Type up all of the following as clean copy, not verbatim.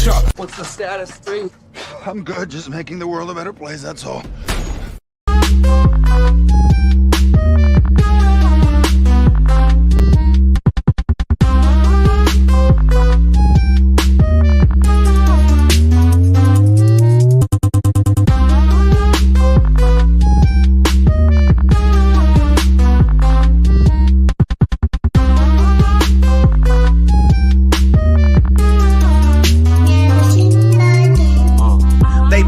Chop. What's the status, 3? I'm good, just making the world a better place, that's all.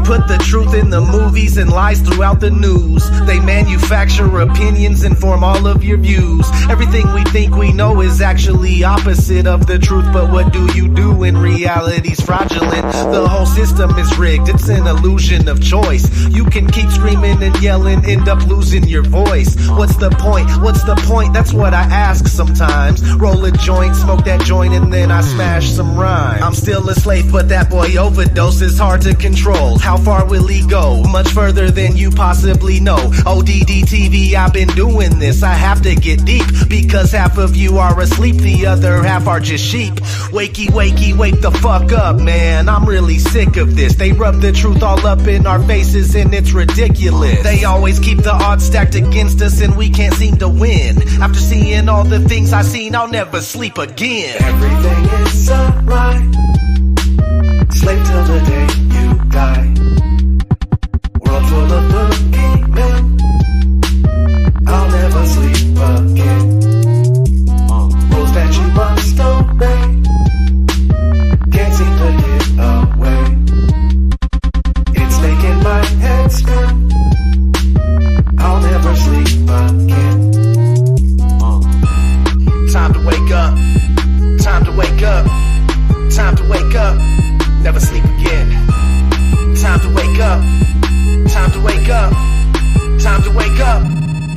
Put the truth in the movies and lies throughout the news. They manufacture opinions and form all of your views. Everything we think we know is actually opposite of the truth. But what do you do when reality's fraudulent? The whole system is rigged, it's an illusion of choice. You can keep screaming and yelling, end up losing your voice. What's the point? What's the point? That's what I ask sometimes. Roll a joint, smoke that joint, and then I smash some rhymes. I'm still a slave, but that boy overdose is hard to control. How far will he go? Much further than you possibly know. ODD TV, I've been doing this. I have to get deep, because half of you are asleep, the other half are just sheep. Wakey, wakey, wake the fuck up, man. I'm really sick of this. They rub the truth all up in our faces and it's ridiculous. They always keep the odds stacked against us and we can't seem to win. After seeing all the things I've seen, I'll never sleep again. Everything is a lie. Slave till the day you die. World full of boogeymen. I'll never sleep again. Rules that you must obey. Can't seem to get away. It's making my head spin. I'll never sleep again. Time to wake up. Time to wake up. Time to wake up. Never sleep again. Time to wake up. Time to wake up. Time to wake up.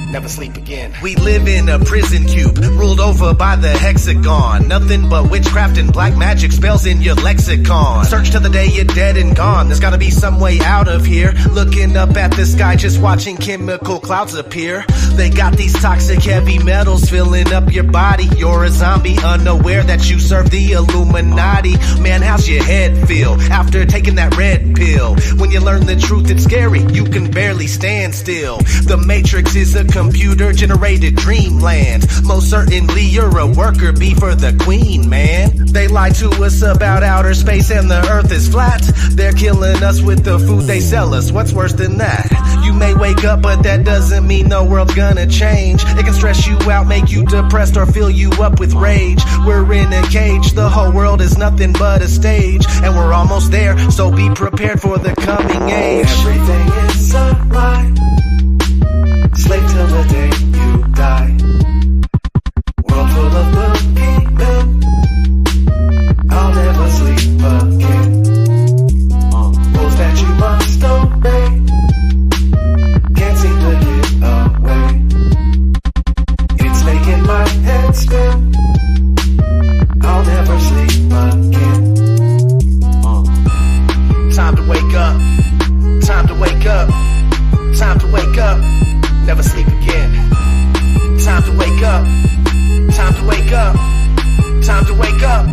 Never sleep again. We live in a prison cube, ruled over by the hexagon. Nothing but witchcraft and black magic spells in your lexicon. Search till the day you're dead and gone. There's gotta be some way out of here. Looking up at the sky, just watching chemical clouds appear. They got these toxic heavy metals filling up your body. You're a zombie, unaware that you serve the Illuminati. Man, how's your head feel after taking that red pill? When you learn the truth, it's scary. You can barely stand still. The Matrix is a computer-generated dreamland. Most certainly you're a worker bee for the queen, man. They lie to us about outer space and the earth is flat. They're killing us with the food they sell us. What's worse than that? You may wake up, but that doesn't mean the world's gonna change. It can stress you out, make you depressed, or fill you up with rage. We're in a cage, the whole world is nothing but a stage. And we're almost there, so be prepared for the coming age. Everything is a lie. Slave till the day you die. World full of boogeymen. I'll never sleep again. Rules that you must obey. Can't seem to get away. It's making my head spin. I'll never sleep again. Time to wake up. Time to wake up. Time to wake up. Never sleep again. Time to wake up. Time to wake up. Time to wake up.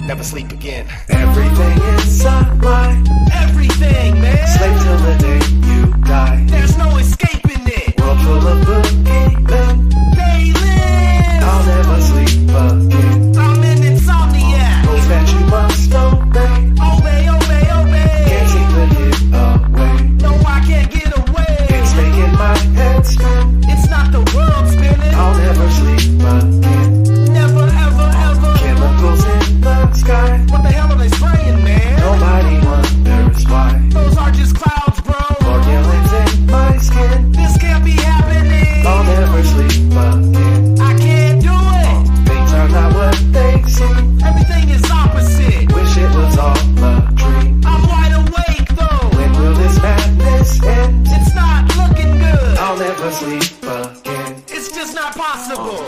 Never sleep again. Everything is a lie. Everything, man. Slave till the day you die. There's no escaping it. World full of boogeymen. They live. I'll never sleep again. I'm an insomniac. Rules that you must obey. Obey, obey, obey. Can't seem to get away. No, I can't get away. It's making my head spin. It's not the world spinning. I'll never sleep again. Never, ever, ever. Chemicals in the sky. What the hell are they spraying, man? Nobody wonders why. Those are just clouds, bro. Organelles in my skin. This can't be happening. I'll never sleep again. I can't do it. Things are not what they seem. Everything is opposite. Wish it was all a dream. I'm wide awake, though. When will this madness end? It's not looking good. I'll never sleep again. It's just not possible.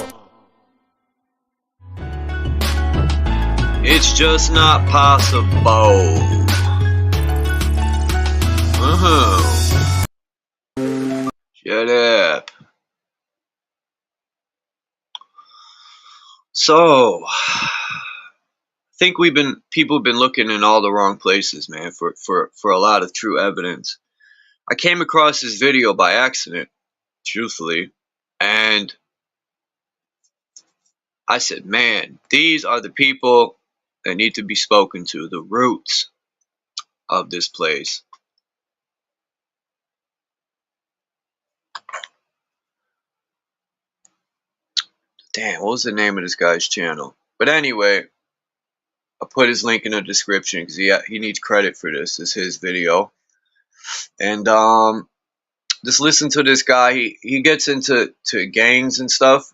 It's just not possible. Shut up. So, think people have been looking in all the wrong places, man, for a lot of true evidence. I came across this video by accident, truthfully, and I said, man, these are the people that need to be spoken to, the roots of this place. Damn, what was the name of this guy's channel? But anyway, I'll put his link in the description because he needs credit for this. This is his video. And just listen to this guy. He gets into gangs and stuff,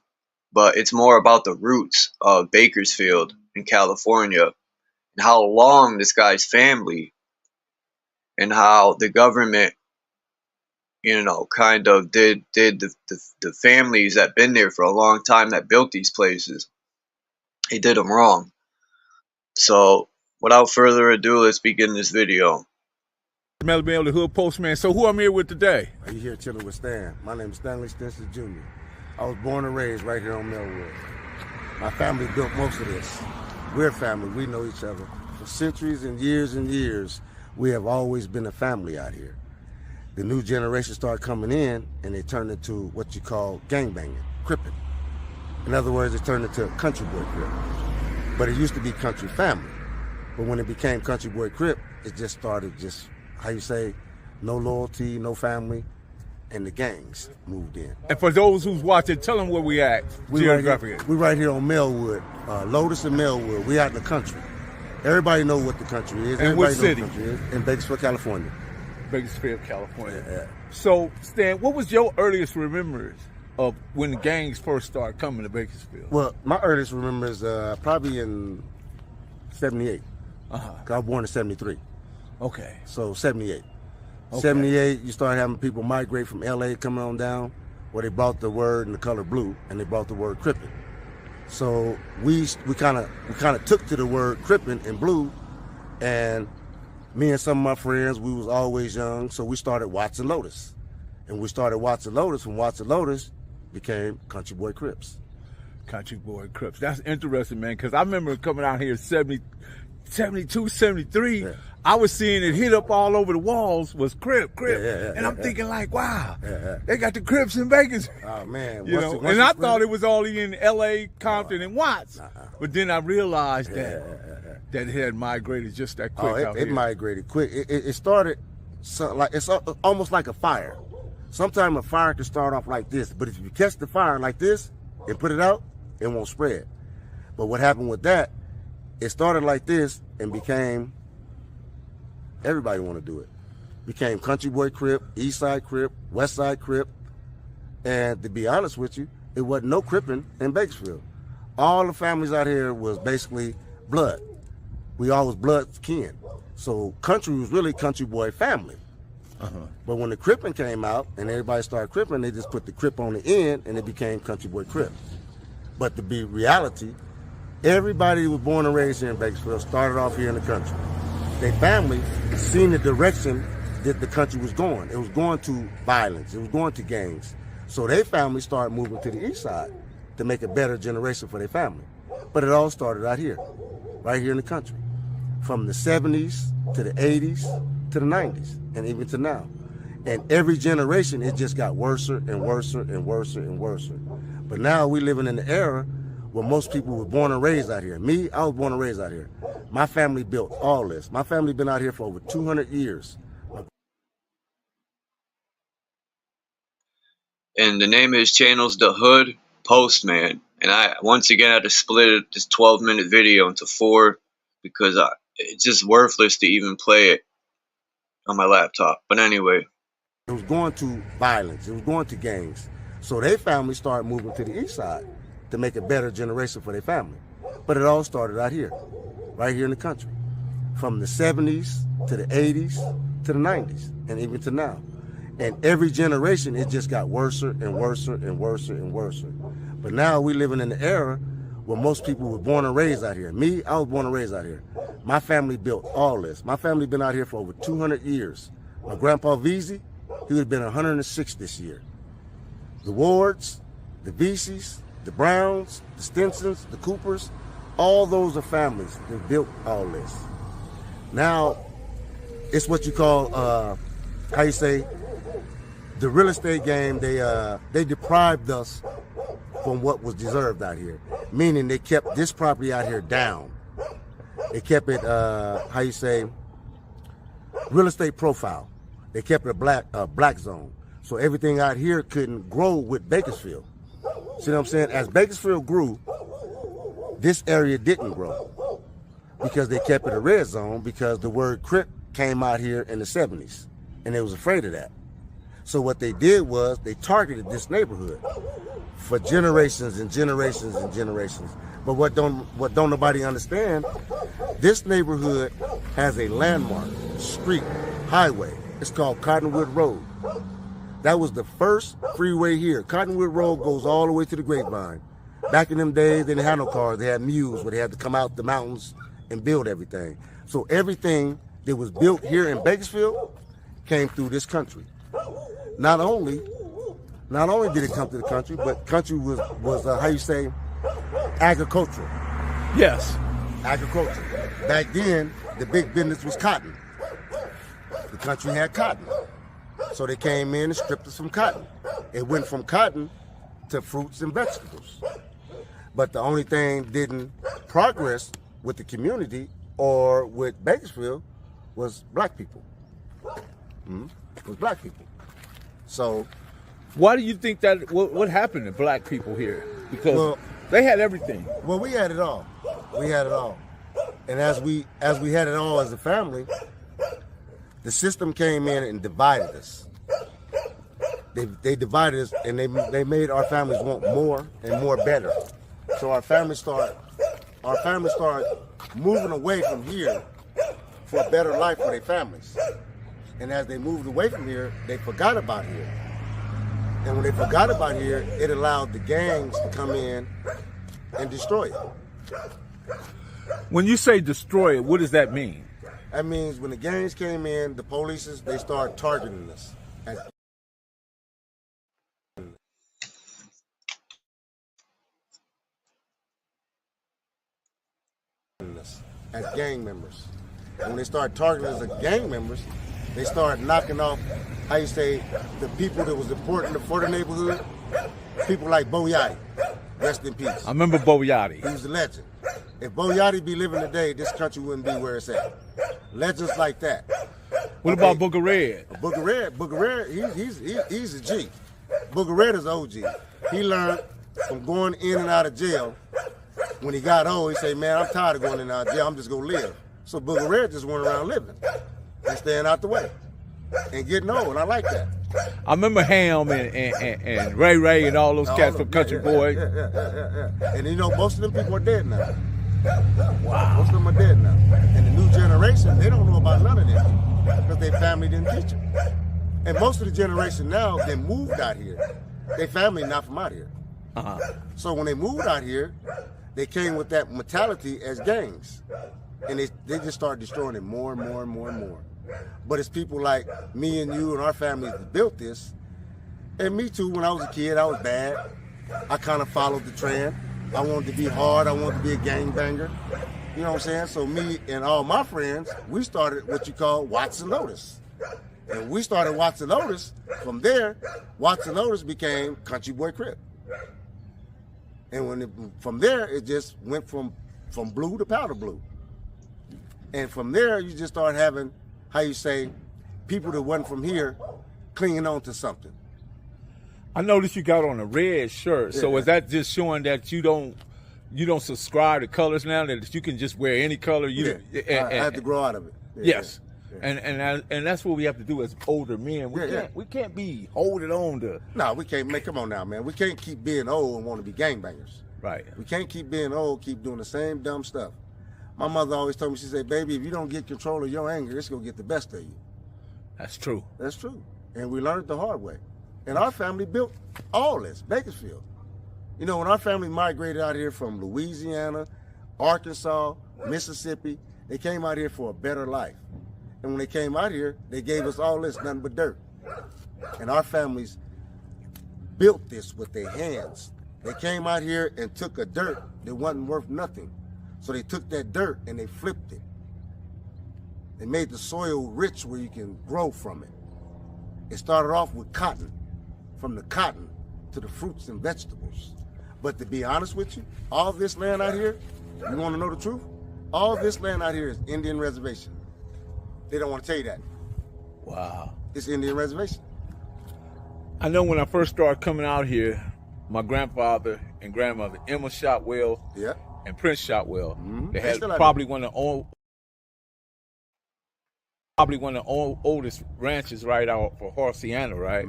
but it's more about the roots of Bakersfield in California and how long this guy's family and how the government, you know, kind of did the families that been there for a long time that built these places. He did them wrong. So without further ado, let's begin this video. Melville, the Hood Postman. So who I'm here with today? Are you here chilling with Stan? My name is Stanley Stinson Jr. I was born and raised right here on Millwood. My family built most of this. We're a family. We know each other. For centuries and years, we have always been a family out here. The new generation started coming in, and they turned into what you call gangbanging, cripping. In other words, it turned into country boy crip. But it used to be country family. But when it became country boy crip, it just started how you say, no loyalty, no family, and the gangs moved in. And for those who's watching, tell them where we at geographically. We're right here on Millwood, Lotus and Millwood. We out in the country. Everybody know what the country is. And what city? In Bakersfield, California. Bakersfield, California. Yeah. So, Stan, what was your earliest remembrance of when the gangs first started coming to Bakersfield? Well, my earliest remembrance probably in 78. I was born in 73. Okay. So 78. Okay. 78, you start having people migrate from LA coming on down, where they brought the word in the color blue, and they brought the word crippin'. So we kind of took to the word crippin' and blue, and me and some of my friends, we was always young, so we started watching Lotus. And we started watching Lotus, from watching Lotus became Country Boy Crips. Country Boy Crips. That's interesting, man, because I remember coming out here 72, 73, yeah. I was seeing it hit up all over the walls was Crip. And I'm thinking like, wow, they got the Crips in Vegas. Oh, man. You know, and I thought it was only in L.A., Compton, and Watts. But then I realized that it had migrated just that quick out here. It migrated quick. It started, it's almost like a fire. Sometimes a fire can start off like this, but if you catch the fire like this and put it out, it won't spread. But what happened with that, it started like this and became, everybody want to do it. Became Country Boy Crip, East Side Crip, West Side Crip. And to be honest with you, it wasn't no cripping in Bakersfield. All the families out here was basically blood. We all was blood kin. So country was really Country Boy family. But when the cripping came out and everybody started cripping, they just put the crip on the end and it became Country Boy Crip. But to be reality, everybody who was born and raised here in Bakersfield started off here in the country. Their family seen the direction that the country was going. It was going to violence. It was going to gangs. So their family started moving to the east side to make a better generation for their family. But it all started out here, right here in the country. From the 70s to the 80s to the 90s and even to now. And every generation, it just got worse and worse and worse and worse. But now we living in the era where most people were born and raised out here. Me, I was born and raised out here. My family built all this. My family been out here for over 200 years. And the name of his channel is The Hood Postman. And I, once again, had to split this 12-minute video into 4 because it's just worthless to even play it on my laptop. But anyway. It was going to violence. It was going to gangs. So their family started moving to the east side to make a better generation for their family. But it all started out here, right here in the country. From the 70s to the 80s to the 90s and even to now. And every generation, it just got worse and worse and worse and worse. But now we living in the era where most people were born and raised out here. Me, I was born and raised out here. My family built all this. My family been out here for over 200 years. My grandpa Veezy, he would have been 106 this year. The Wards, the Veeseys, the Browns, the Stinsons, the Coopers, All those are families that built all this. Now, it's what you call, how you say, the real estate game. They deprived us from what was deserved out here. Meaning they kept this property out here down. They kept it, how you say, real estate profile. They kept it a black zone. So everything out here couldn't grow with Bakersfield. See what I'm saying? As Bakersfield grew, this area didn't grow because they kept it a red zone because the word Crip came out here in the 70s and they was afraid of that. So what they did was they targeted this neighborhood for generations and generations and generations. But what don't nobody understand, this neighborhood has a landmark, street, highway. It's called Cottonwood Road. That was the first freeway here. Cottonwood Road goes all the way to the Grapevine. Back in them days, they didn't have no cars. They had mules where they had to come out the mountains and build everything. So everything that was built here in Bakersfield came through this country. Not only did it come to the country, but country was how you say, agricultural. Yes. Agriculture. Back then, the big business was cotton. The country had cotton. So they came in and stripped us from cotton. It went from cotton to fruits and vegetables. But the only thing didn't progress with the community or with Bakersfield was black people. It was black people. So why do you think that, what happened to black people here? Because they had everything. Well, we had it all. We had it all. And as we had it all as a family, the system came in and divided us. They divided us and they made our families want more and more better. So our families started moving away from here for a better life for their families. And as they moved away from here, they forgot about here. And when they forgot about here, it allowed the gangs to come in and destroy it. When you say destroy it, what does that mean? That means when the gangs came in, the police, they started targeting us as gang members. And when they started targeting us as gang members, they started knocking off, how you say, the people that was important for the neighborhood. People like Bo Yachty, rest in peace. I remember Bo Yachty. He was a legend. If Bo Yachty be living today, this country wouldn't be where it's at. Legends like that. What about Booger Red? Booger Red, he's a G. Booger Red is OG. He learned from going in and out of jail. When he got old, he said, man, I'm tired of going in and out of jail. I'm just going to live. So Booger Red just went around living and staying out the way and getting old. I like that. I remember Ham and Ray Ray and all those cats from Country Boy. Yeah. And you know, most of them people are dead now. Wow. Most of them are dead now. And the new generation, they don't know about none of this because their family didn't teach them. And most of the generation now, they moved out here. Their family not from out here. So when they moved out here, they came with that mentality as gangs. And they just started destroying it more and more and more and more. But it's people like me and you and our families that built this. And me too, when I was a kid, I was bad. I kind of followed the trend. I wanted to be hard. I wanted to be a gangbanger. You know what I'm saying? So me and all my friends, we started what you call Watson Lotus. And we started Watson Lotus. From there, Watson Lotus became Country Boy Crip. And from there, it just went from blue to powder blue. And from there, you just start having, how you say, people that wasn't from here clinging on to something. I noticed you got on a red shirt. So is that just showing that you don't subscribe to colors now, that you can just wear any color? I had to grow out of it. Yes. And that's what we have to do as older men. We can't be holding on to. No, we can't. Come on now, man. We can't keep being old and want to be gangbangers. Right. We can't keep being old, keep doing the same dumb stuff. My mother always told me, she said, baby, if you don't get control of your anger, it's going to get the best of you. That's true. That's true. And we learned the hard way. And our family built all this, Bakersfield. You know, when our family migrated out here from Louisiana, Arkansas, Mississippi, they came out here for a better life. And when they came out here, they gave us all this, nothing but dirt. And our families built this with their hands. They came out here and took a dirt that wasn't worth nothing. So they took that dirt and they flipped it. They made the soil rich where you can grow from it. It started off with cotton, from the cotton to the fruits and vegetables. But to be honest with you, all this land out here, you want to know the truth? All this land out here is Indian reservation. They don't want to tell you that. Wow. It's Indian reservation. I know when I first started coming out here, my grandfather and grandmother, Emma Shotwell Yeah. and Prince Shotwell, they They had still out probably one of the oldest ranches right out for Horsiana, right?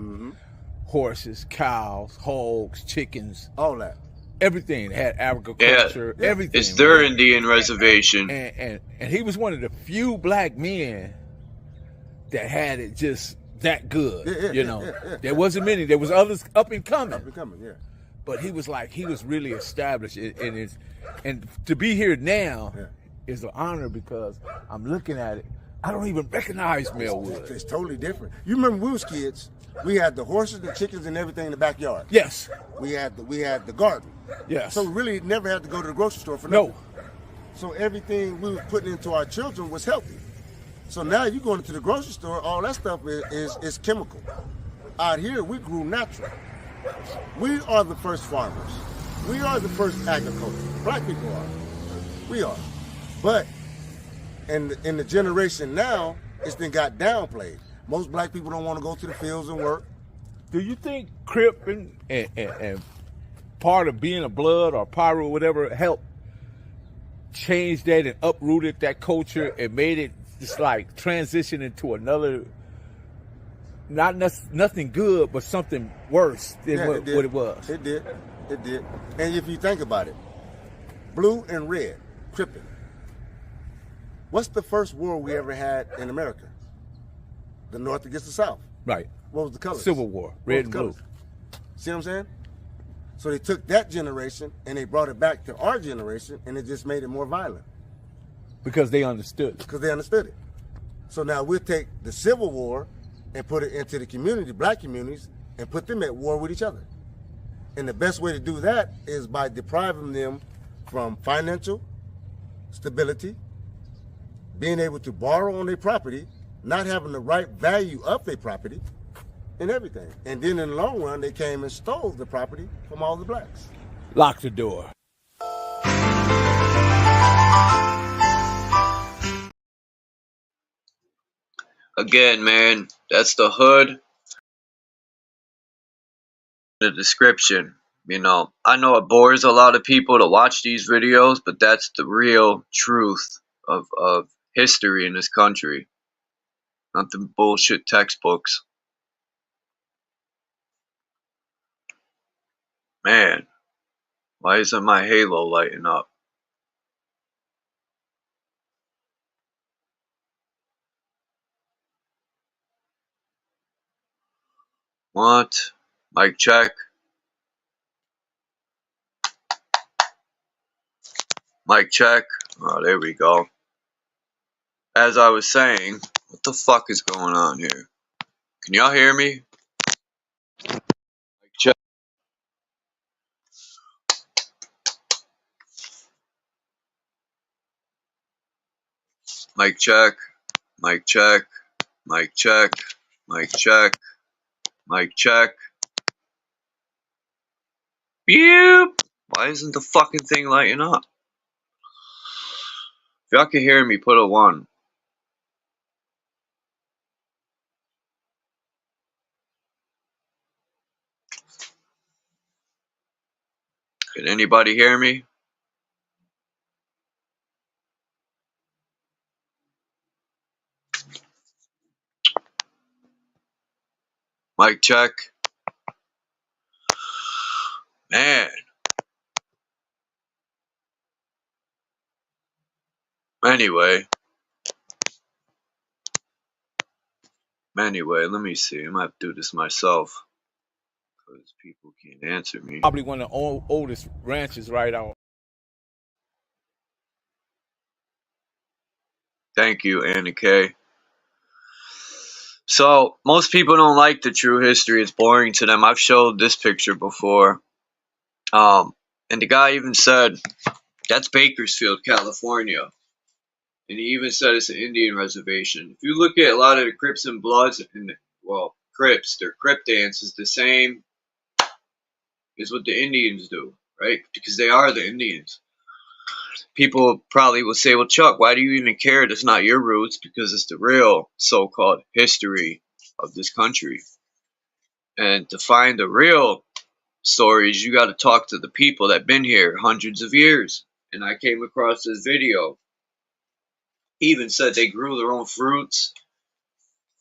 Horses, cows, hogs, chickens, All that. everything. They had agriculture, everything. It's their man. Indian reservation. And he was one of the few black men that had it just that good. There wasn't many. There was others up and coming. Up and coming, yeah. But he was really established and to be here now is an honor because I'm looking at it. I don't even recognize Melwood. It's totally different. You remember when we was kids, we had the horses, the chickens, and everything in the backyard. Yes. We had the garden. Yes. So we really never had to go to the grocery store for No. nothing. So everything we was putting into our children was healthy. So now you going into the grocery store, all that stuff is chemical. Out here, we grew natural. We are the first farmers. We are the first agriculture. Black people are. We are. But in the generation now, it's been got downplayed. Most black people don't want to go to the fields and work. Do you think Crip and part of being a blood or Pyro or whatever helped change that and uprooted that culture and made it just like transition into another, nothing good, but something worse than what it was? It did. It did. And if you think about it, blue and red, Crippin'. What's the first war we ever had in America? The North against the South. Right. What was the colors? Civil War, red and blue. See what I'm saying? So they took that generation and they brought it back to our generation and it just made it more violent. Because they understood. Because they understood it. So now we'll take the Civil War and put it into the community, black communities, and put them at war with each other. And the best way to do that is by depriving them from financial stability, being able to borrow on their property, not having the right value of their property, and everything. And then in the long run, they came and stole the property from all the blacks. Lock the door. Again, man, that's the hood. The description. You know, I know it bores a lot of people to watch these videos, but that's the real truth of history in this country. Not the bullshit textbooks. Man, why isn't my halo lighting up? What? Mic check. Mic check. Oh, there we go. As I was saying, what the fuck is going on here? Can y'all hear me? Mic check. Mic check. Mic check. Mic check. Mic check. Mic check. Beep. Why isn't the fucking thing lighting up? If y'all can hear me, put a 1. Can anybody hear me? Mic check. Man. Anyway, let me see. I might have to do this myself because people can't answer me. Probably one of the oldest ranches right out. Thank you, Anna K. So, most people don't like the true history. It's boring to them. I've showed this picture before. And the guy even said That's Bakersfield, California. And he even said it's an Indian reservation. If you look at a lot of the Crips and Bloods, and well, Crips, their Crip dance is the same as what the Indians do, right? Because they are the Indians. People probably will say, well, Chuck, why do you even care? That's not your roots, because it's the real so-called history of this country. And to find the real stories, you got to talk to the people that been here hundreds of years. And I came across this video. He even said they grew their own fruits.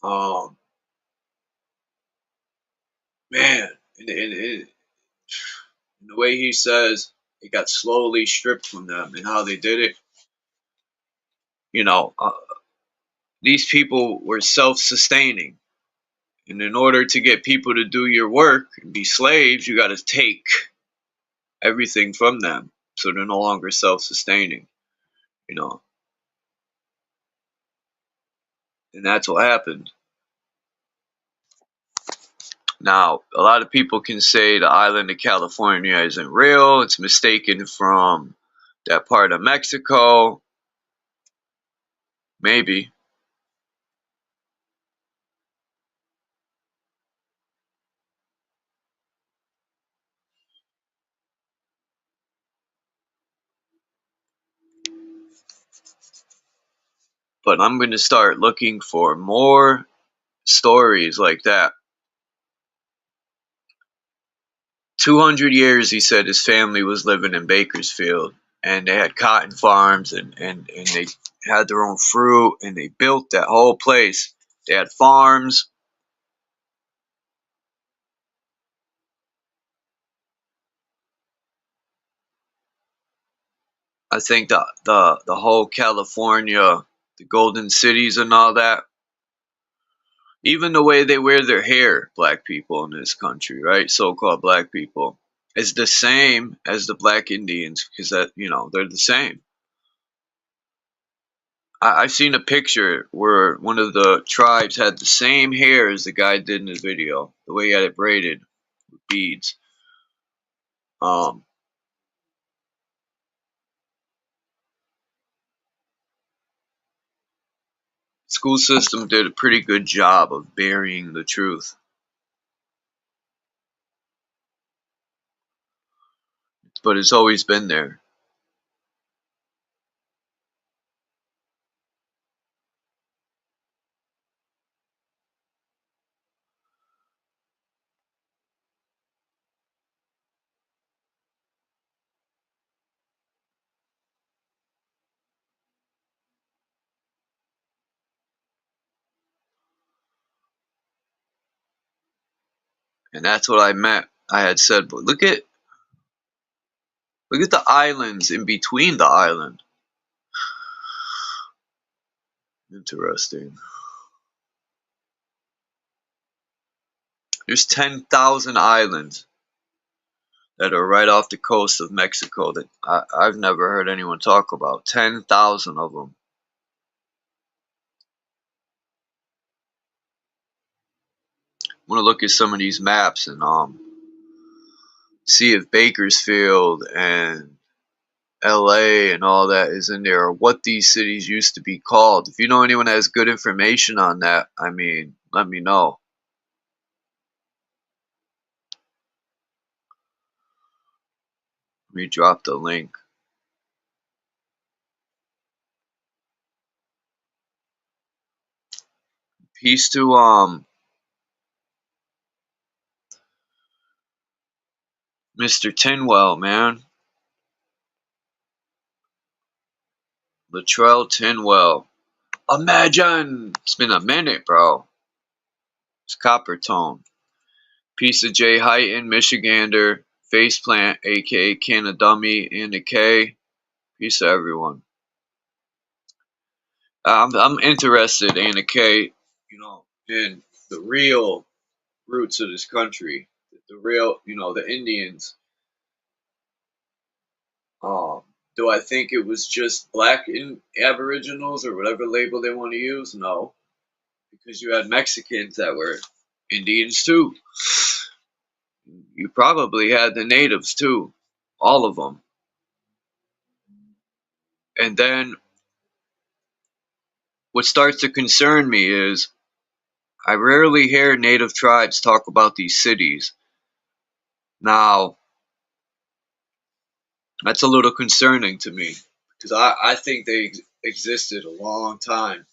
Man, and the way he says it got slowly stripped from them and how they did it. You know, these people were self-sustaining. And in order to get people to do your work and be slaves, you got to take everything from them. So they're no longer self-sustaining, you know. And that's what happened. Now, a lot of people can say the island of California isn't real. It's mistaken from that part of Mexico. Maybe. But I'm going to start looking for more stories like that. 200 years, he said, his family was living in Bakersfield. And they had cotton farms, and they had their own fruit, and they built that whole place. They had farms. I think the whole California, the golden cities and all that, even the way they wear their hair, black people in this country, right? So-called black people, is the same as the black Indians, because that, you know, they're the same. I've seen a picture where one of the tribes had the same hair as the guy did in his video, the way he had it braided with beads. School system did a pretty good job of burying the truth. But it's always been there. And that's what I meant. I had said, but look at the islands in between the island. Interesting. There's 10,000 islands that are right off the coast of Mexico that I've never heard anyone talk about. 10,000 of them. I want to look at some of these maps and see if Bakersfield and LA and all that is in there, or what these cities used to be called. If you know anyone that has good information on that, I mean, let me know. Let me drop the link. Peace to Mr. Tinwell, man. Latrell Tinwell. Imagine! It's been a minute, bro. It's Copper Tone. Piece of J Heighton, Michigander. Faceplant, aka Canna Dummy, and the K. Peace to everyone. I'm interested, in the K, you know, in the real roots of this country. The real, you know, the Indians. Do I think it was just black aboriginals or whatever label they want to use? No. Because you had Mexicans that were Indians too. You probably had the natives too. All of them. And then what starts to concern me is I rarely hear native tribes talk about these cities. Now, that's a little concerning to me because I think they existed a long time,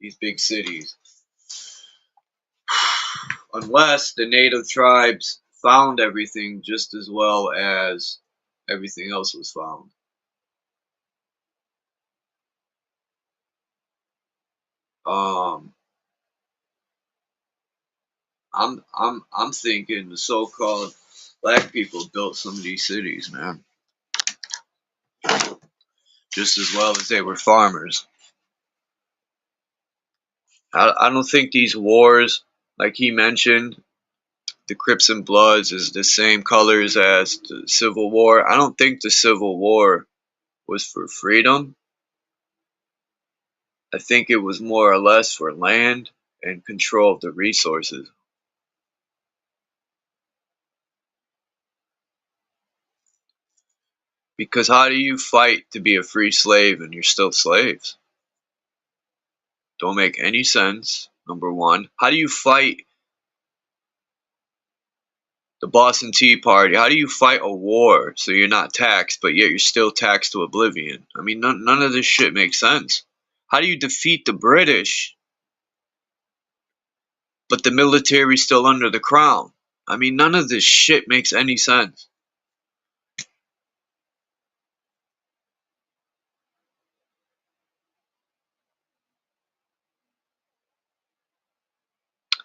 these big cities. Unless the native tribes found everything just as well as everything else was found. Um, I'm thinking the so-called black people built some of these cities, man, just as well as they were farmers. I don't think these wars, like he mentioned, the Crips and Bloods is the same colors as the Civil War. I don't think the Civil War was for freedom. I think it was more or less for land and control of the resources. Because how do you fight to be a free slave and you're still slaves? Don't make any sense, number one. How do you fight the Boston Tea Party? How do you fight a war so you're not taxed, but yet you're still taxed to oblivion? I mean, none of this shit makes sense. How do you defeat the British, but the military's still under the crown? I mean, none of this shit makes any sense.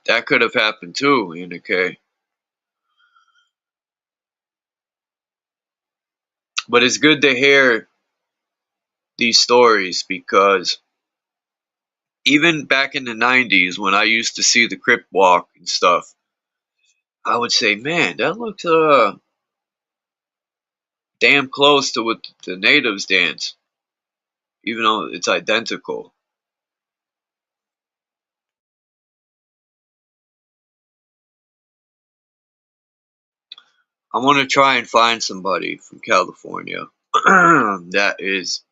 That could have happened too, okay? But it's good to hear these stories because even back in the 90s when I used to see the Crip Walk and stuff, I would say, man, that looks damn close to what the natives dance, even though it's identical. I want to try and find somebody from California that is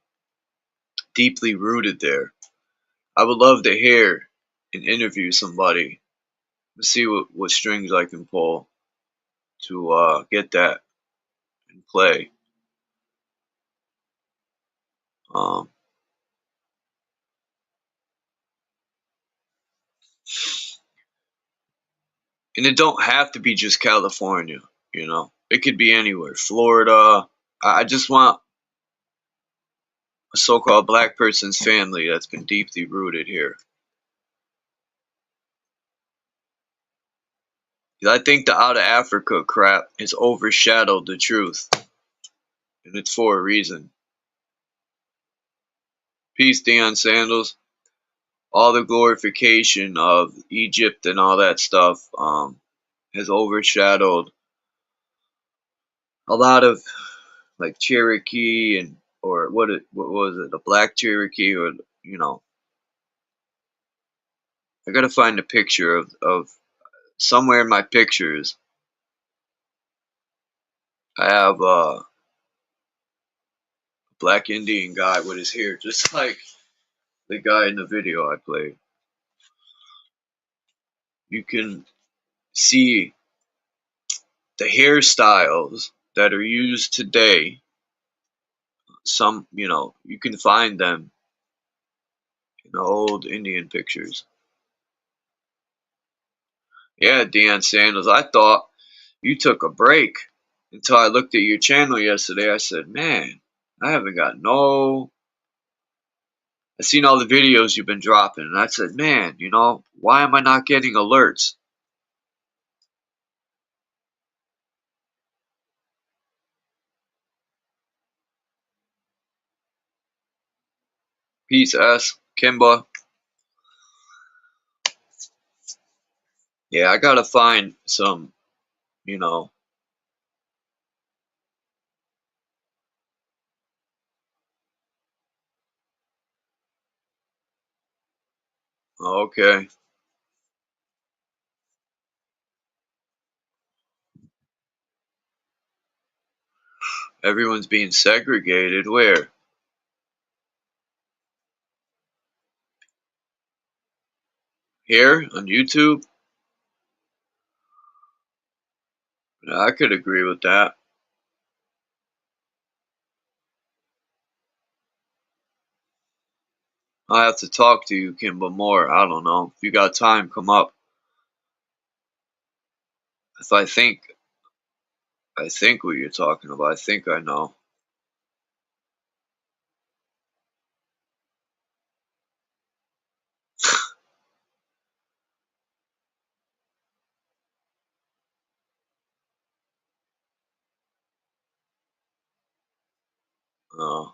deeply rooted there. I would love to hear and interview somebody to see what strings I can pull to get that in play. Um, and it don't have to be just California, you know. It could be anywhere. Florida. I just want a so-called black person's family that's been deeply rooted here. I think the out of Africa crap has overshadowed the truth, and it's for a reason. Peace, Deion Sandals. All the glorification of Egypt and all that stuff has overshadowed a lot of like Cherokee and or what was it, a black Cherokee or you know. I gotta find a picture of somewhere in my pictures. I have a black Indian guy with his hair just like the guy in the video I played. You can see the hairstyles that are used today. Some, you know, you can find them in the old Indian pictures. Yeah, Deion Sanders, I thought you took a break until I looked at your channel yesterday. I said, man, I haven't got no. I seen all the videos you've been dropping, and I said, man, you know, why am I not getting alerts? Peace, S. Kimba. Yeah, I gotta find some, you know. Okay. Everyone's being segregated. Where? Here on YouTube? Yeah, I could agree with that. I have to talk to you, Kimba, more. I don't know. If you got time, come up. If I think what you're talking about. I think I know. Uh,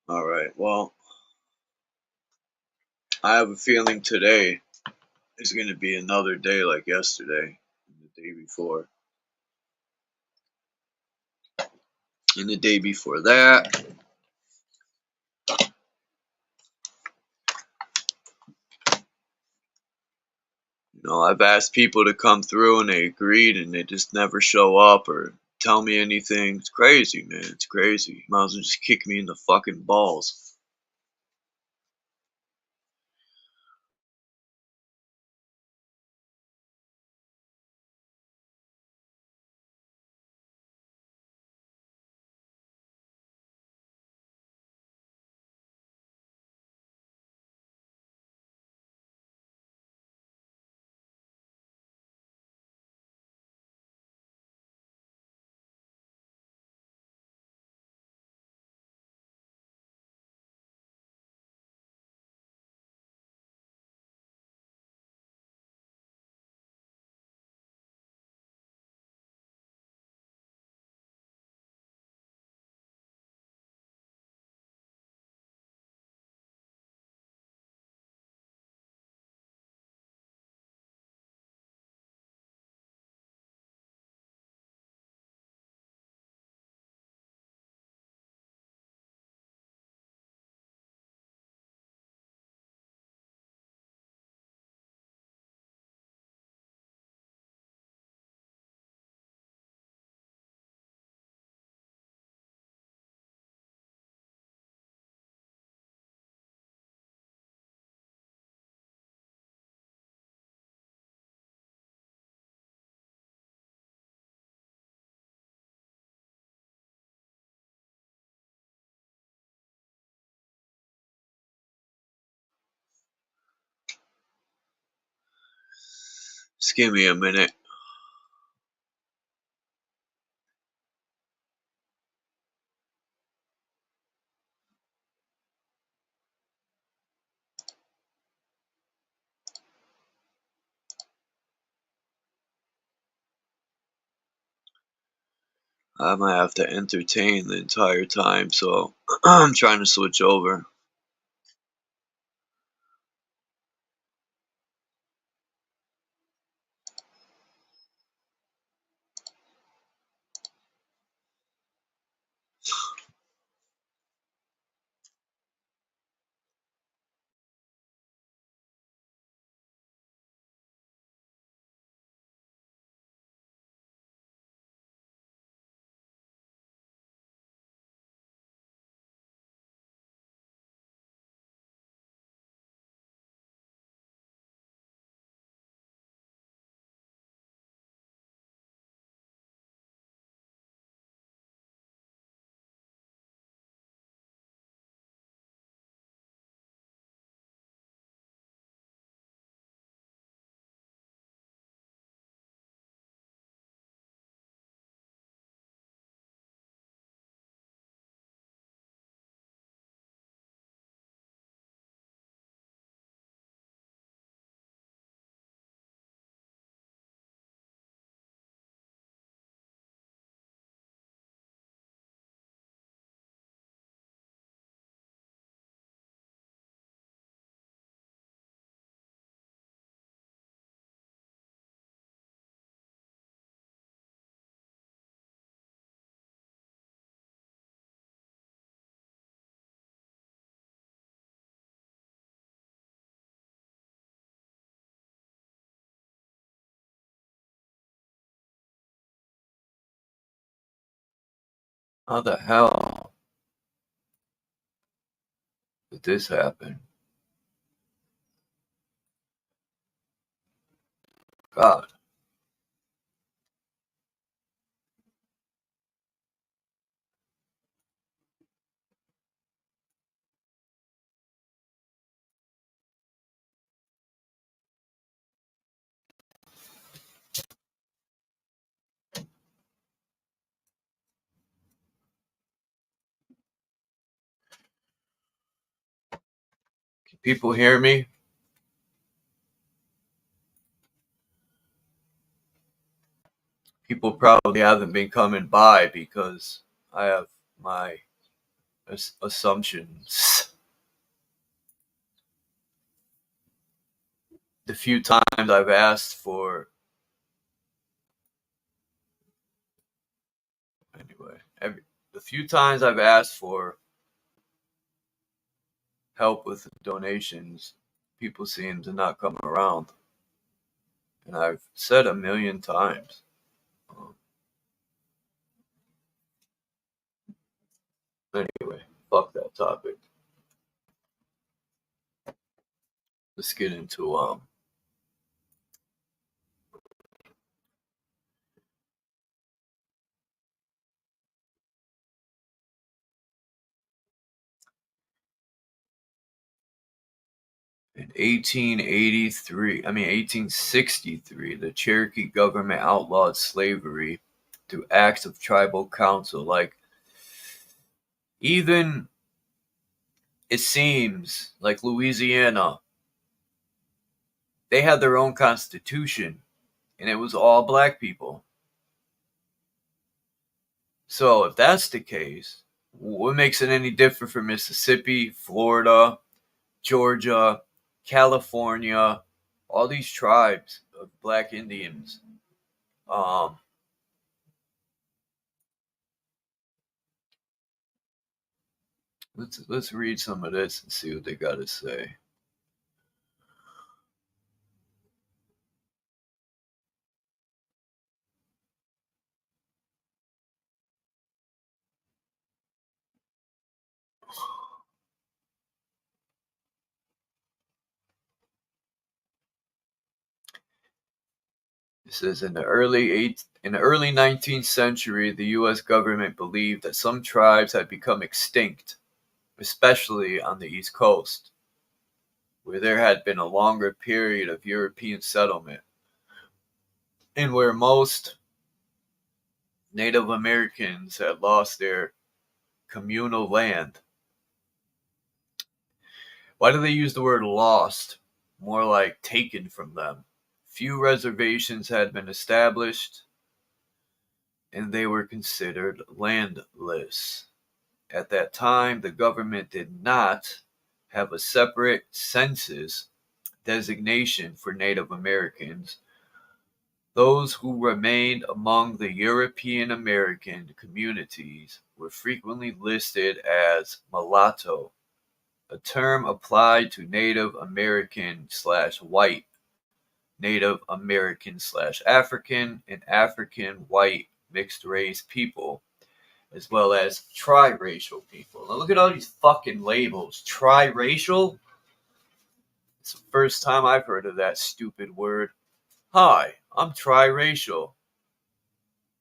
all right. Well, I have a feeling today is going to be another day like yesterday, and the day before, and the day before that. You know, I've asked people to come through and they agreed and they just never show up or tell me anything. It's crazy, man. It's crazy. You might as well just kick me in the fucking balls. Just give me a minute. I might have to entertain the entire time, so I'm trying to switch over. How the hell did this happen? God. Can people hear me? People probably haven't been coming by because I have my assumptions. The few times I've asked for, the few times I've asked for help with donations, people seem to not come around. And I've said a million times. Anyway, fuck that topic. Let's get into in 1863, the Cherokee government outlawed slavery through acts of tribal council. Like, even it seems like Louisiana, they had their own constitution, and it was all black people. So if that's the case, what makes it any different for Mississippi, Florida, Georgia, California, all these tribes of black Indians? Let's read some of this and see what they got to say. It says in the early 19th century, the U.S. government believed that some tribes had become extinct, especially on the East Coast, where there had been a longer period of European settlement, and where most Native Americans had lost their communal land. Why do they use the word lost? More like taken from them. Few reservations had been established, and they were considered landless. At that time, the government did not have a separate census designation for Native Americans. Those who remained among the European American communities were frequently listed as mulatto, a term applied to Native American/white, Native American/African, and African white mixed race people, as well as triracial people. Now look at all these fucking labels. Triracial? It's the first time I've heard of that stupid word. Hi, I'm triracial.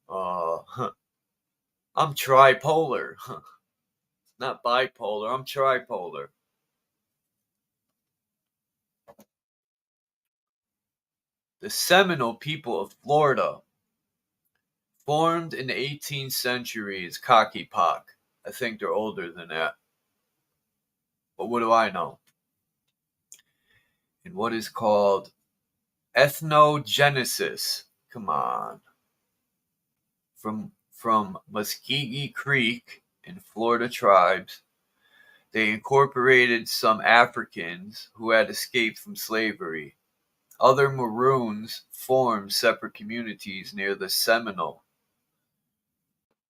I'm tripolar. Not bipolar, I'm tripolar. The Seminole people of Florida formed in the 18th century as CACHAPP. I think they're older than that. But what do I know? In what is called ethnogenesis. Come on. From Muskogee Creek and Florida tribes, they incorporated some Africans who had escaped from slavery. Other Maroons formed separate communities near the Seminole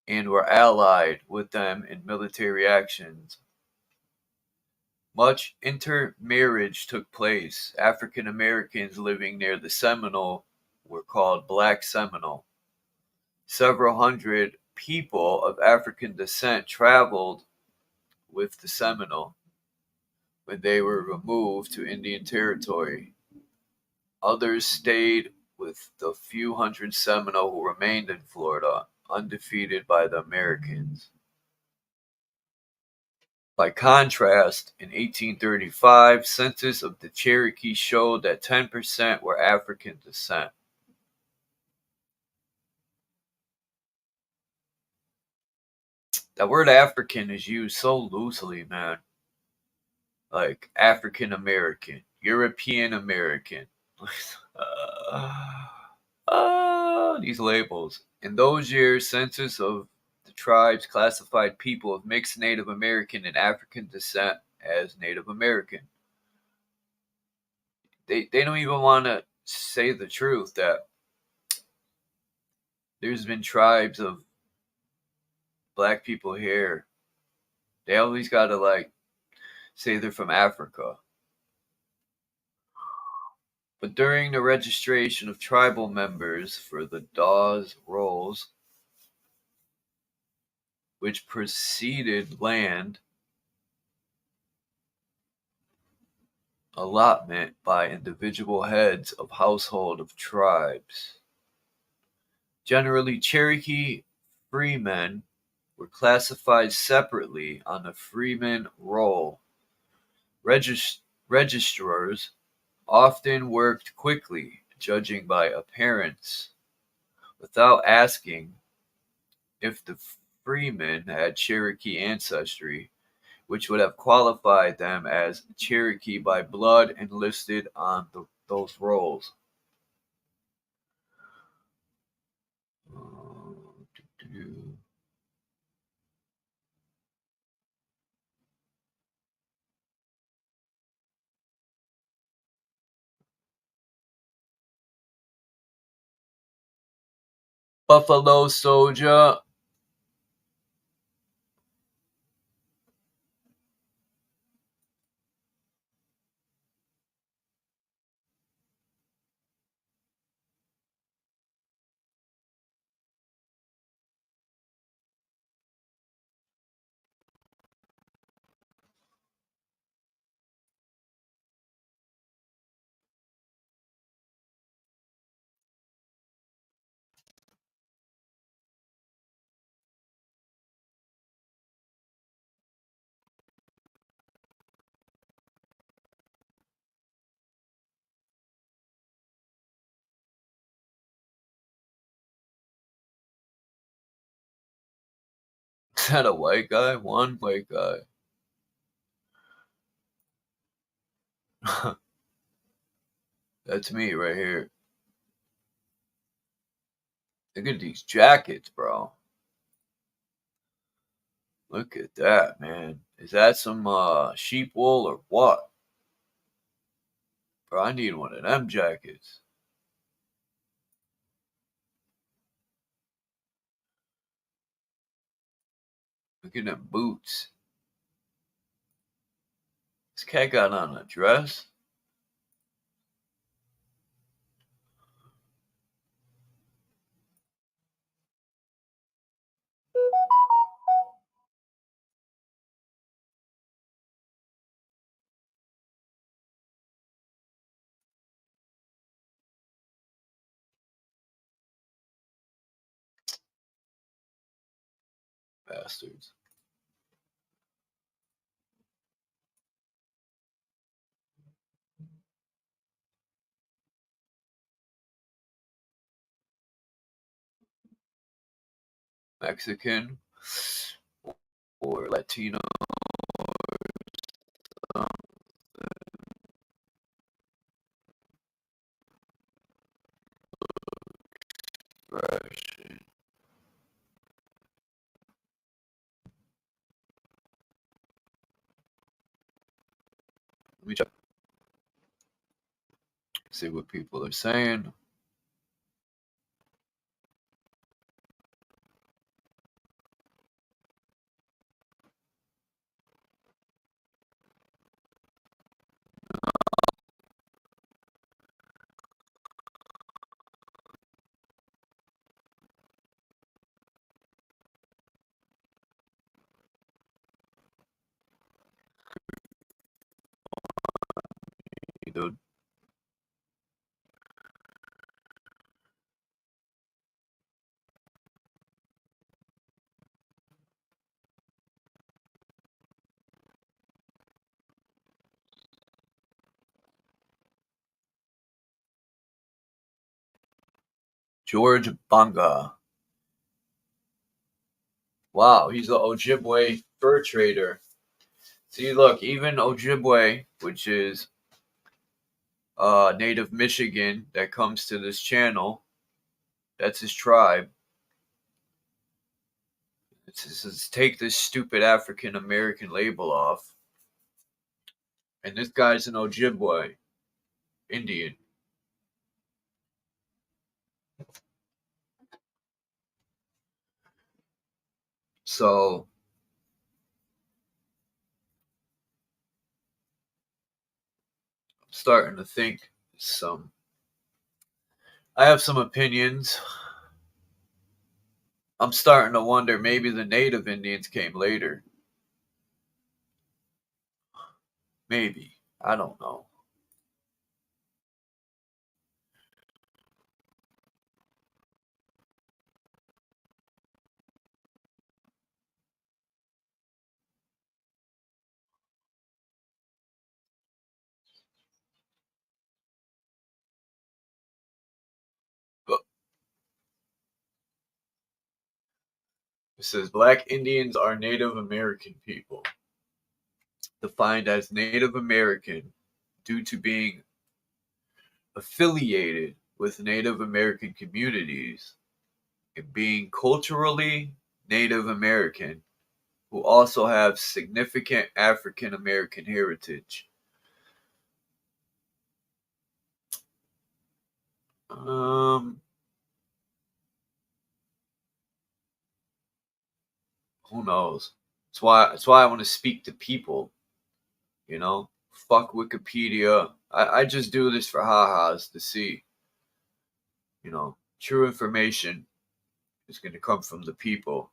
and were allied with them in military actions. Much intermarriage took place. African Americans living near the Seminole were called Black Seminole. Several hundred people of African descent traveled with the Seminole when they were removed to Indian Territory. Others stayed with the few hundred Seminole who remained in Florida, undefeated by the Americans. By contrast, in 1835, census of the Cherokee showed that 10% were African descent. That word African is used so loosely, man. Like African American, European American. These labels. In those years, census of the tribes classified people of mixed Native American and African descent as Native American. They don't even want to say the truth that there's been tribes of black people here. They always got to like say they're from Africa. But during the registration of tribal members for the Dawes rolls, which preceded land allotment by individual heads of household of tribes, generally Cherokee freemen were classified separately on the freeman roll. Registrars often worked quickly, judging by appearance, without asking if the freeman had Cherokee ancestry, which would have qualified them as Cherokee by blood and listed on those rolls. Buffalo Soldier. Is that a white guy? One white guy. That's me right here. Look at these jackets, bro. Look at that, man. Is that some sheep wool or what? Bro, I need one of them jackets. Look at them boots. This cat got on a dress. Bastards. Mexican or Latino. Russian. Let me check. See what people are saying. George Banga. Wow, he's an Ojibwe fur trader. See, look, even Ojibwe, which is native Michigan that comes to this channel, that's his tribe. Let's take this stupid African American label off. And this guy's an Ojibwe Indian. So I'm starting to think I have some opinions. I'm starting to wonder maybe the native Indians came later. Maybe. I don't know. But it says Black Indians are Native American people, defined as Native American due to being affiliated with Native American communities and being culturally Native American who also have significant African American heritage. Who knows? That's why I want to speak to people. You know, fuck Wikipedia. I just do this for ha-has to see. You know, true information is going to come from the people.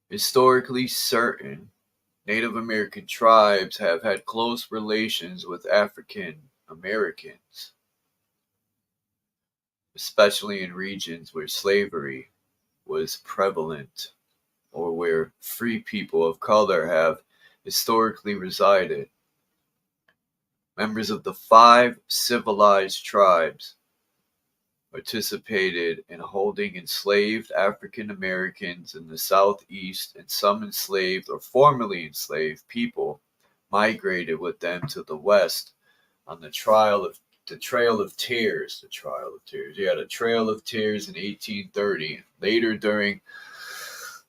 Historically certain Native American tribes have had close relations with African Americans, especially in regions where slavery was prevalent or where free people of color have historically resided. Members of the 5 civilized tribes participated in holding enslaved African Americans in the Southeast, and some enslaved or formerly enslaved people migrated with them to the West on the Trail of Tears. Yeah, the Trail of Tears in 1830. Later, during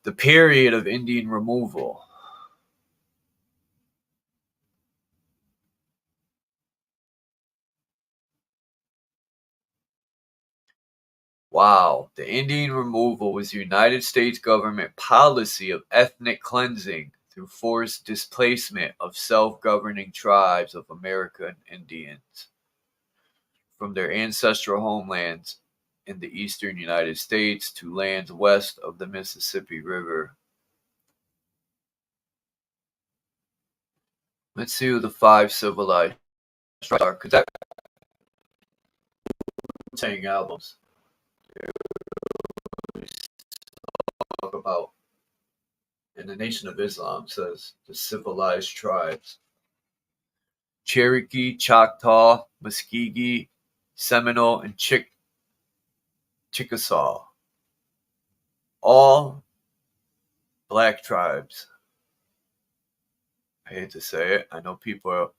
the period of Indian removal. Wow, the Indian removal was the United States government policy of ethnic cleansing through forced displacement of self-governing tribes of American Indians from their ancestral homelands in the eastern United States to lands west of the Mississippi River. Let's see who the 5 civilized tribes are, because that saying albums talk about, and the Nation of Islam says the civilized tribes. Cherokee, Choctaw, Muskogee, Seminole, and Chickasaw. All black tribes. I hate to say it. I know people are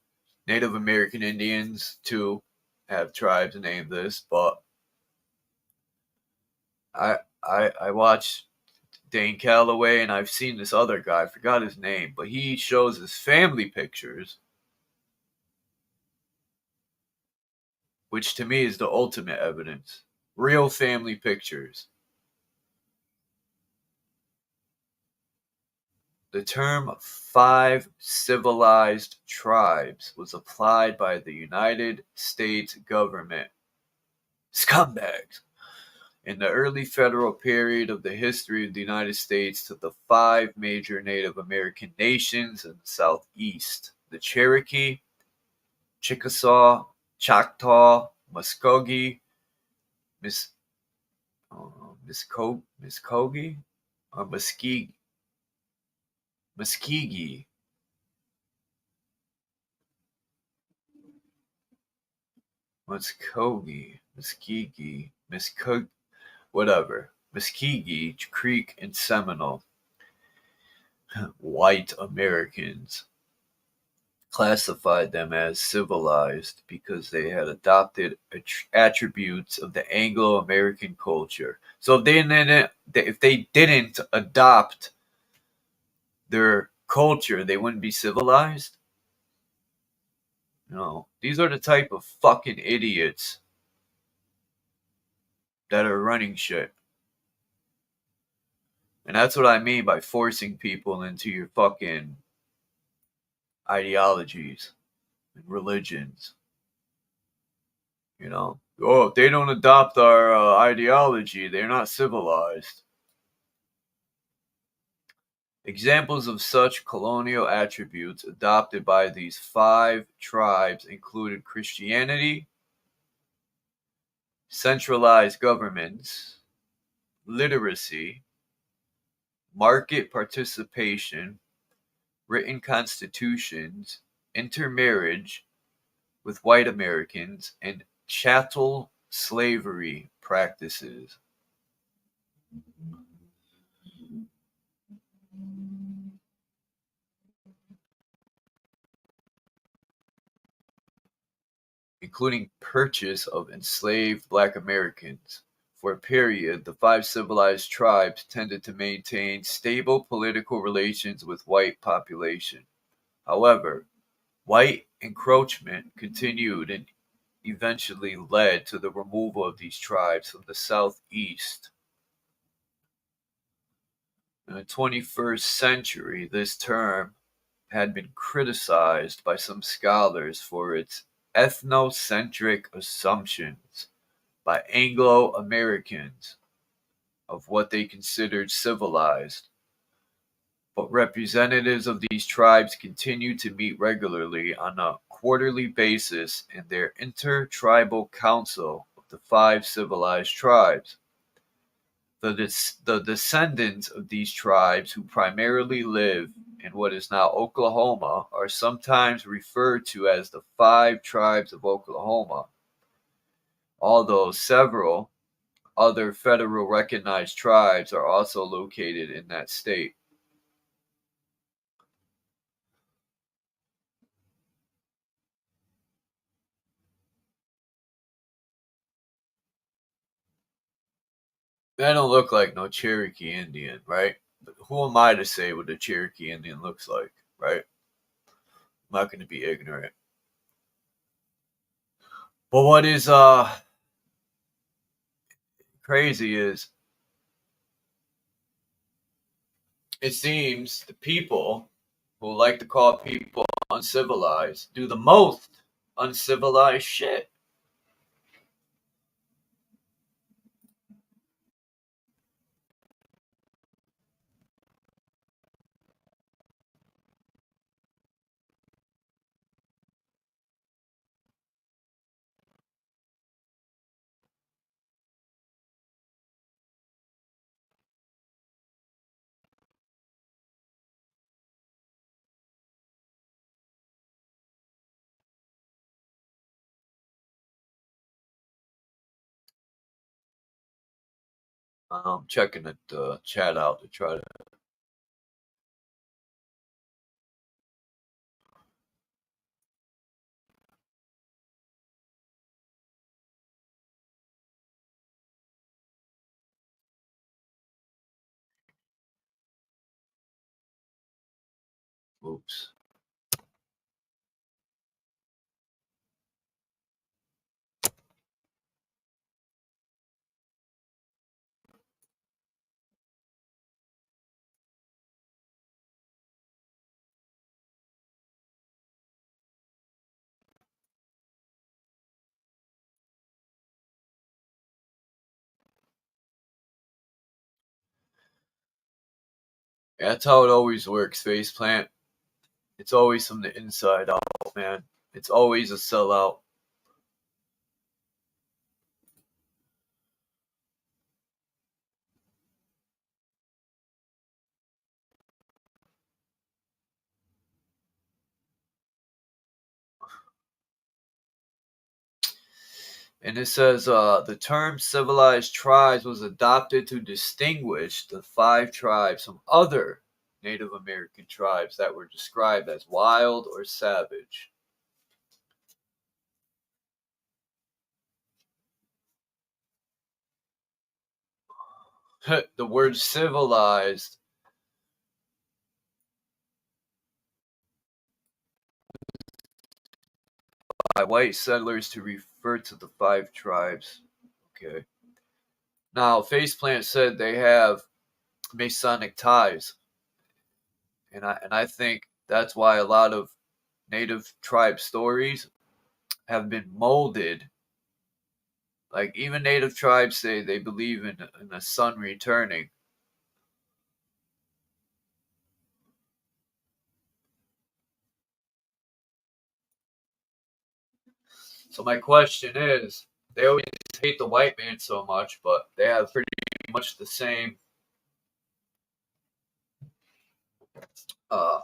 Native American Indians too have tribes named this, but I watched Dane Calloway, and I've seen this other guy, I forgot his name, but he shows his family pictures, which to me is the ultimate evidence. Real family pictures. The term 5 civilized tribes was applied by the United States government, scumbags, in the early federal period of the history of the United States to the 5 major Native American nations in the Southeast: the Cherokee, Chickasaw, Choctaw, Muskogee, Muskogee, or Muskegee. Muskegee. Muskogee. Muskogee Creek and Seminole white Americans classified them as civilized because they had adopted attributes of the Anglo-American culture. So if they didn't adopt their culture, they wouldn't be civilized. No, these are the type of fucking idiots that are running shit. And that's what I mean by forcing people into your fucking ideologies and religions. You know, oh, if they don't adopt our ideology, they're not civilized. Examples of such colonial attributes adopted by these 5 tribes included Christianity, centralized governments, literacy, market participation, written constitutions, intermarriage with white Americans, and chattel slavery practices. Including purchase of enslaved black Americans. For a period, the 5 civilized tribes tended to maintain stable political relations with white population. However, white encroachment continued and eventually led to the removal of these tribes from the southeast. In the 21st century, this term had been criticized by some scholars for its ethnocentric assumptions by Anglo-Americans of what they considered civilized. But representatives of these tribes continue to meet regularly on a quarterly basis in their intertribal council of the 5 civilized tribes. The descendants of these tribes, who primarily live in what is now Oklahoma, are sometimes referred to as the 5 tribes of Oklahoma, although several other federal recognized tribes are also located in that state. That don't look like no Cherokee Indian, right? But who am I to say what a Cherokee Indian looks like, right? I'm not going to be ignorant. But what is crazy is it seems the people who like to call people uncivilized do the most uncivilized shit. I'm checking the chat out to try to. Oops. Yeah, that's how it always works, faceplant. It's always from the inside out, man. It's always a sellout. And it says the term civilized tribes was adopted to distinguish the 5 tribes from other Native American tribes that were described as wild or savage. The word civilized by white settlers to refer to the 5 tribes. Okay. Now, Faceplant said they have Masonic ties, and I think that's why a lot of Native tribe stories have been molded. Like even Native tribes say they believe in a sun returning. So my question is, they always hate the white man so much, but they have pretty much the same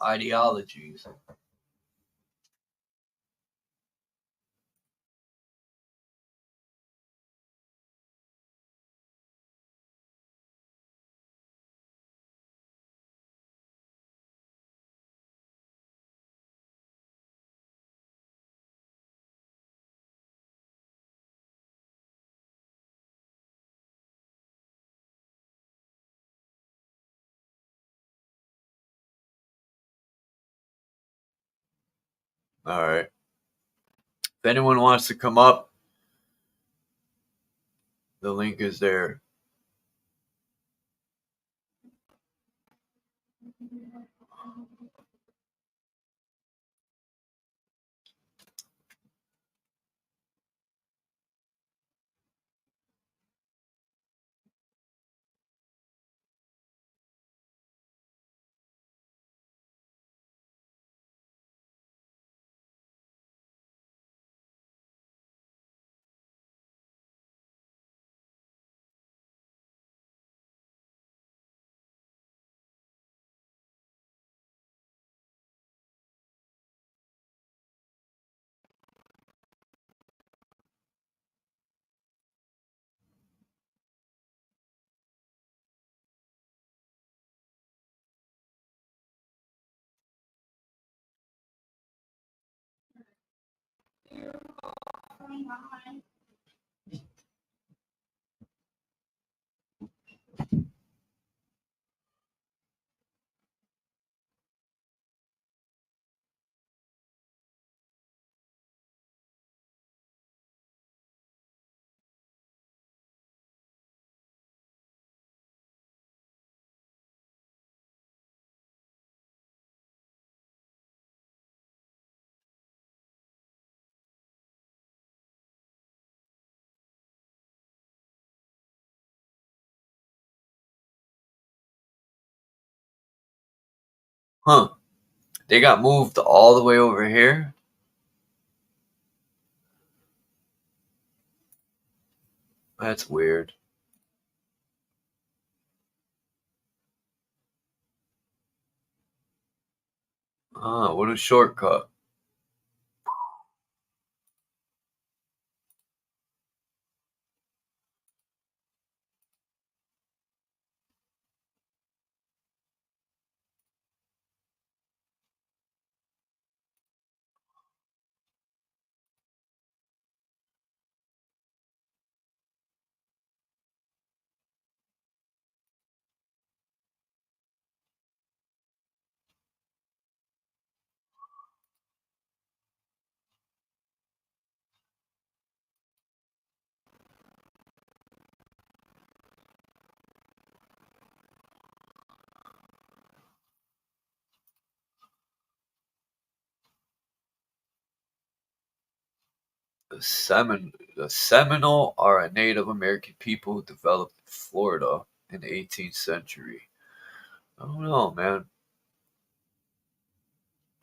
ideologies. All right. If anyone wants to come up, the link is there. Huh. They got moved all the way over here? That's weird. Ah, what a shortcut. The Seminole are a Native American people who developed in Florida in the 18th century. I don't know, man.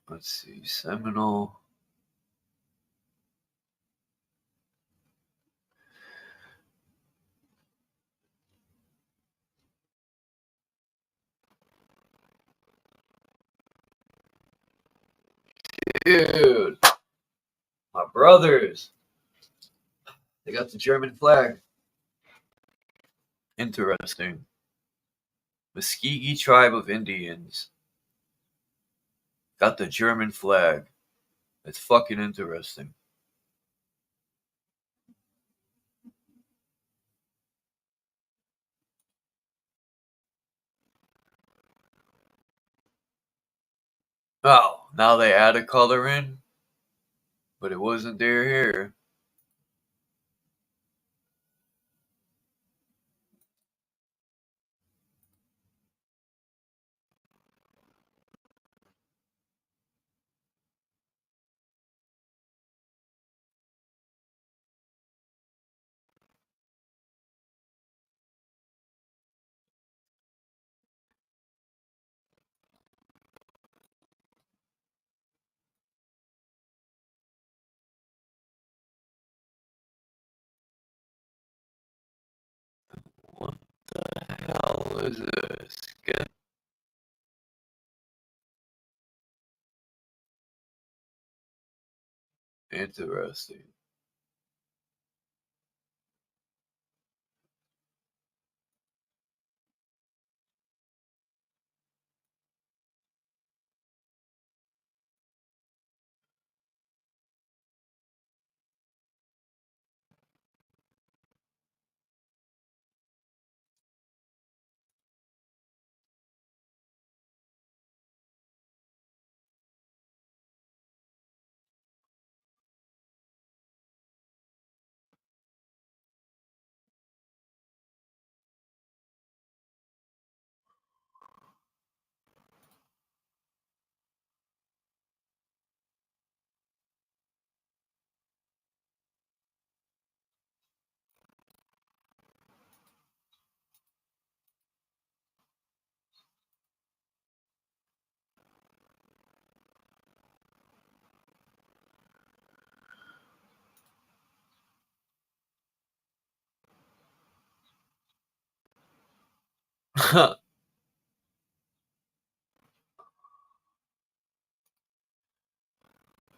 Let's see. Seminole. Dude, my brothers. They got the German flag. Interesting. Muscogee tribe of Indians got the German flag. It's fucking interesting. Oh, now they add a color in, but it wasn't there here. What the hell is this? Interesting.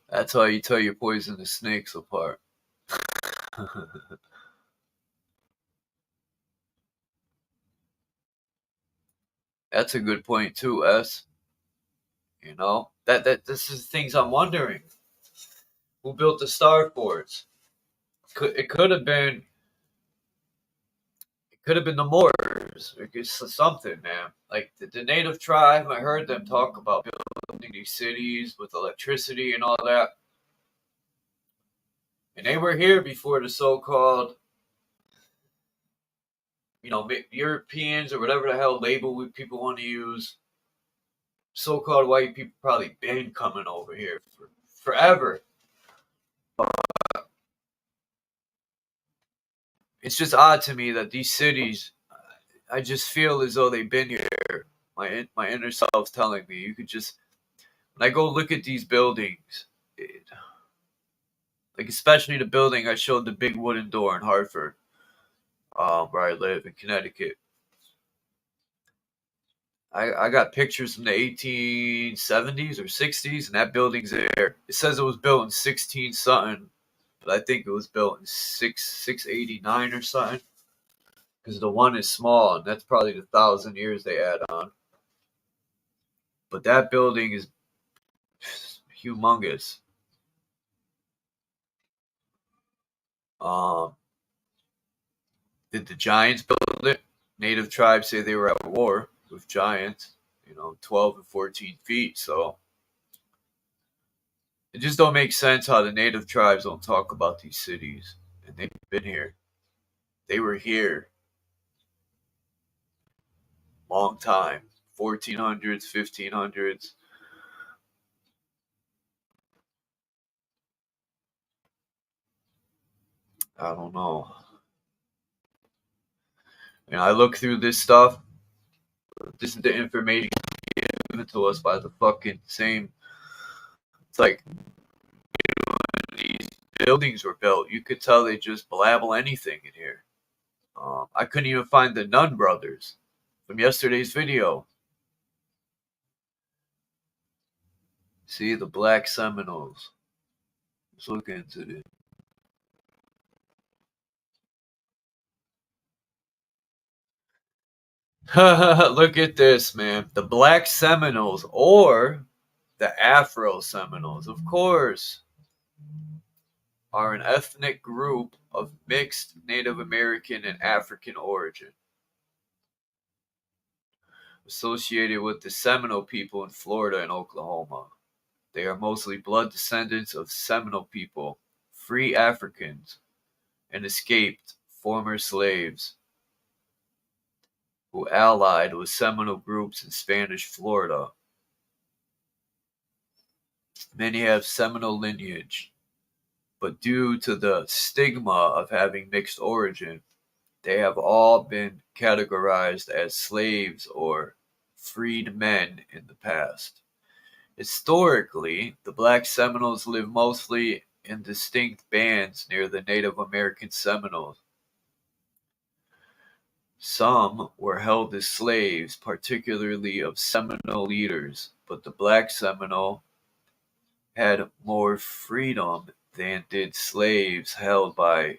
That's how you tell your poisonous snakes apart. That's a good point too, S. You know, that this is things I'm wondering. Who built the starboards? It could have been the Moors. It's something, man. Like the native tribe, I heard them talk about building these cities with electricity and all that. And they were here before the so-called, Europeans or whatever the hell label people want to use. So-called white people probably been coming over here for forever. It's just odd to me that these cities, I just feel as though they've been here. My inner self's telling me you could just, when I go look at these buildings, like especially the building I showed the big wooden door in Hartford, where I live in Connecticut. I got pictures from the 1870s or 60s, and that building's there. It says it was built in 16 something, but I think it was built in 689 or something. Because the one is small, and that's probably the 1,000 years they add on. But that building is humongous. Did the Giants build it? Native tribes say they were at war with giants, 12 and 14 feet. So it just don't make sense how the native tribes don't talk about these cities. And they've been here. They were here. Long time. 1400s, 1500s. I don't know. I look through this stuff. This is the information given to us by the fucking same. It's like, when these buildings were built, you could tell they just blabble anything in here. I couldn't even find the Nunn brothers from yesterday's video. See, the Black Seminoles. Let's look into it. Look at this, man. The Black Seminoles, or the Afro Seminoles, of course, are an ethnic group of mixed Native American and African origin, associated with the Seminole people in Florida and Oklahoma. They are mostly blood descendants of Seminole people, free Africans, and escaped former slaves who allied with Seminole groups in Spanish Florida. Many have Seminole lineage, but due to the stigma of having mixed origin, they have all been categorized as slaves or freed men in the past. Historically, the Black Seminoles lived mostly in distinct bands near the Native American Seminoles. Some were held as slaves, particularly of Seminole leaders, but the Black Seminole had more freedom than did slaves held by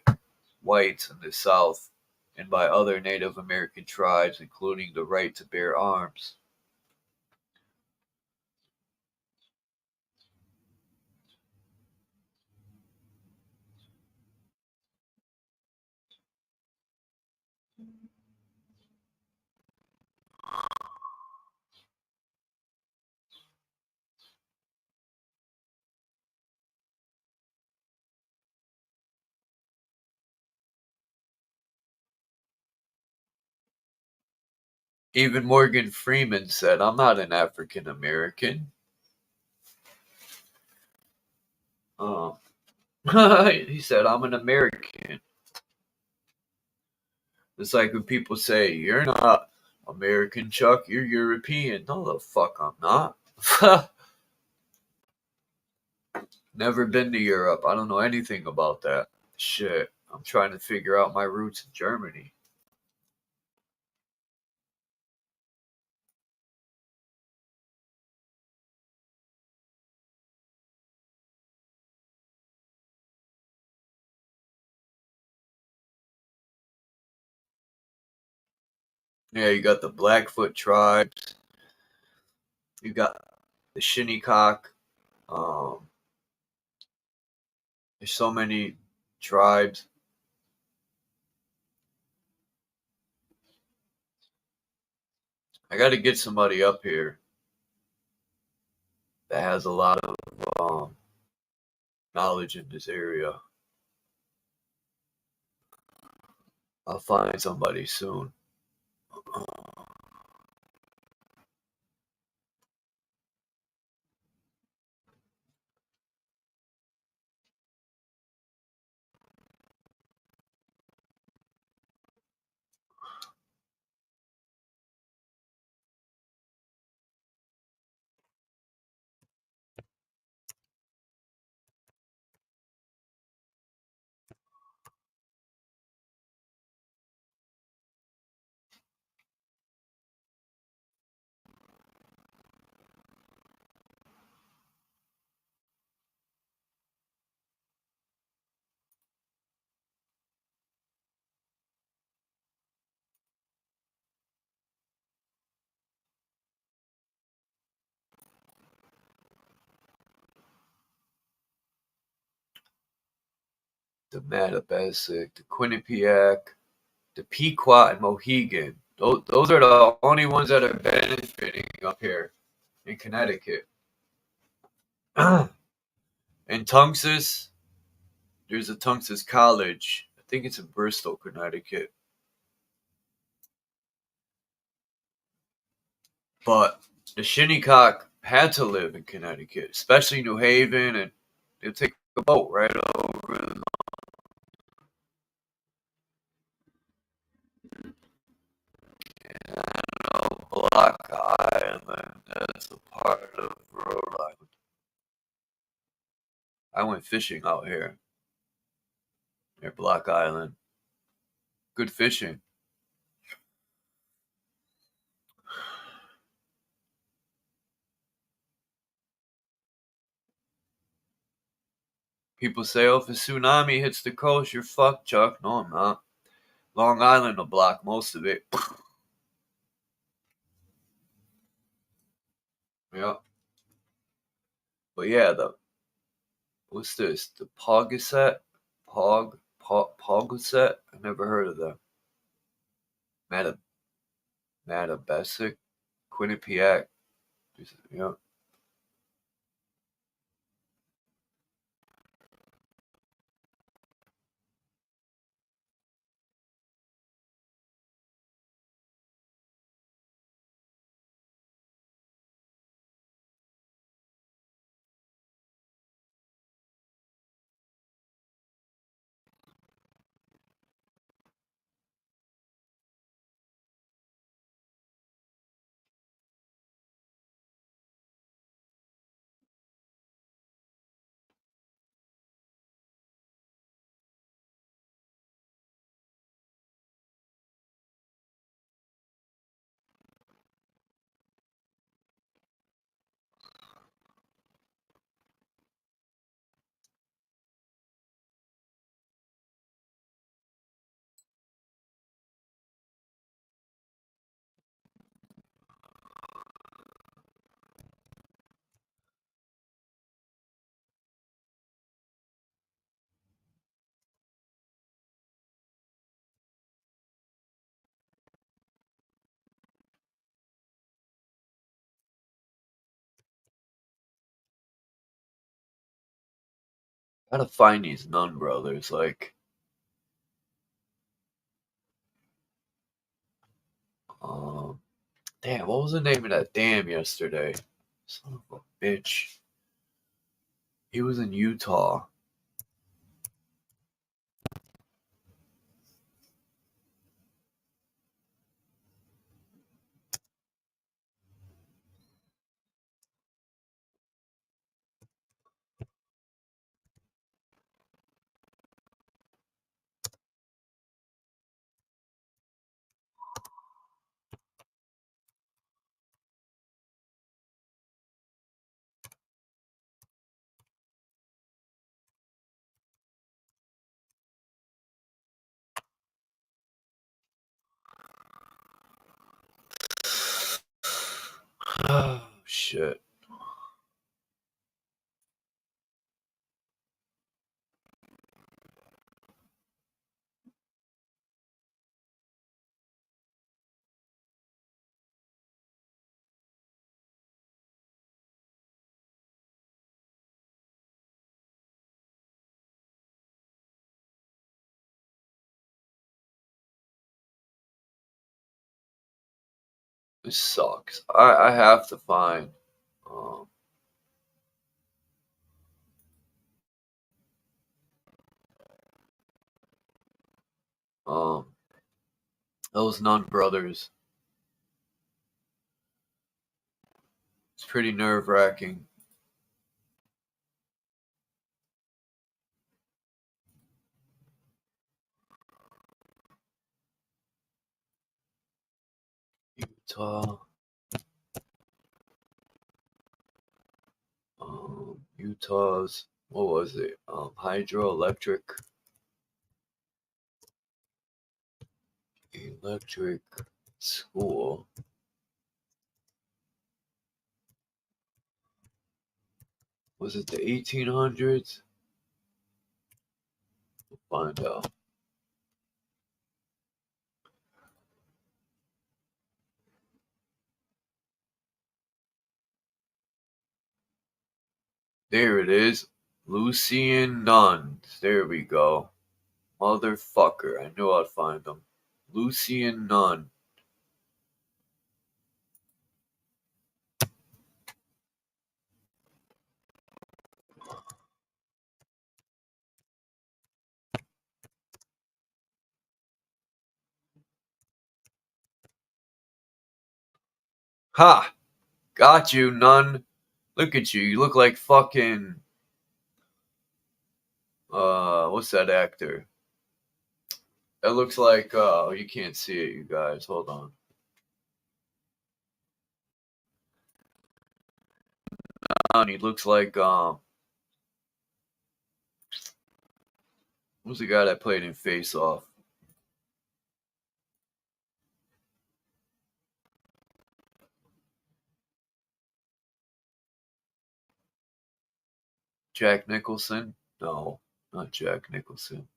whites in the South and by other Native American tribes, including the right to bear arms. Even Morgan Freeman said, "I'm not an African American." He said, "I'm an American." It's like when people say, "You're not American, Chuck, you're European." No, the fuck I'm not. Never been to Europe. I don't know anything about that. Shit. I'm trying to figure out my roots in Germany. Yeah, you got the Blackfoot tribes. You got the Shinnecock. Um, there's so many tribes. I got to get somebody up here that has a lot of knowledge in this area. I'll find somebody soon. The Matapestic, the Quinnipiac, the Pequot, and Mohegan. Those are the only ones that are benefiting up here in Connecticut. In Tungus, there's a Tungus College. I think it's in Bristol, Connecticut. But the Shinnecock had to live in Connecticut, especially New Haven, and they'll take a boat right over. Block Island, that's a part of Rhode Island. I went fishing out here near Block Island. Good fishing. People say, "Oh, if a tsunami hits the coast, you're fucked, Chuck." No, I'm not. Long Island will block most of it. Yeah. But yeah, what's this? The Pogaset? Pogaset? I never heard of them. Matabesic? Quinnipiac? Yeah. Gotta find these Nun brothers. Like, um, damn, what was the name of that dam yesterday? Son of a bitch. He was in Utah. Oh, shit. This sucks. I have to find um um those Nun brothers. It's pretty nerve-wracking. Utah. Utah's, what was it? Hydroelectric electric school. Was it the 1800s? We'll find out. There it is. Lucian Nuns. There we go. Motherfucker. I knew I'd find them. Lucian Nun. Ha! Got you, Nun. Look at you. You look like fucking what's that actor? That looks like you can't see it, you guys. Hold on. He looks like who's the guy that played in Face Off? Jack Nicholson? No, not Jack Nicholson.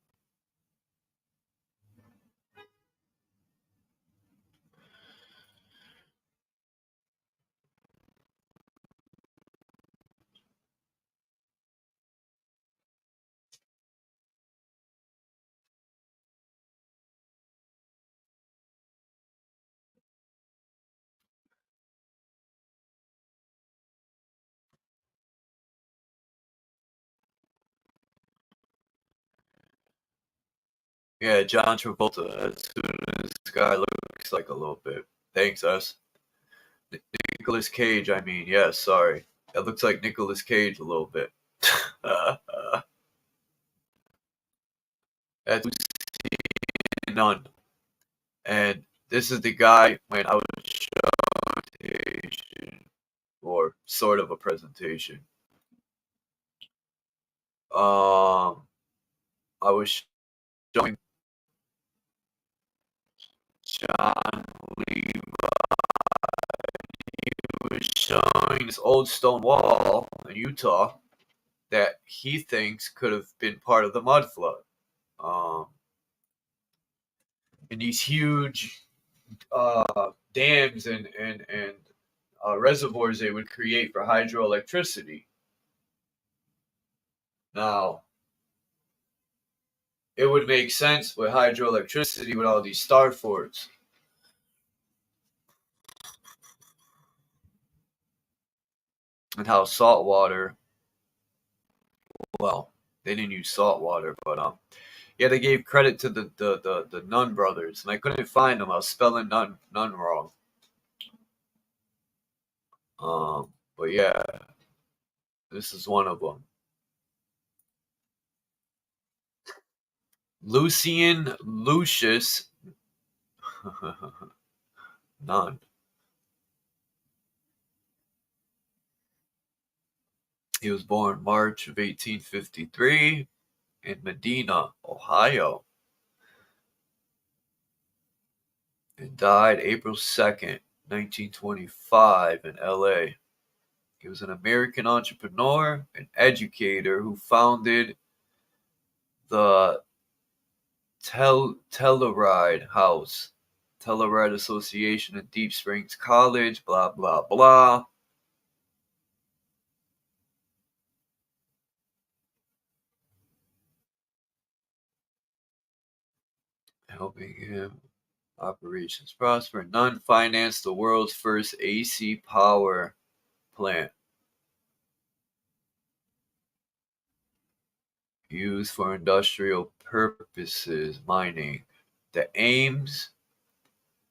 Yeah, John Travolta. That's who this guy looks like a little bit. Thanks, us. Nicolas Cage, I mean. Yeah, sorry. That looks like Nicolas Cage a little bit. That's none. And this is the guy when I was showing or sort of a presentation. I was showing John Levi. He was showing this old stone wall in Utah that he thinks could have been part of the mud flood. And these huge dams and reservoirs they would create for hydroelectricity. Now, it would make sense with hydroelectricity with all these star forts. And how salt water, well, they didn't use salt water, but yeah, they gave credit to the Nunn brothers, and I couldn't find them. I was spelling Nunn wrong. But yeah, this is one of them. Lucian Lucius Nunn. He was born March of 1853 in Medina, Ohio, and died April 2nd, 1925 in LA. He was an American entrepreneur and educator who founded the Telluride House, Telluride Association in Deep Springs College, blah, blah, blah. Helping him operations prosper. Nunn financed the world's first AC power plant used for industrial purposes, mining. The Ames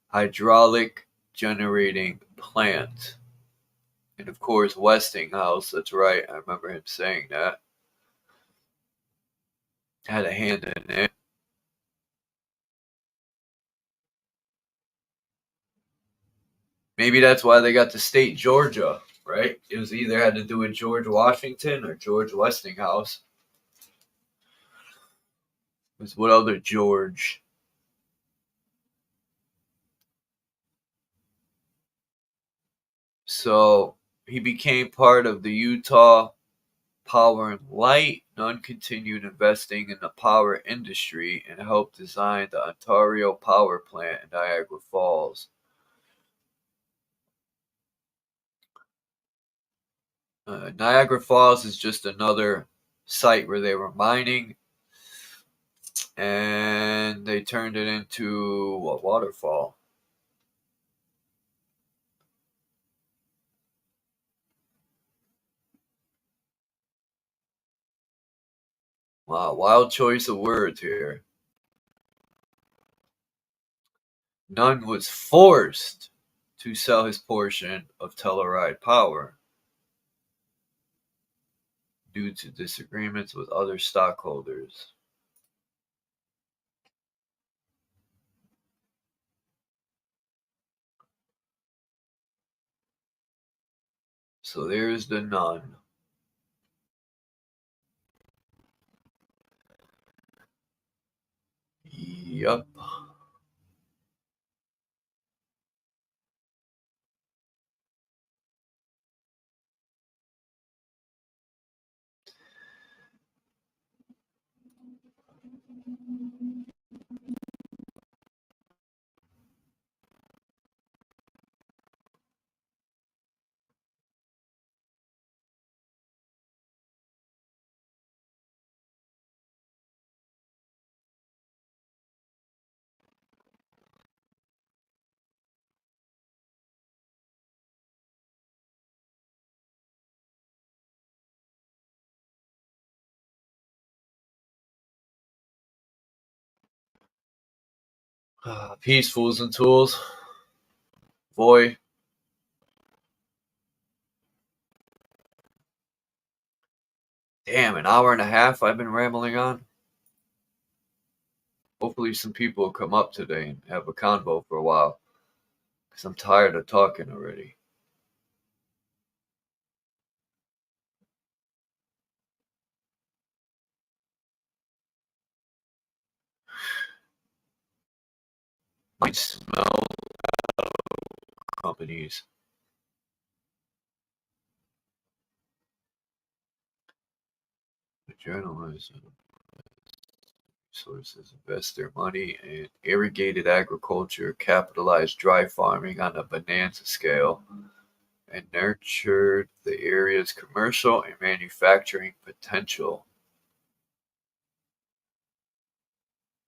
hydraulic generating plant. And of course, Westinghouse, that's right, I remember him saying that. Had a hand in it. Maybe that's why they got the state Georgia, right? It was either had to do with George Washington or George Westinghouse. What other George? So he became part of the Utah Power and Light. Nunn continued investing in the power industry and helped design the Ontario Power Plant in Niagara Falls. Niagara Falls is just another site where they were mining, and they turned it into a waterfall. Wow, wild choice of words here. Nunn was forced to sell his portion of Telluride Power due to disagreements with other stockholders. So there's the Nunn. Yup. Peace, fools and tools. Boy. Damn, an hour and a half I've been rambling on. Hopefully some people will come up today and have a convo for a while. Because I'm tired of talking already. Might smell companies. The journalists sources invest their money in irrigated agriculture, capitalized dry farming on a bonanza scale, and nurtured the area's commercial and manufacturing potential.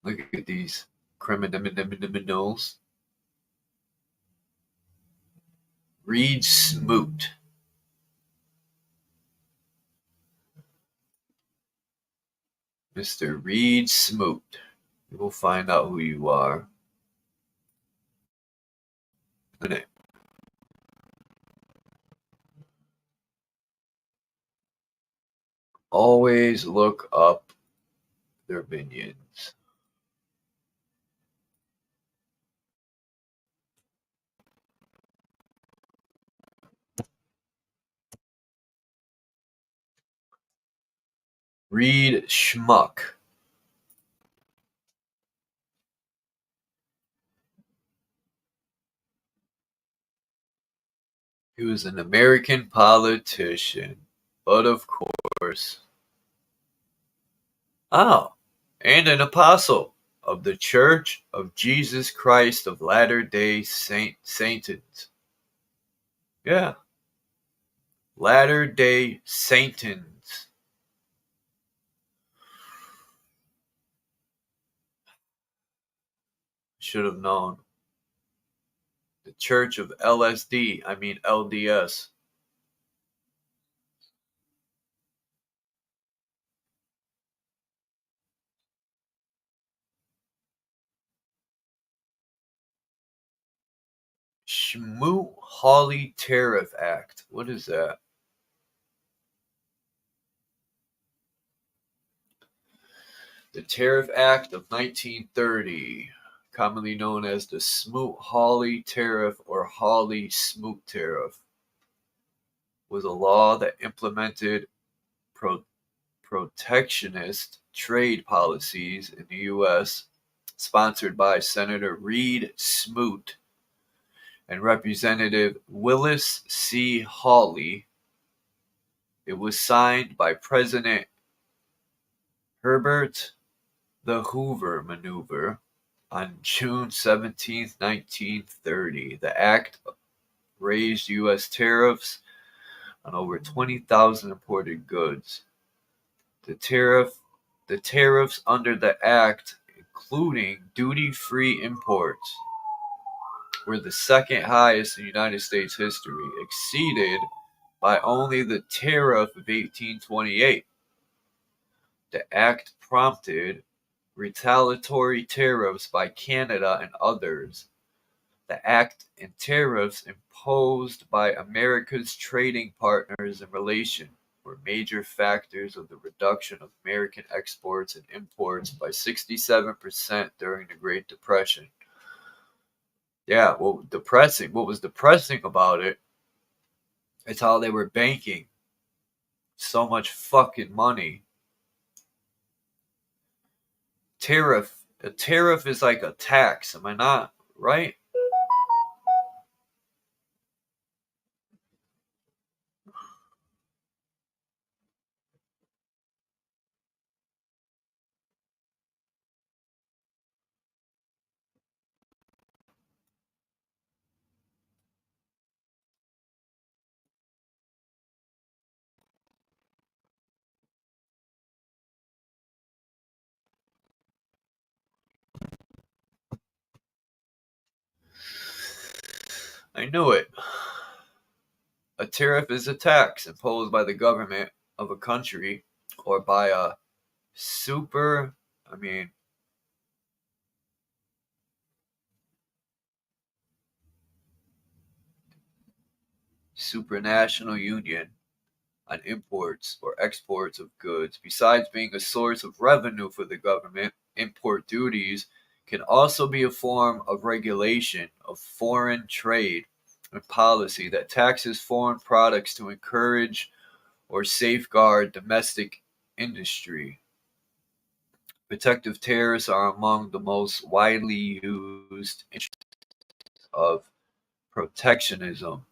Look at these criminals. Reed Smoot. Mr. Reed Smoot. We'll find out who you are. The name. Always look up their minions. Reed Schmuck. He was an American politician, but of course. Oh, and an apostle of the Church of Jesus Christ of Latter-day Saints. Yeah. Latter-day Saints. Should have known. The Church of LDS. Smoot-Hawley Tariff Act. What is that? The Tariff Act of 1930, commonly known as the Smoot-Hawley Tariff or Hawley-Smoot Tariff, was a law that implemented protectionist trade policies in the U.S., sponsored by Senator Reed Smoot and Representative Willis C. Hawley. It was signed by President Herbert the Hoover Maneuver on June 17, 1930. The act raised U.S. tariffs on over 20,000 imported goods. The tariffs under the act, including duty-free imports, were the second highest in United States history, exceeded by only the tariff of 1828. The act prompted retaliatory tariffs by Canada and others. The act and tariffs imposed by America's trading partners in relation were major factors of the reduction of American exports and imports by 67% during the Great Depression. Yeah, what was depressing about it is how they were banking so much fucking money. A tariff is like a tax, am I not right? I knew it. A tariff is a tax imposed by the government of a country or by a super, I mean, supranational union on imports or exports of goods. Besides being a source of revenue for the government, import duties can also be a form of regulation of foreign trade and policy that taxes foreign products to encourage or safeguard domestic industry. Protective tariffs are among the most widely used instruments of protectionism,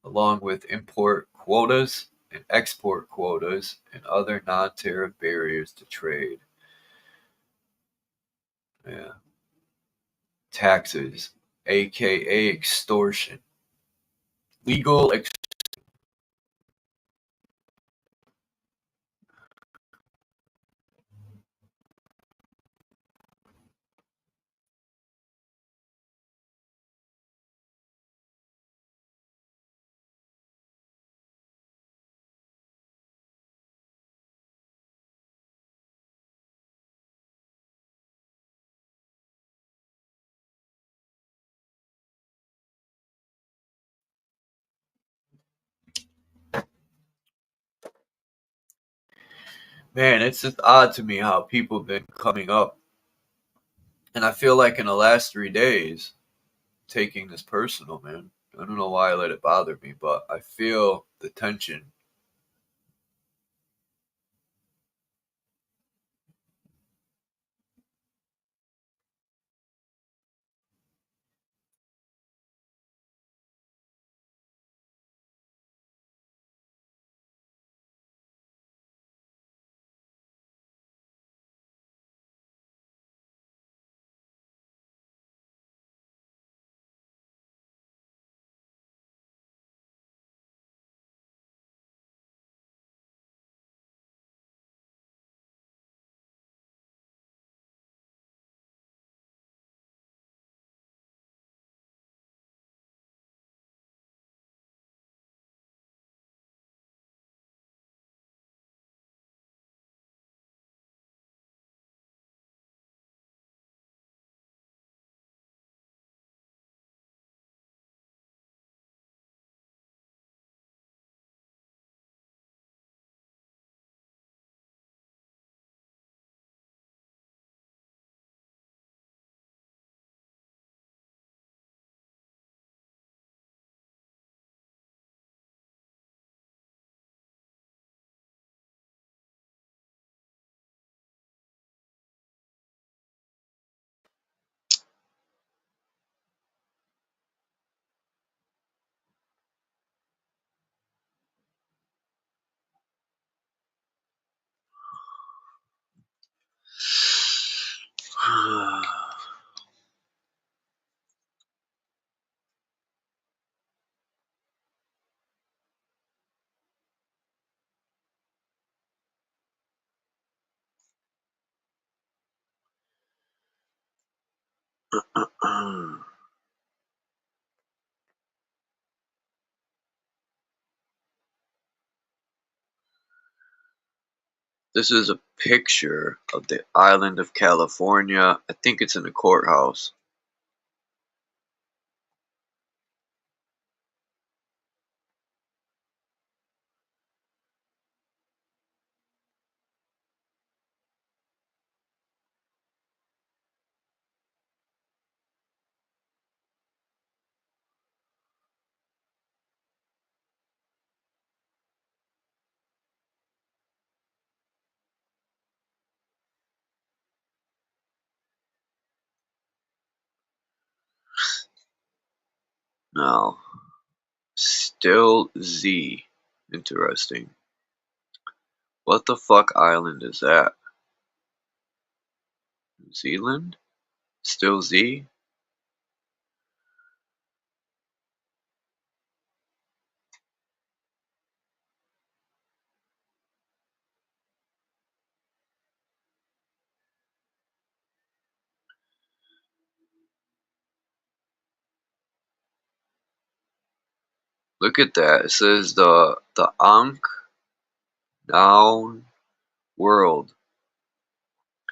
along with import quotas and export quotas and other non-tariff barriers to trade. Yeah. Taxes, aka extortion. Legal ex- Man, it's just odd to me how people have been coming up. And I feel like in the last 3 days, taking this personal, man. I don't know why I let it bother me, but I feel the tension. This is a picture of the island of California. I think it's in a courthouse. Now, still Z. Interesting. What the fuck island is that? New Zealand? Still Z? Look at that. It says the Ankh noun world.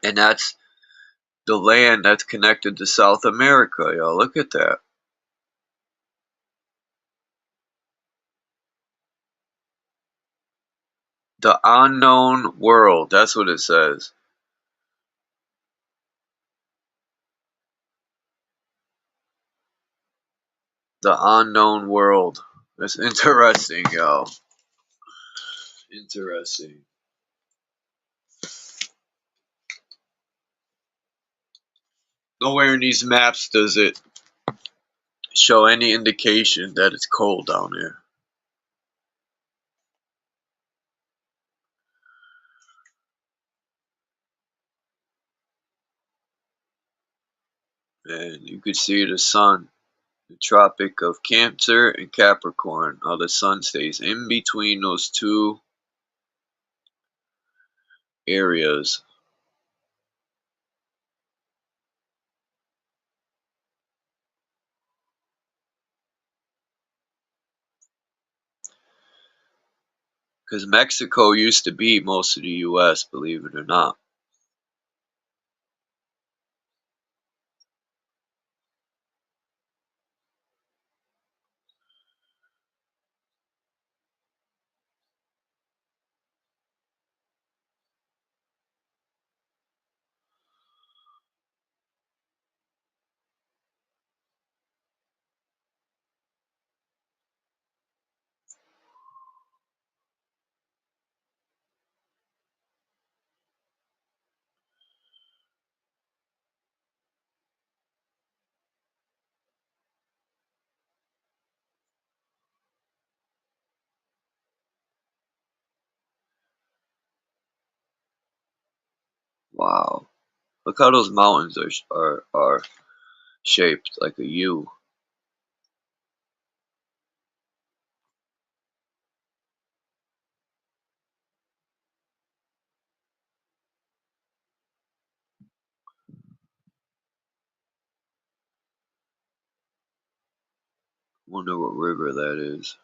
And that's the land that's connected to South America, yo. Look at that. The unknown world. That's what it says. The unknown world. That's interesting, yo. Interesting. Nowhere in these maps does it show any indication that it's cold down there. And you could see the sun. The Tropic of Cancer and Capricorn. How the sun stays in between those two areas. Because Mexico used to be most of the U.S., believe it or not. Wow. Look how those mountains are shaped like a U. Wonder what river that is.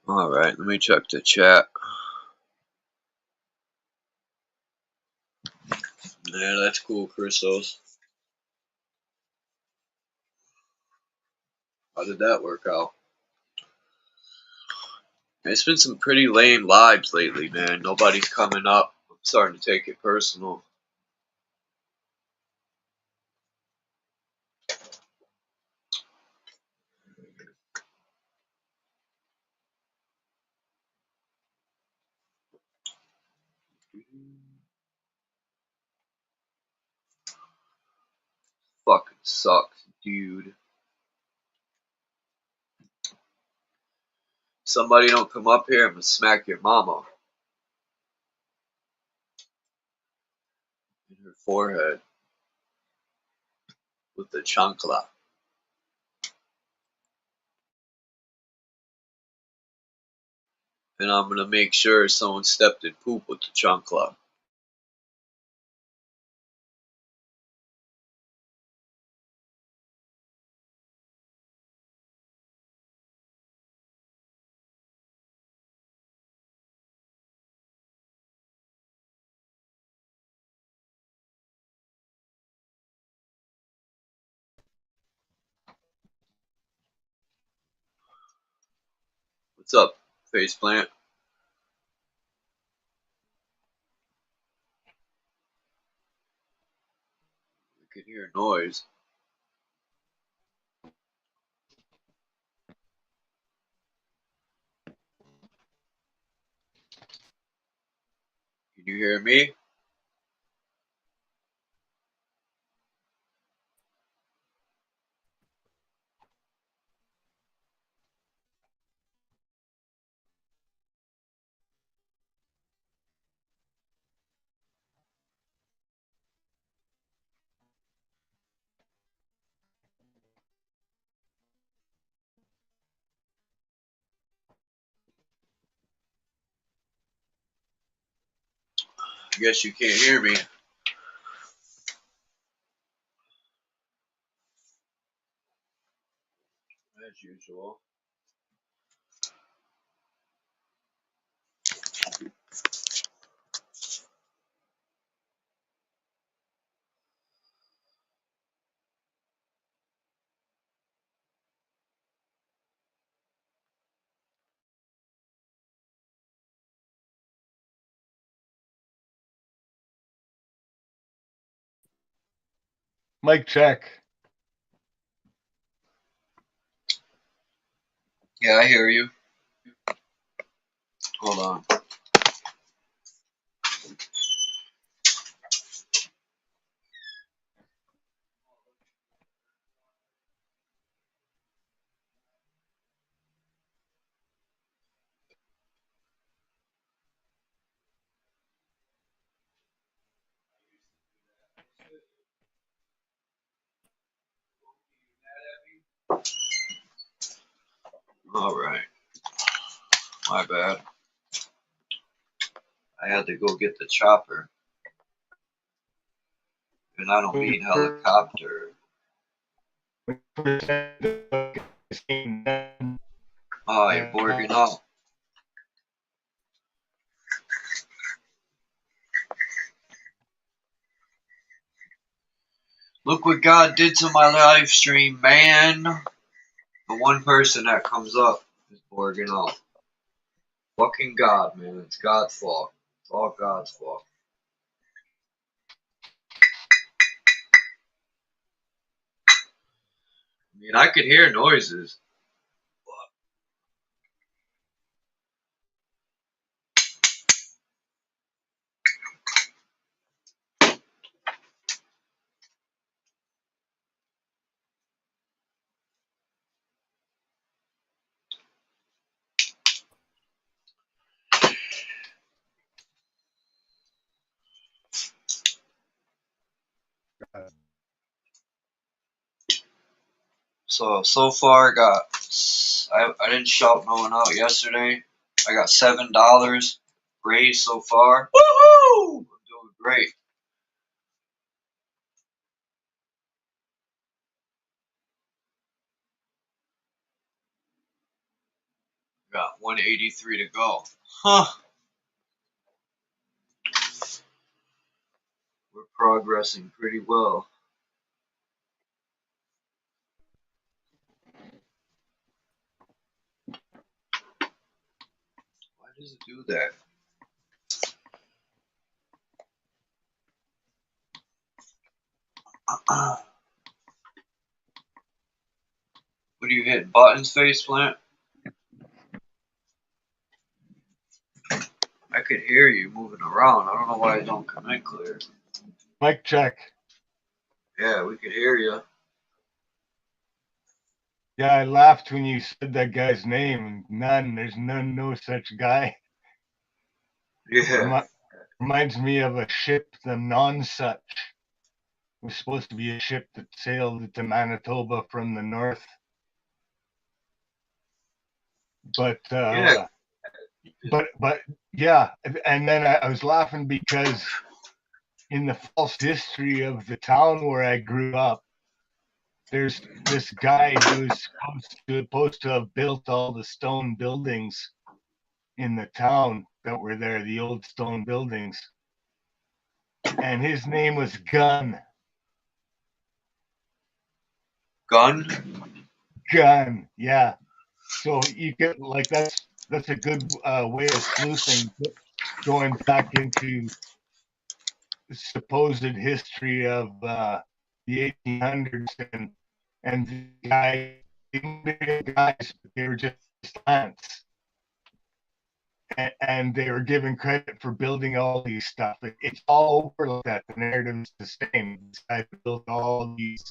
Alright, let me check the chat. Yeah, that's cool, Christos. How did that work out? It's been some pretty lame lives lately, man. Nobody's coming up. I'm starting to take it personal. Fucking sucks, dude. Somebody don't come up here, I'm gonna smack your mama in her forehead with the chancla. And I'm gonna make sure someone stepped in poop with the chancla. What's up, faceplant? I can hear noise. Can you hear me? I guess you can't hear me. As usual. Mic check. Yeah, I hear you. Hold on. All right. My bad. I had to go get the chopper. And I don't mean helicopter. Oh, you're borging out. Look what God did to my live stream, man. The one person that comes up is borging out. Fucking God, man. It's God's fault. It's all God's fault. I mean, I could hear noises. So far, I didn't shout no one out yesterday. I got $7 raised so far. Woohoo! I'm doing great. Got 183 to go. Huh. We're progressing pretty well. Why does it do that? What are you hitting? Buttons, faceplant? I could hear you moving around. I don't know why it don't come in clear. Mic check. Yeah, we could hear you. Yeah, I laughed when you said that guy's name. There's no such guy. Yeah. Reminds me of a ship, the Nonsuch. It was supposed to be a ship that sailed to Manitoba from the north. But Yeah. but yeah, and then I was laughing because in the false history of the town where I grew up, there's this guy who's supposed to have built all the stone buildings in the town that were there, the old stone buildings. And his name was Gun. Gun? Gun, yeah. So you get like that's a good way of sleuthing, going back into supposed history of the 1800s and the guys, they were just ants. And and they were given credit for building all these stuff. It's all over like that. The narrative's the same. This guy built all these.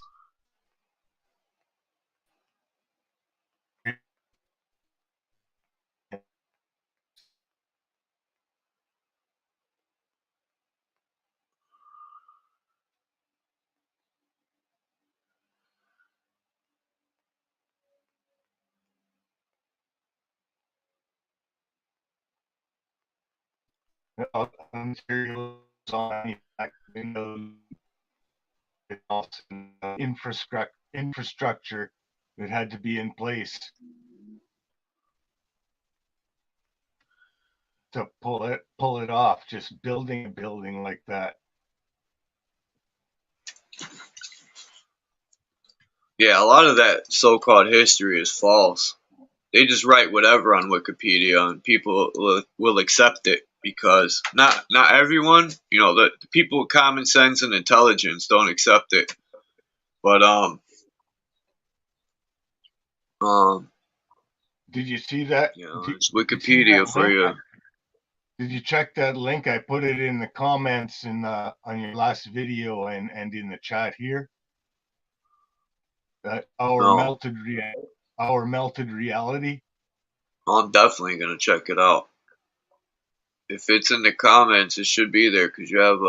Materials on Windows, infrastructure that had to be in place to pull it off. Just building a building like that. Yeah, a lot of that so-called history is false. They just write whatever on Wikipedia, and people will accept it because not everyone, you know, the people with common sense and intelligence don't accept it. But Did you see that? you know, it's Wikipedia for you. Did you check that link? I put it in the comments in on your last video and in the chat here. That our melted reality. I'm definitely gonna check it out. If it's in the comments, it should be there because you have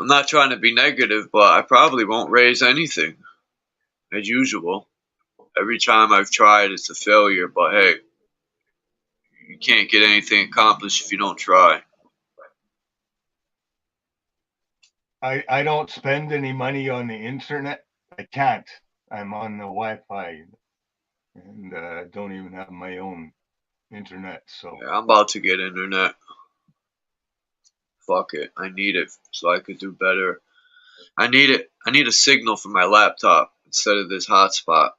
I'm not trying to be negative, but I probably won't raise anything as usual. Every time I've tried, it's a failure. But hey, you can't get anything accomplished if you don't try. I don't spend any money on the internet. I can't. I'm on the Wi-Fi and don't even have my own internet. So Yeah, I'm about to get internet. Fuck it. I need it so I could do better. I need it. I need a signal for my laptop instead of this hotspot.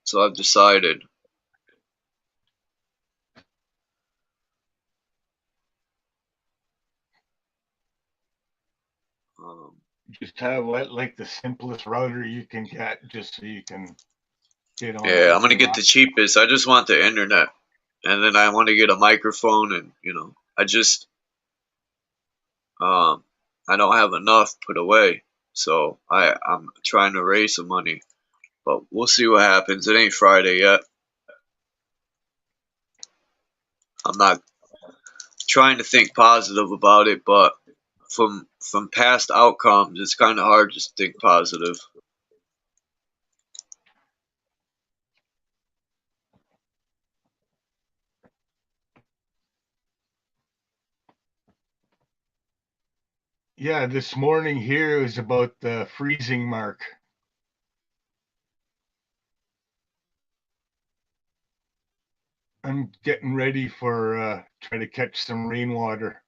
So I've decided. just have like the simplest router you can get, just so you can get on. Yeah, I'm gonna get the cheapest. I just want the internet, and then I want to get a microphone, and you know, I don't have enough put away, so I'm trying to raise some money, but we'll see what happens. It ain't Friday yet. I'm not trying to think positive about it, but from past outcomes, it's kind of hard to think positive. Yeah, this morning here is about the freezing mark. I'm getting ready for try to catch some rainwater.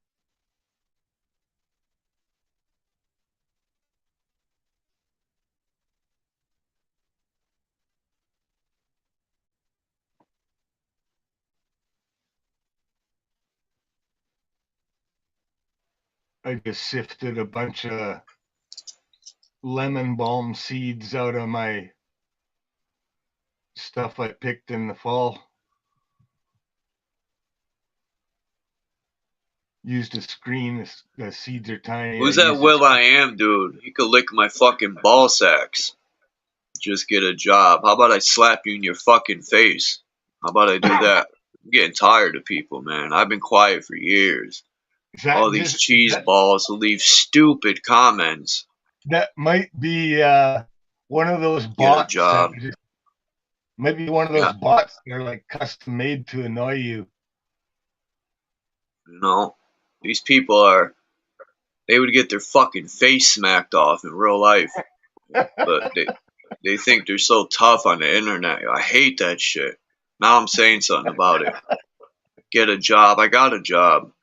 I just sifted a bunch of lemon balm seeds out of my stuff I picked in the fall. Used a screen. The seeds are tiny. Who's that Will I Am dude? He could lick my fucking ball sacks. Just get a job. How about I slap you in your fucking face? How about I do that? I'm getting tired of people, man. I've been quiet for years. All these cheese balls will leave stupid comments. That might be one of those bots. Get a job. Maybe one of those bots that are like custom made to annoy you. No, these people they would get their fucking face smacked off in real life. But they think they're so tough on the internet. I hate that shit. Now I'm saying something about it. Get a job. I got a job.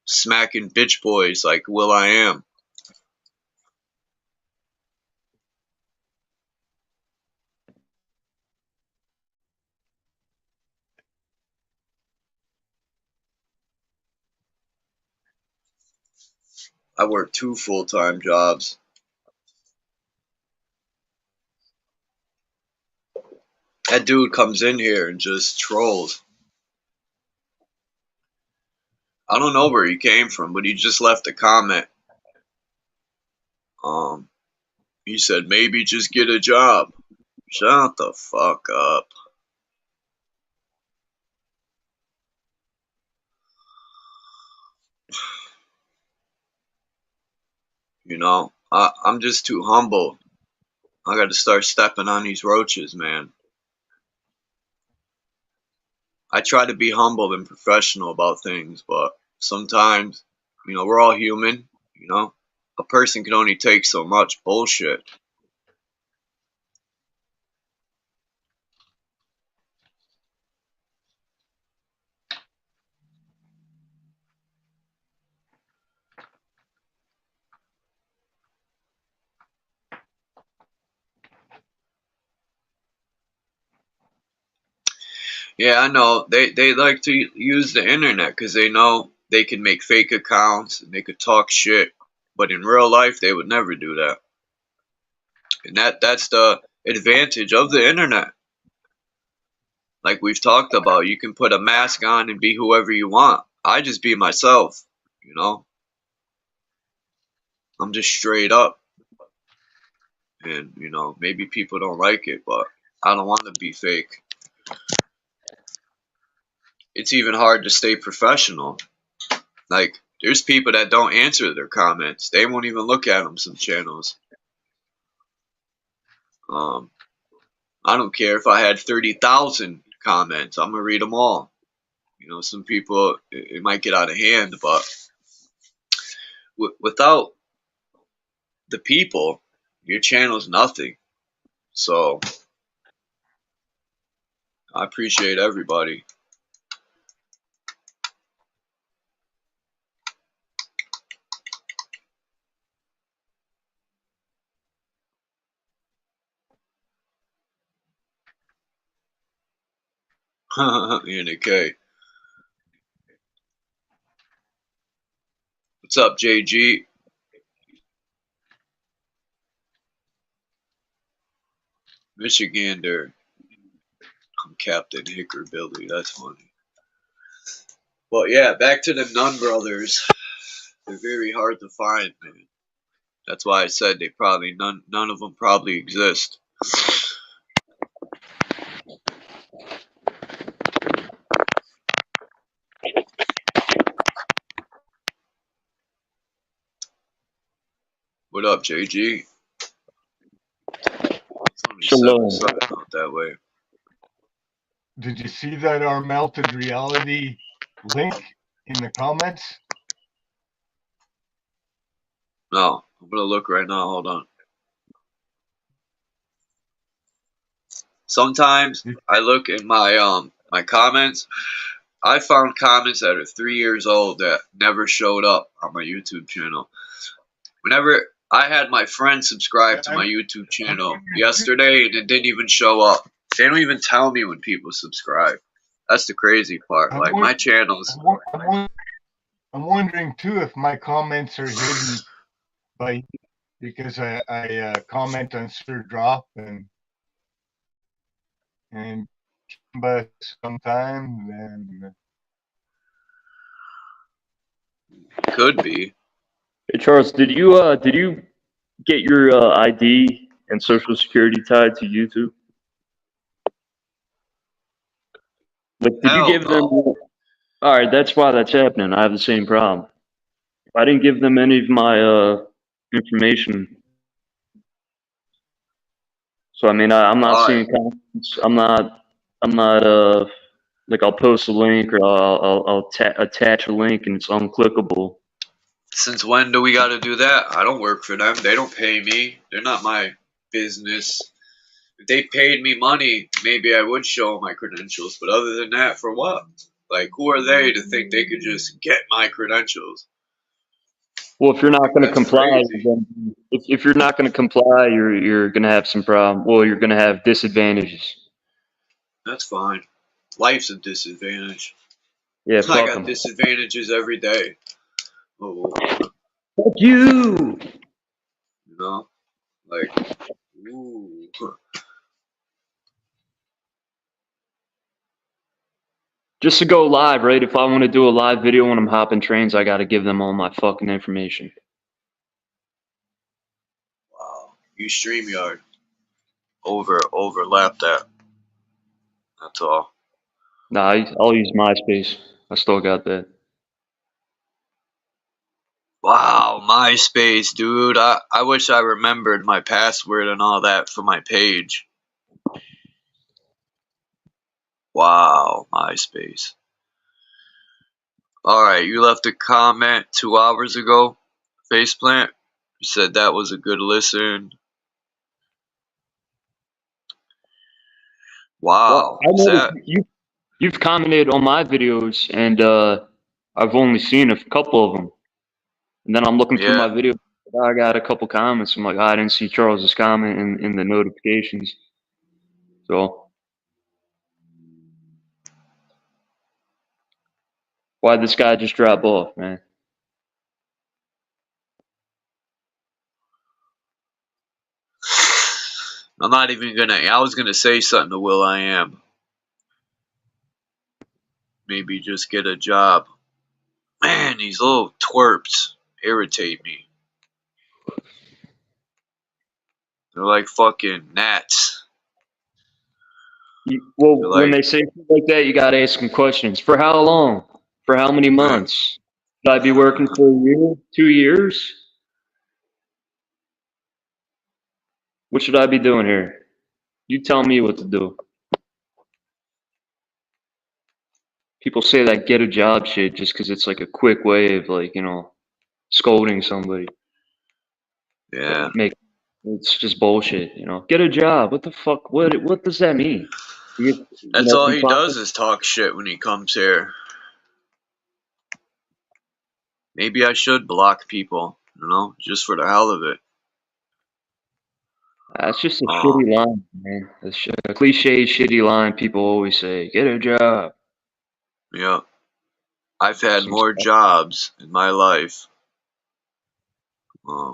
Smacking bitch boys like Will I Am. I work 2 full-time jobs. That dude comes in here and just trolls. I don't know where he came from, but he just left a comment. He said, maybe just get a job. Shut the fuck up. You know, I'm just too humble. I got to start stepping on these roaches, man. I try to be humble and professional about things, but sometimes, you know, we're all human, you know. A person can only take so much bullshit. Yeah, I know. They like to use the internet because they know they can make fake accounts and they could talk shit. But in real life, they would never do that. And that's the advantage of the internet. Like we've talked about, you can put a mask on and be whoever you want. I just be myself, you know? I'm just straight up. And, you know, maybe people don't like it, but I don't want to be fake. It's even hard to stay professional. Like, there's people that don't answer their comments. They won't even look at them, some channels. I don't care if I had 30,000 comments. I'm going to read them all. You know, some people, it might get out of hand, but without the people, your channel's nothing. So, I appreciate everybody. Ian and K. What's up, JG? Michigander. I'm Captain Hickerbilly. That's funny. But yeah, back to the Nun brothers. They're very hard to find, man. That's why I said they probably none of them probably exist. What up, JG? It's only Shalom. 7 out that way. Did you see that our melted reality link in the comments? No, I'm gonna look right now. Hold on. Sometimes I look in my my comments. I found comments that are 3 years old that never showed up on my YouTube channel. Whenever I had my friend subscribe to my YouTube channel yesterday and it didn't even show up. They don't even tell me when people subscribe. That's the crazy part. Like my channels. I'm wondering too if my comments are hidden by because I comment on Sir Drop and but sometimes and Could be. Hey Charles, did you get your ID and social security tied to YouTube? Like, did you Hell give them? no. All right, that's why that's happening. I have the same problem. I didn't give them any of my information, so I mean, I'm not seeing comments. I'm not like I'll post a link or I'll attach a link and it's unclickable. Since when do we got to do that? I don't work for them. They don't pay me. They're not my business. If they paid me money, maybe I would show my credentials. But other than that, for what? Like, who are they to think they could just get my credentials? Well, if you're not going to That's comply, crazy. then if you're not going to comply, you're going to have some problem. Well, you're going to have disadvantages. That's fine. Life's a disadvantage. Yeah, I fuck got 'em. disadvantages every day. Oh, Fuck you. you know? Like, ooh. Just to go live, right? If I want to do a live video when I'm hopping trains, I got to give them all my fucking information. Wow. You StreamYard. Overlap that. That's all. Nah, I'll use MySpace. I still got that. Wow, MySpace, dude. I wish I remembered my password and all that for my page. Wow, MySpace. Alright, you left a comment 2 hours ago, Faceplant. You said that was a good listen. Wow. Well, I Is that? noticed you've commented on my videos, and I've only seen a couple of them. And then I'm looking through my Yeah. video. I got a couple comments. I'm like, I didn't see Charles's comment in the notifications. So why'd this guy just drop off, man? I'm not even gonna. I was gonna say something to Will I Am. Maybe just get a job. Man, these little twerps irritate me. They're like fucking gnats. Well, They're when like, they say shit like that, you gotta ask them questions. For how long? For how many months? Should I be working for a year? 2 years? What should I be doing here? You tell me what to do. People say that get a job shit just because it's like a quick way of like, scolding somebody. yeah. It's just bullshit, Get a job. What the fuck? What does that mean? That's all he comply- does is talk shit when he comes here. Maybe I should block people, just for the hell of it. That's just a shitty line, man. A cliche shitty line people always say. Get a job. Yeah. I've had more jobs in my life. I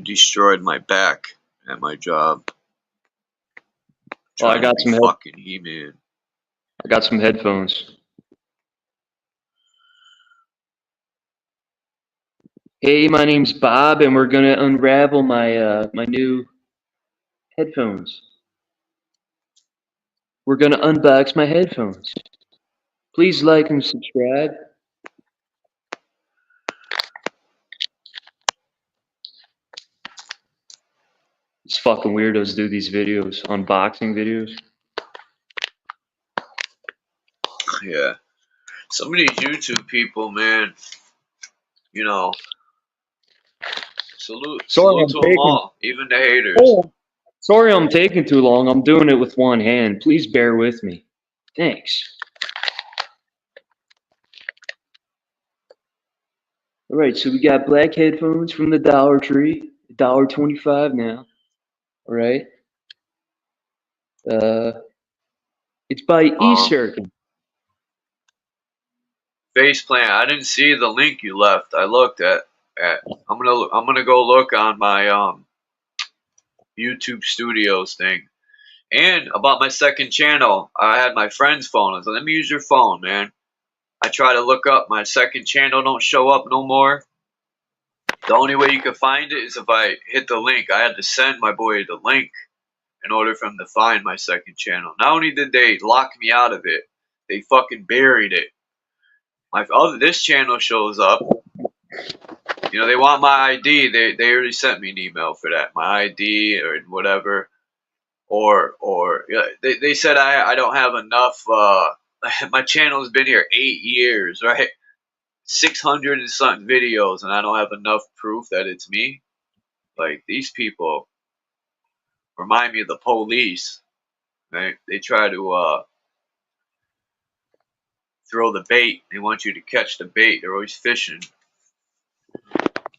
destroyed my back at my job. Oh, I got some fucking He-Man. I got some headphones. Hey, my name's Bob, and we're gonna unravel my my new headphones. We're gonna unbox my headphones. Please like and subscribe. These fucking weirdos do these videos, unboxing videos. Yeah. Some of these YouTube people, man, salute to them all, even the haters. Oh, sorry I'm taking too long. I'm doing it with one hand. Please bear with me. Thanks. All right, so we got black headphones from the Dollar Tree, $1.25 now. All right. It's by eCircuit. Faceplant, I didn't see the link you left. I looked at. I'm gonna go look on my YouTube Studios thing. And about my second channel, I had my friend's phone. I was like, let me use your phone, man. I try to look up my second channel, don't show up no more. The only way you can find it is if I hit the link. I had to send my boy the link in order for him to find my second channel. Not only did they lock me out of it, they fucking buried it. This channel shows up. They want my ID. They already sent me an email for that. My ID or whatever. Or they said I don't have enough. My channel's been here 8 years, right? 600 and something videos, and I don't have enough proof that it's me. Like, these people remind me of the police. Right? They try to throw the bait. They want you to catch the bait. They're always fishing.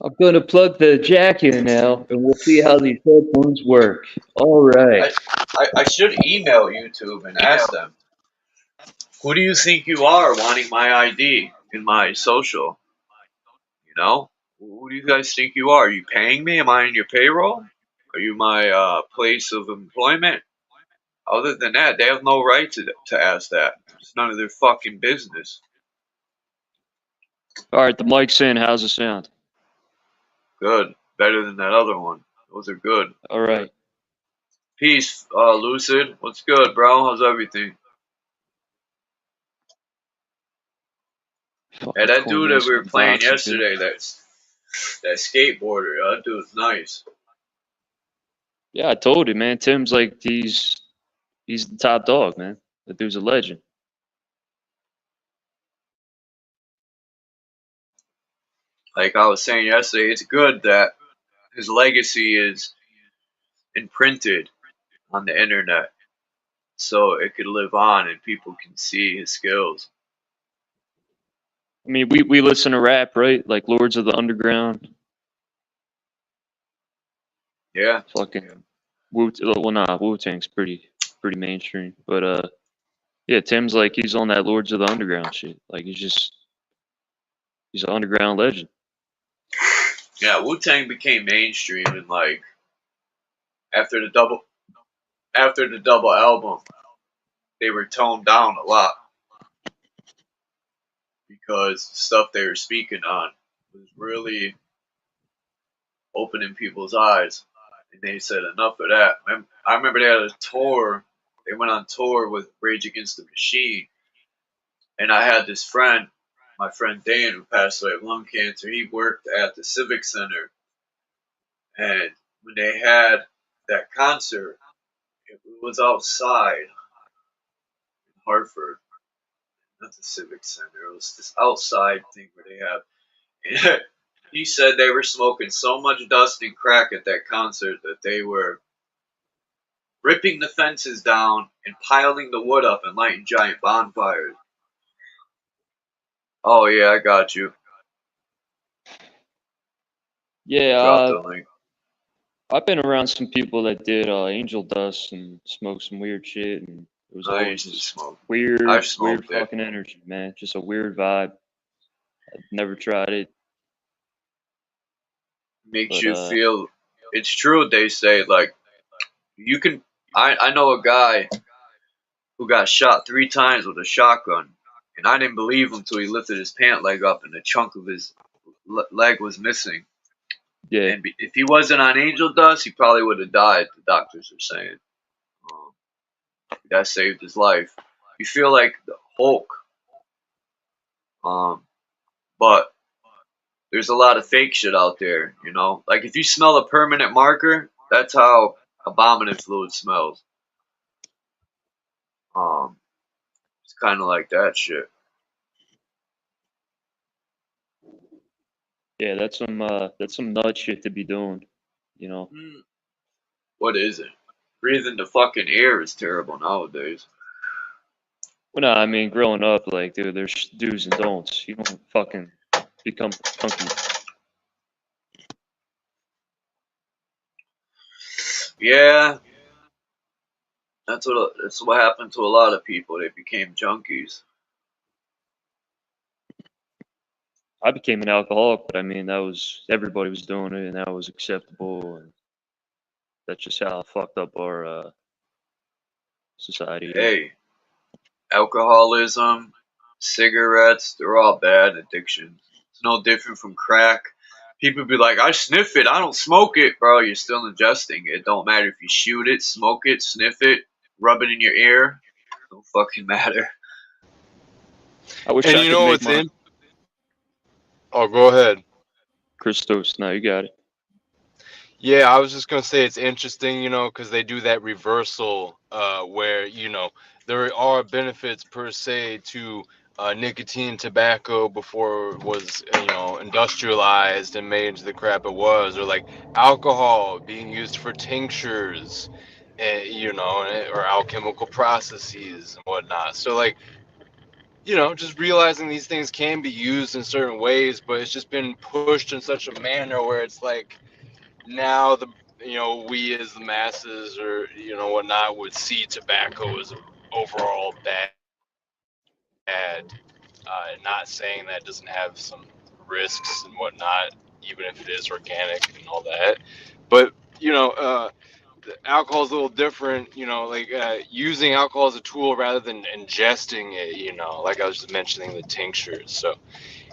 I'm gonna plug the jack in now, and we'll see how these headphones work. All right. I should email YouTube and ask them, who do you think you are wanting my ID in my social? Who do you guys think you are? Are you paying me? Am I on your payroll? Are you my place of employment? Other than that, they have no right to ask that. It's none of their fucking business. All right, the mic's in. How's it sound? Good. Better than that other one. Those are good. All right. Peace, Lucid. What's good, bro? How's everything? Fucking Hey, that dude that we were cornhusker playing boxing, yesterday, that skateboarder, that dude's nice. Yeah, I told you, man. Tim's like he's the top dog, man. That dude's a legend. Like I was saying yesterday, it's good that his legacy is imprinted on the internet, so it could live on and people can see his skills. I mean, we listen to rap, right? Like Lords of the Underground. Yeah. Fucking Wu-Tang's pretty mainstream, but yeah, Tim's like he's on that Lords of the Underground shit. Like he's an underground legend. Yeah, Wu-Tang became mainstream and like after the double album, they were toned down a lot because the stuff they were speaking on was really opening people's eyes. And they said enough of that. I remember they had a tour. They went on tour with Rage Against the Machine. And I had this friend, my friend Dan, who passed away of lung cancer. He worked at the Civic Center. And when they had that concert, it was outside in Hartford. Not the Civic Center. It was this outside thing where they have. He said they were smoking so much dust and crack at that concert that they were ripping the fences down and piling the wood up and lighting giant bonfires. Oh yeah, I got you. Yeah, Drop the link. I've been around some people that did angel dust and smoked some weird shit, and it was I always used to just smoke. weird smoked it. fucking energy, man. Just a weird vibe. I've never tried it. Makes you feel. It's true. They say like you can. I know a guy who got shot 3 times with a shotgun, and I didn't believe him until he lifted his pant leg up and a chunk of his leg was missing. Yeah. And if he wasn't on angel dust, he probably would have died. The doctors are saying that saved his life. You feel like the Hulk, but there's a lot of fake shit out there. You know, like if you smell a permanent marker, that's how abominant fluid smells. It's kind of like that shit. Yeah, that's some nut shit to be doing, you know. What is it? Breathing the fucking air is terrible nowadays. Well, no, I mean, growing up, like, dude, there's do's and don'ts. You don't fucking become punky. Yeah, that's what happened to a lot of people. They became junkies. I became an alcoholic, but I mean, everybody was doing it, and that was acceptable, and that's just how fucked up our society is. Hey, alcoholism, cigarettes, they're all bad addictions. It's no different from crack. People be like, I sniff it, I don't smoke it. Bro, you're still ingesting it. It don't matter if you shoot it, smoke it, sniff it, rub it in your ear. It don't fucking matter. I wish And I you could know make what's mine. in? Oh, go ahead. Christos, now you got it. Yeah, I was just gonna say it's interesting, you know, because they do that reversal, where you know there are benefits per se to nicotine tobacco before it was, you know, industrialized and made into the crap it was, or like alcohol being used for tinctures, you know, or alchemical processes and whatnot. So like, you know, just realizing these things can be used in certain ways, but it's just been pushed in such a manner where it's like now we as the masses or whatnot would see tobacco as overall bad. Not saying that doesn't have some risks and whatnot, even if it is organic and all that. But alcohol's a little different, you know, like using alcohol as a tool rather than ingesting it, you know, like I was just mentioning the tinctures. So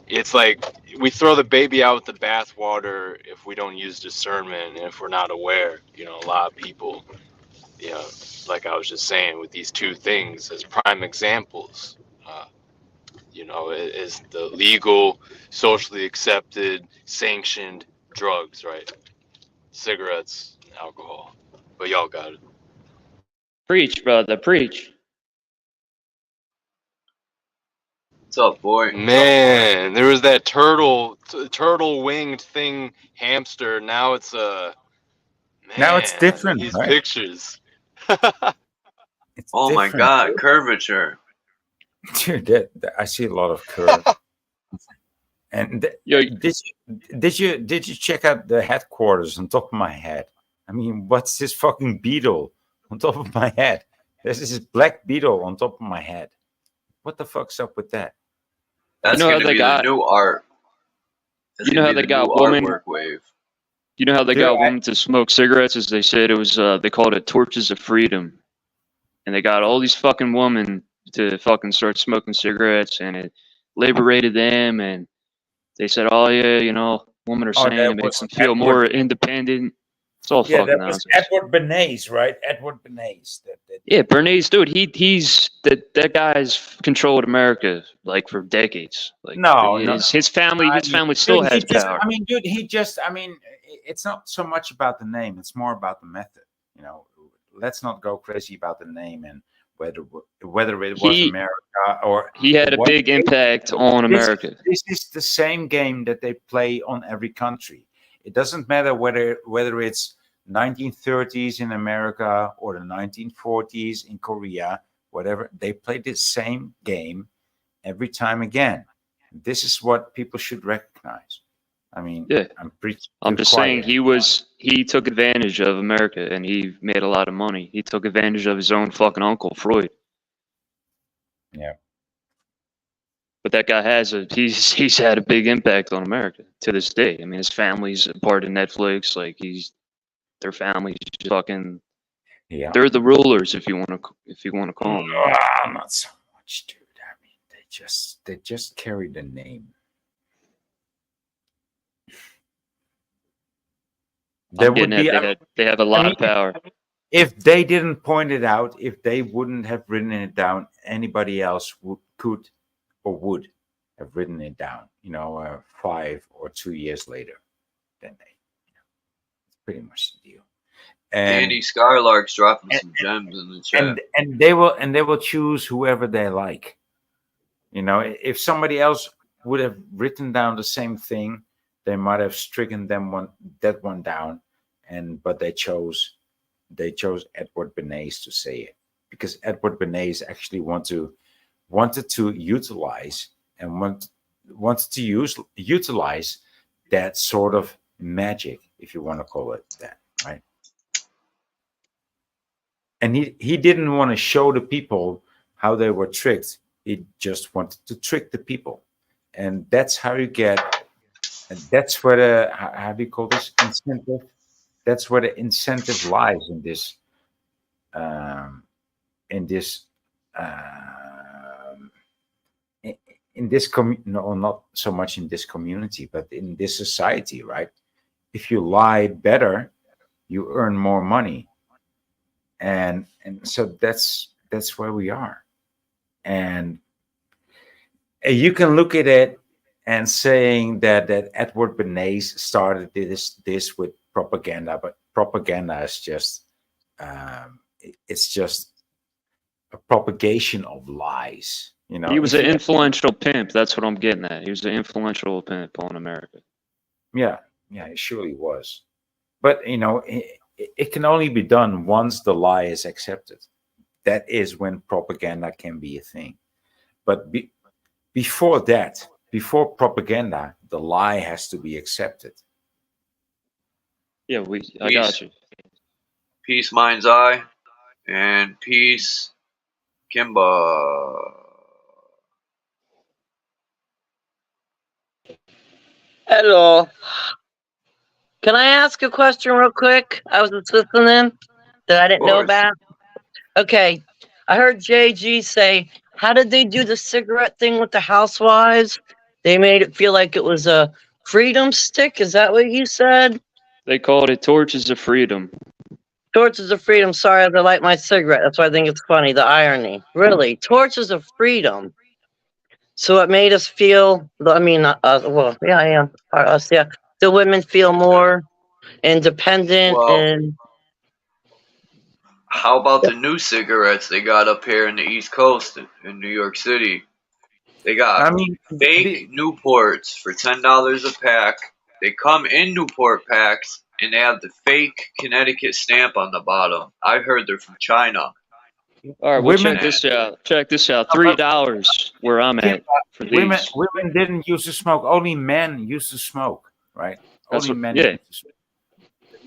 it's like we throw the baby out with the bathwater if we don't use discernment and if we're not aware. You know, a lot of people, you know, like I was just saying with these two things as prime examples, you know, is the legal, socially accepted, sanctioned drugs, right? Cigarettes, alcohol. But y'all got it. Preach, brother, preach. What's up, boy? Man, there was that turtle winged thing hamster. Now it's Now it's man, different, these right? pictures. It's Oh my different. God, curvature. Dude, I see a lot of curve. And Yo, did you check out the headquarters on top of my head? I mean, what's this fucking beetle on top of my head? There's this black beetle on top of my head. What the fuck's up with that? That's know how going to they be got- the new art. That's You know gonna how be they the new got women? artwork wave. You know how they Dude, got women to smoke cigarettes? As they said, it was they called it torches of freedom, and they got all these fucking women to fucking start smoking cigarettes, and it liberated them. And they said, "Oh yeah, you know, women are Oh, saying that it makes was them feel Edward- more independent." It's all Yeah, fucking that was nonsense. Edward Bernays, right? Edward Bernays. Yeah, Bernays, dude, he's that guy's controlled America like for decades. Like No, his family still dude, has power. I mean, it's not so much about the name; it's more about the method. You know, let's not go crazy about the name and whether it was America or he had a what- big impact on America. This is the same game that they play on every country. It doesn't matter whether it's 1930s in America or the 1940s in Korea, whatever. They play the same game every time again. This is what people should recognize. I mean, Yeah. I'm just saying he took advantage of America and he made a lot of money. He took advantage of his own fucking uncle, Freud. Yeah. But that guy he's had a big impact on America to this day. I mean, his family's a part of Netflix. Like their family's fucking. Yeah. They're the rulers, if you want to call them. Not so much, dude. I mean, they just carry the name. They have a lot of power. If they didn't point it out, if they wouldn't have written it down, anybody else could or would have written it down. 5 or 2 years later, then it's pretty much the deal. And Andy Skylark's dropping some gems in the chat. And they will choose whoever they like. If somebody else would have written down the same thing, they might have stricken that one down, but they chose Edward Bernays to say it, because Edward Bernays actually wanted to utilize and wanted to utilize that sort of magic, if you want to call it that, right? And he didn't want to show the people how they were tricked. He just wanted to trick the people, and that's how you get. And that's where the how do you call this incentive? That's where the incentive lies in this. No, not so much in this community, but in this society, right? If you lie better, you earn more money, and so that's where we are. And you can look at it and saying that Edward Bernays started this with propaganda, but propaganda is just it's just a propagation of lies. He was an influential pimp. That's what I'm getting at. He was an influential pimp on America. Yeah, it surely was. But it can only be done once the lie is accepted. That is when propaganda can be a thing. But before that, before propaganda, the lie has to be accepted. Yeah, I got you. Peace, Mind's Eye, and peace, Kimba. Hello. Can I ask a question real quick? I was just listening. that I Of didn't know course. about? Okay, I heard JG say, how did they do the cigarette thing with the housewives? They made it feel like it was a freedom stick. Is that what you said? They called it Torches of Freedom. Torches of freedom. Sorry, I light my cigarette. That's why I think it's funny. The irony. Really, torches of freedom. So it made us feel. I mean, well, yeah, yeah, us, yeah. The women feel more independent Well, and. how about the new cigarettes they got up here in the East Coast in New York City? They got I mean, fake Newports for $10 a pack. They come in Newport packs and they have the fake Connecticut stamp on the bottom. I heard they're from China. All right, well, women, check this out. Check this out. $3 where I'm Kim, at for women, these. women didn't used to smoke. Only men used to smoke, right? That's Only what. men Yeah. used to smoke.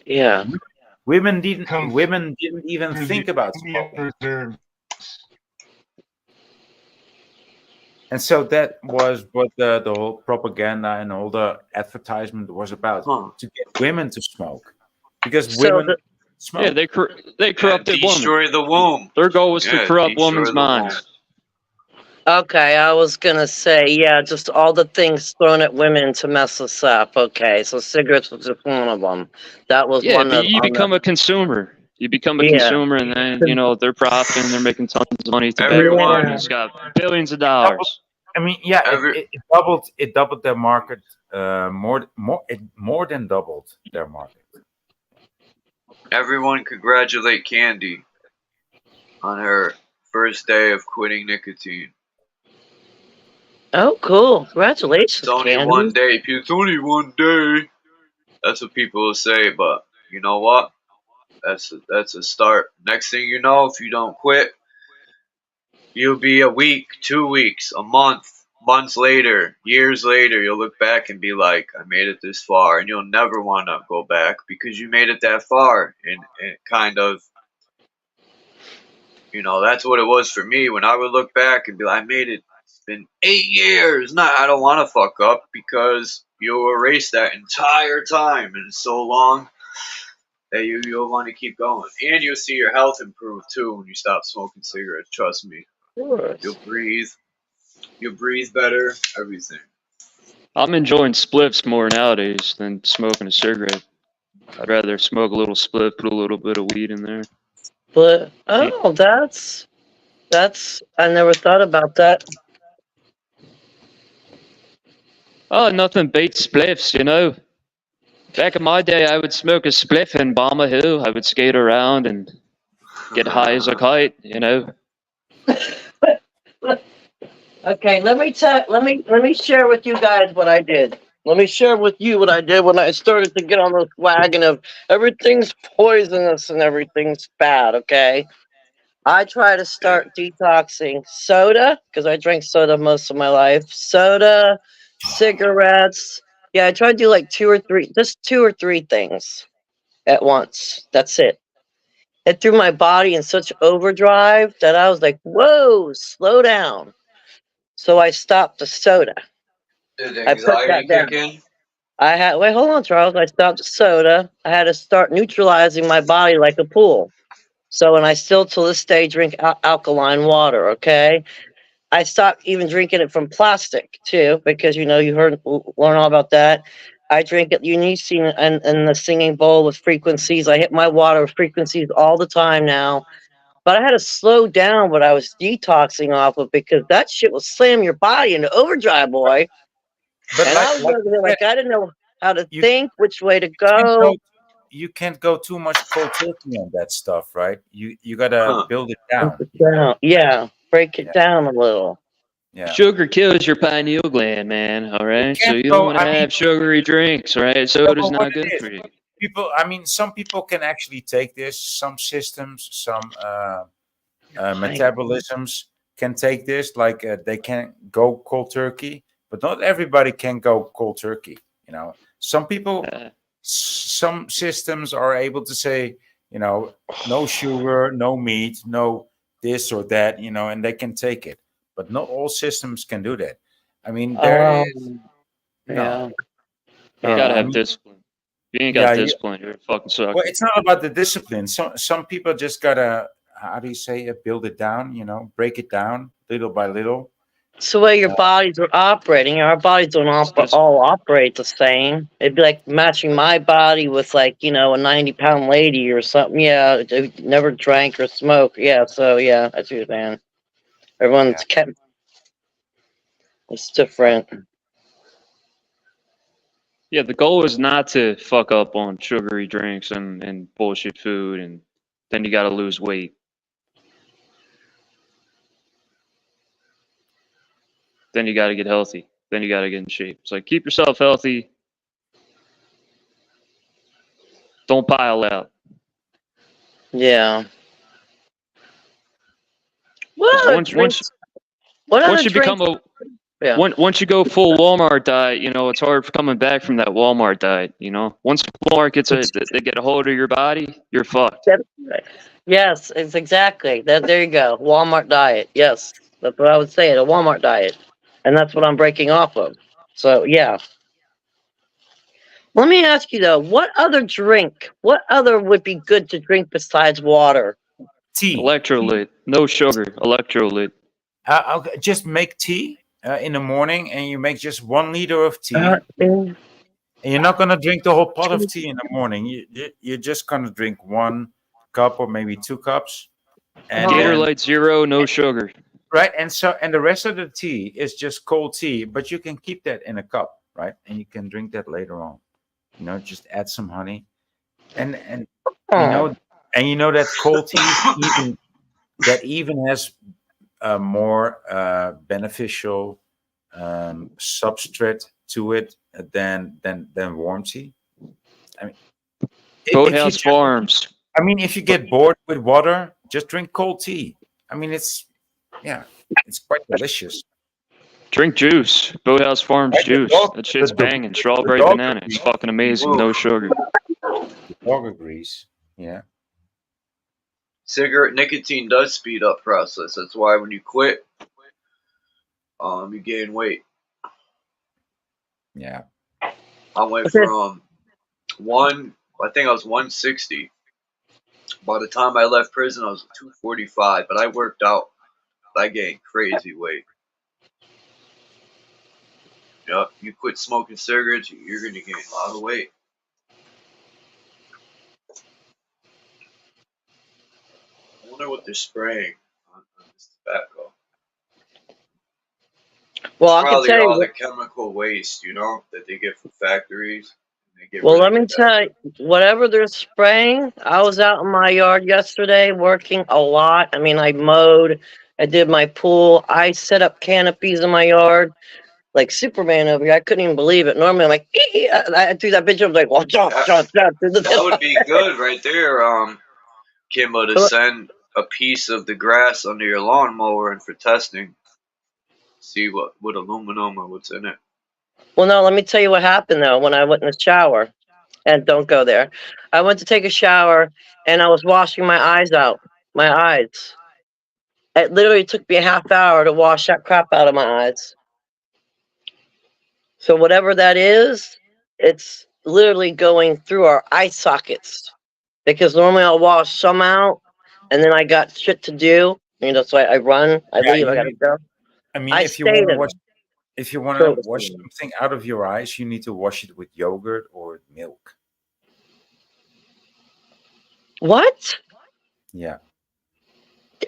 Yeah. Women didn't. Comes Women didn't even through think the about Indian smoking. Reserve. And so that was what the whole propaganda and all the advertisement was about, Huh. to get women to smoke, because So women the, smoke. Yeah, they Yeah, corrupted women. destroy the womb. Their goal was to Yeah, corrupt destroy women's the womb. minds. okay, I was gonna say, yeah, just all the things thrown at women to mess us up. Okay, so cigarettes was just one of them. That was Yeah, one but of you on the become a consumer. You become a yeah. consumer, and then they're profiting. They're making tons of money. Tobacco Everyone, companies got billions of Doubled, dollars. I mean, yeah, every it doubled. It doubled their market. More than doubled their market. everyone congratulate Candy on her first day of quitting nicotine. Oh, cool! It's Congratulations, only Candy. one day. It's only one day. That's what people will say, but you know what? That's a start. Next thing you know, if you don't quit, you'll be a week, 2 weeks, a month, months later, years later, you'll look back and be like, I made it this far. And you'll never want to go back because you made it that far. And kind of, that's what it was for me. When I would look back and be like, I made it. It's been 8 years. No, I don't want to fuck up because you'll erase that entire time. And it's so long that you'll want to keep going. And you'll see your health improve too when you stop smoking cigarettes. Trust me. You'll breathe. You'll breathe better. Everything. I'm enjoying spliffs more nowadays than smoking a cigarette. I'd rather smoke a little spliff, put a little bit of weed in there. But oh, that's I never thought about that. Oh, nothing beats spliffs, Back in my day, I would smoke a spliff in Bomber Hill. I would skate around and get high as a kite, Okay, let me share with you guys what I did. Let me share with you what I did when I started to get on this wagon of everything's poisonous and everything's bad. Okay, I try to start detoxing soda because I drank soda most of my life. Soda, cigarettes. Yeah, I try to do like just two or three things at once. That's it. It threw my body in such overdrive that I was like, "Whoa, slow down." So I stopped the soda. Did I put anxiety that down. kick in? Wait, hold on, Charles. I stopped the soda. I had to start neutralizing my body like a pool. So, and I still to this day drink alkaline water. Okay, I stopped even drinking it from plastic too, because you learn all about that. I drink it Unicine and the singing bowl with frequencies. I hit my water with frequencies all the time now. But I had to slow down what I was detoxing off of because that shit will slam your body into overdrive, boy. But And I was over there like I didn't know how to think, which way to go. You can't go too much cold turkey on that stuff, right? You gotta build it down. Yeah, break it down a little. Yeah. Sugar kills your pineal gland, man. All right, so you don't want to have sugary drinks, right? Soda's not good for you. Some people can actually take this. Some systems, some metabolisms can take this. Like they can go cold turkey, but not everybody can go cold turkey. Some people, some systems are able to say, no sugar, no meat, no this or that, and they can take it. But not all systems can do that. I mean, there is You gotta have discipline. If you ain't Yeah, got discipline, you're a fucking sucker. well, it's not about the discipline. Some people just gotta, how do you say it, build it down, break it down little by little. It's the way your bodies are operating. Our bodies don't all operate the same. It'd be like matching my body with like, a 90-pound lady or something. Yeah, who never drank or smoked. Yeah, so yeah, that's what you're saying. Everyone's kept. It's different. Yeah, the goal is not to fuck up on sugary drinks and bullshit food, and then you got to lose weight. Then you got to get healthy. Then you got to get in shape. It's like, keep yourself healthy. Don't pile out. Yeah. 'Cause What once you become once you go full Walmart diet, it's hard coming back from that Walmart diet. Once Walmart they get a hold of your body, you're fucked. Yes, it's exactly that. There you go. Walmart diet. Yes, that's what I would say. A Walmart diet, and that's what I'm breaking off of. So yeah. Let me ask you though, what other would be good to drink besides water? Tea. Electrolyte, no sugar. Electrolyte. Okay, just make tea in the morning, and you make just 1 liter of tea. And you're not gonna drink the whole pot of tea in the morning. You're just gonna drink 1 cup or maybe 2 cups. And Gatorade Zero, no sugar. Right, and the rest of the tea is just cold tea, but you can keep that in a cup, right? And you can drink that later on. Just add some honey, and that cold tea even has a more beneficial substrate to it than warm tea. I mean, Boathouse Farms. I mean, if you get bored with water, just drink cold tea. I mean, it's quite delicious. Drink juice. Boathouse Farms juice. That shit's banging. Strawberry banana. It's fucking amazing. No sugar. The dog agrees. Yeah. Cigarette nicotine does speed up process. That's why when you quit, you gain weight. Yeah. I went from I think I was 160. By the time I left prison, I was 245, but I worked out. I gained crazy weight. Yep, you quit smoking cigarettes, you're going to gain a lot of weight. I wonder what they're spraying on this tobacco. Well, I can Probably tell you. all the chemical waste, that they get from factories. Well, let me tell you, whatever they're spraying, I was out in my yard yesterday working a lot. I mean, I mowed, I did my pool, I set up canopies in my yard. Like Superman over here. I couldn't even believe it. Normally, I'm like, I threw that bitch up, like, watch out, jump. That would be good right there, Kimbo, to send a piece of the grass under your lawnmower and for testing. See what aluminum or what's in it. Well, no, let me tell you what happened, though, when I went in the shower. And don't go there. I went to take a shower, and I was washing my eyes out. My eyes. It literally took me a half hour to wash that crap out of my eyes. So whatever that is, it's literally going through our eye sockets. Because normally I'll wash some out, and then I got shit to do. So I run, I leave, I gotta go. I mean, if you want to wash something out of your eyes, you need to wash it with yogurt or milk. What? Yeah.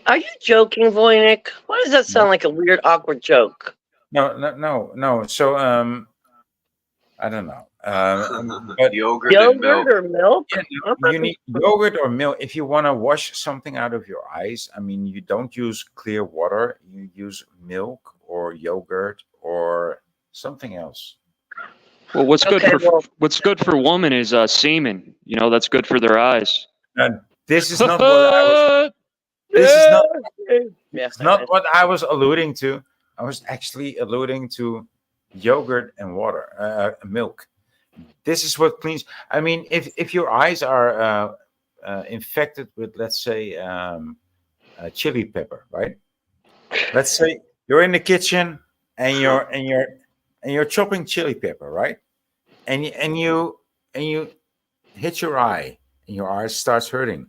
Are you joking, Voynich? Why does that sound like a weird, awkward joke? No. So, I don't know. But yogurt and milk. Or milk? Yeah, you need yogurt or milk if you want to wash something out of your eyes. I mean, you don't use clear water. You use milk or yogurt or something else. Well, what's good for women is semen. That's good for their eyes. This is not what I was. This is not what I was alluding to. I was actually alluding to yogurt and water, milk. This is what cleans. I mean, if your eyes are infected with, let's say, chili pepper, right? Let's say you're in the kitchen and you're chopping chili pepper, right? And you hit your eye and your eye starts hurting.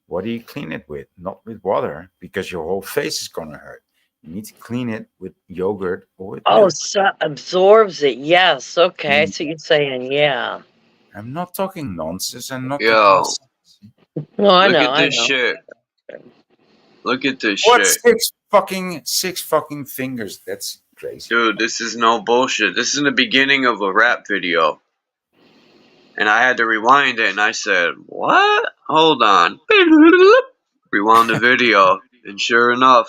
What do you clean it with? Not with water, because your whole face is gonna hurt. You need to clean it with yogurt or with Oh, milk. so absorbs it. Yes. Okay. Mm, So you're saying, yeah. I'm not talking nonsense. I'm not talking Yo, sense. No, I look know. at I this know. shit. Look at this What shit. six fucking fingers? That's crazy. Dude, this is no bullshit. This is in the beginning of a rap video. And I had to rewind it and I said, what? Hold on. Rewound the video. And sure enough,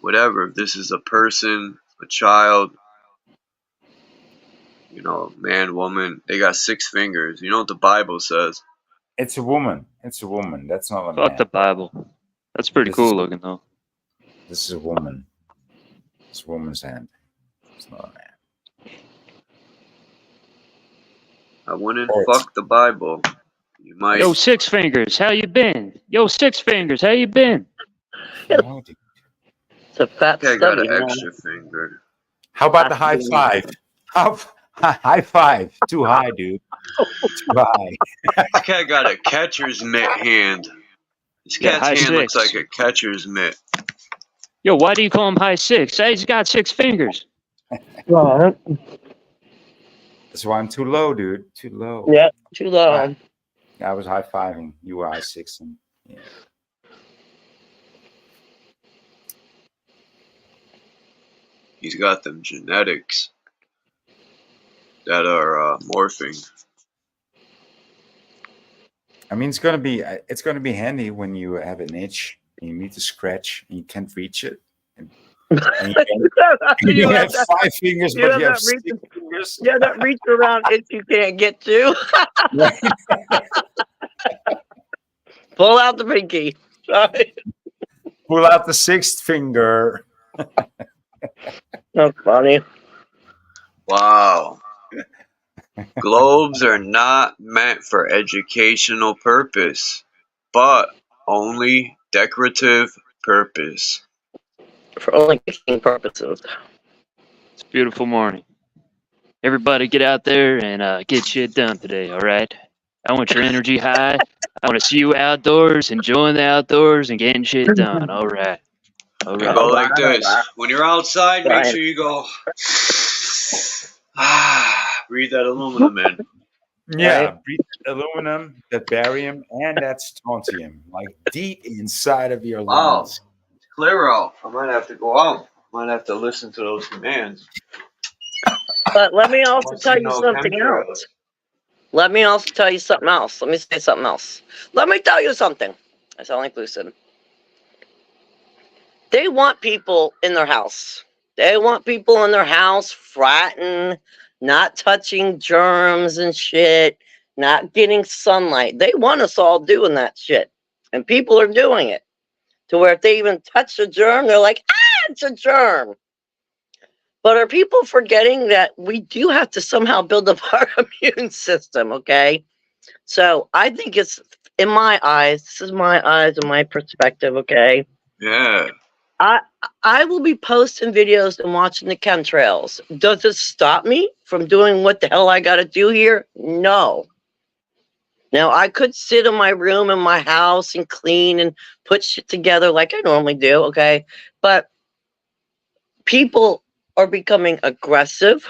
whatever, if this is a person, a child, you know, man, woman, they got 6 fingers. You know what the Bible says. It's a woman. It's a woman. That's not a Fuck man. the Bible. That's pretty This cool is- looking though. This is a woman. It's a woman's hand. It's not a man. I wouldn't Oh, it's- fuck the Bible. You might. Yo, 6 fingers, how you been? Yo, 6 fingers, how you been? No, dude. It's a fat I got study, an man. extra finger. How about the high five? High five. Too high, dude. Too high. This cat got a catcher's mitt hand. This Yeah, cat's high hand looks 6. like a catcher's mitt. Yo, why do you call him high 6? He's got 6 fingers. Right. That's why I'm too low, dude. Too low. Yeah. Too low. I was high fiving. You were high sixing. Yeah. He's got them genetics that are morphing. I mean, it's gonna be handy when you have an itch and you need to scratch and you can't reach it. And you have 5 fingers, you but have you have that 6 reach- fingers. Yeah, that reach around itch you can't get to. Pull out the pinky. Sorry. Pull out the 6th finger. That's funny. Wow. Globes are not meant for educational purpose, but only decorative purpose. For only cooking purposes. It's a beautiful morning. Everybody get out there and get shit done today, all right? I want your energy high. I want to see you outdoors, enjoying the outdoors and getting shit done, all right? All You right. go like this. When you're outside, make sure you go. Breathe that aluminum in. Yeah, Right. breathe aluminum, that barium, and that strontium, like deep inside of your Wow. lungs. It's clear out. I might have to go out. Might have to listen to those commands. But let me also Once tell you you know something chemtrails. else. Let me also tell you something else. Let me say something else. Let me tell you something. I sound like Lucid. They want people in their house. They want people in their house fratting, not touching germs and shit, not getting sunlight. They want us all doing that shit. And people are doing it. To where if they even touch a germ, they're like, it's a germ. But are people forgetting that we do have to somehow build up our immune system, okay? So I think it's, in my eyes, this is my eyes and my perspective, okay? Yeah. I will be posting videos and watching the chemtrails. Does it stop me from doing what the hell I got to do here? No. Now, I could sit in my room in my house and clean and put shit together like I normally do, okay? But people are becoming aggressive,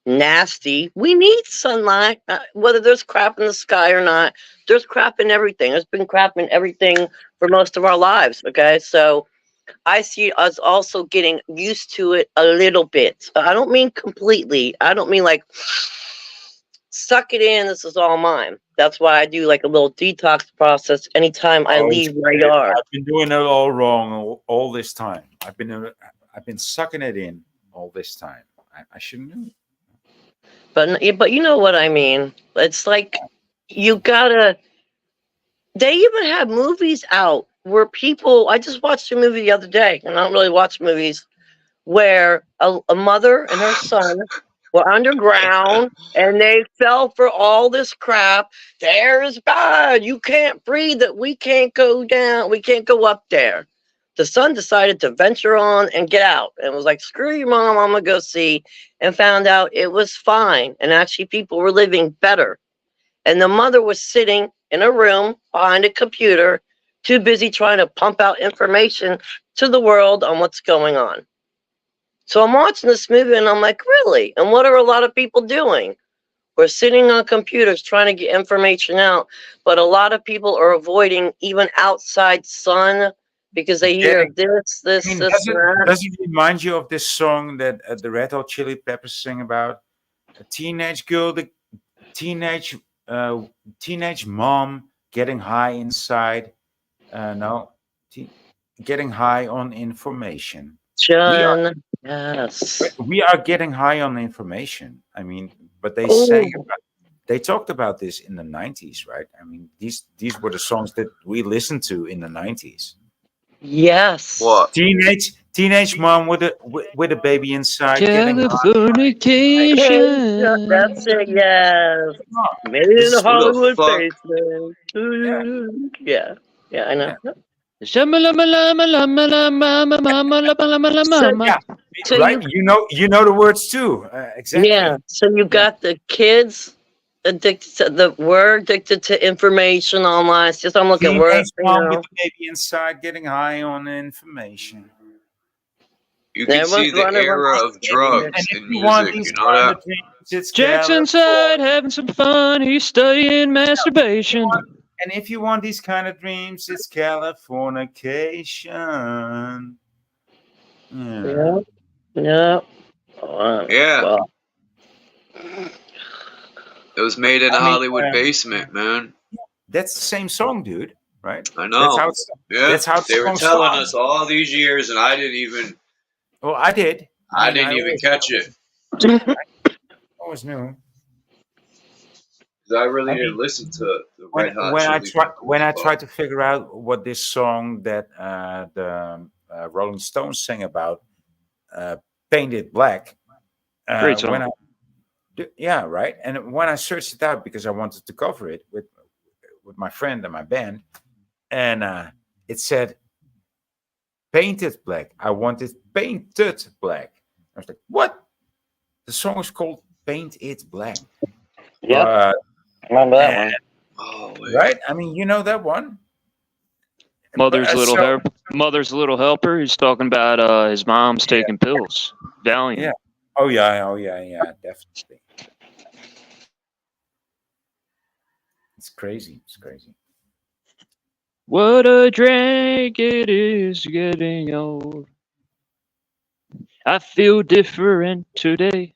nasty. We need sunlight, whether there's crap in the sky or not. There's crap in everything. There's been crap in everything for most of our lives, okay? So I see us also getting used to it a little bit. I don't mean completely. I don't mean like, suck it in, this is all mine. That's why I do like a little detox process anytime I leave my yard. I've been doing it all wrong all this time. I've been sucking it in all this time. I shouldn't do it. But you know what I mean. It's like you gotta. They even have movies out where people. I just watched a movie the other day, and I don't really watch movies, where a mother and her son were underground, and they fell for all this crap. The air is bad. You can't breathe it. We can't go down. We can't go up there. The son decided to venture on and get out and was like, screw you, mom, I'm going to go see, and found out it was fine. And actually, people were living better. And the mother was sitting in a room behind a computer, too busy trying to pump out information to the world on what's going on. So I'm watching this movie and I'm like, really? And what are a lot of people doing? We're sitting on computers trying to get information out, but a lot of people are avoiding even outside sun because they hear this, and that. Does it remind you of this song that the Red Hot Chili Peppers sing about? A teenage girl, the teenage mom getting high inside. Getting high on information. John, yes. We are getting high on information. I mean, but they they talked about this in the 90s, right? I mean, these were the songs that we listened to in the 90s. Yes. What? Teenage mom with a baby inside. Californication. That's it, yes. Made it in the Hollywood basement. Yeah. Yeah, I know. So, right? You know the words too. Exactly. Yeah. So you got the kids addicted to information online. It's just I'm looking words. Mom with the baby inside, getting high on information. You can see the era of drugs in music. You know that? Jackson side having some fun. He's studying masturbation. And if you want these kind of dreams, it's Californication. Yeah. Yeah. Well, it was made in a Hollywood basement, man. That's the same song, dude. Right? I know. That's how they were telling us all these years, and I didn't even. Well, I did. I didn't even catch it. I always knew. Because I really didn't listen to the Red Hot when I tried to figure out what this song that the Rolling Stones sang about, Painted Black. Great song. Yeah, right. And when I searched it out because I wanted to cover it with my friend and my band, and it said Painted Black. I wanted Painted Black. I was like, what? The song is called Paint It Black. Yeah. Remember that one? Oh, right? I mean, you know that one. Mother's little helper. He's talking about his mom's taking pills. Valiant. Yeah. Oh yeah, definitely. It's crazy. What a drag it is getting old. I feel different today.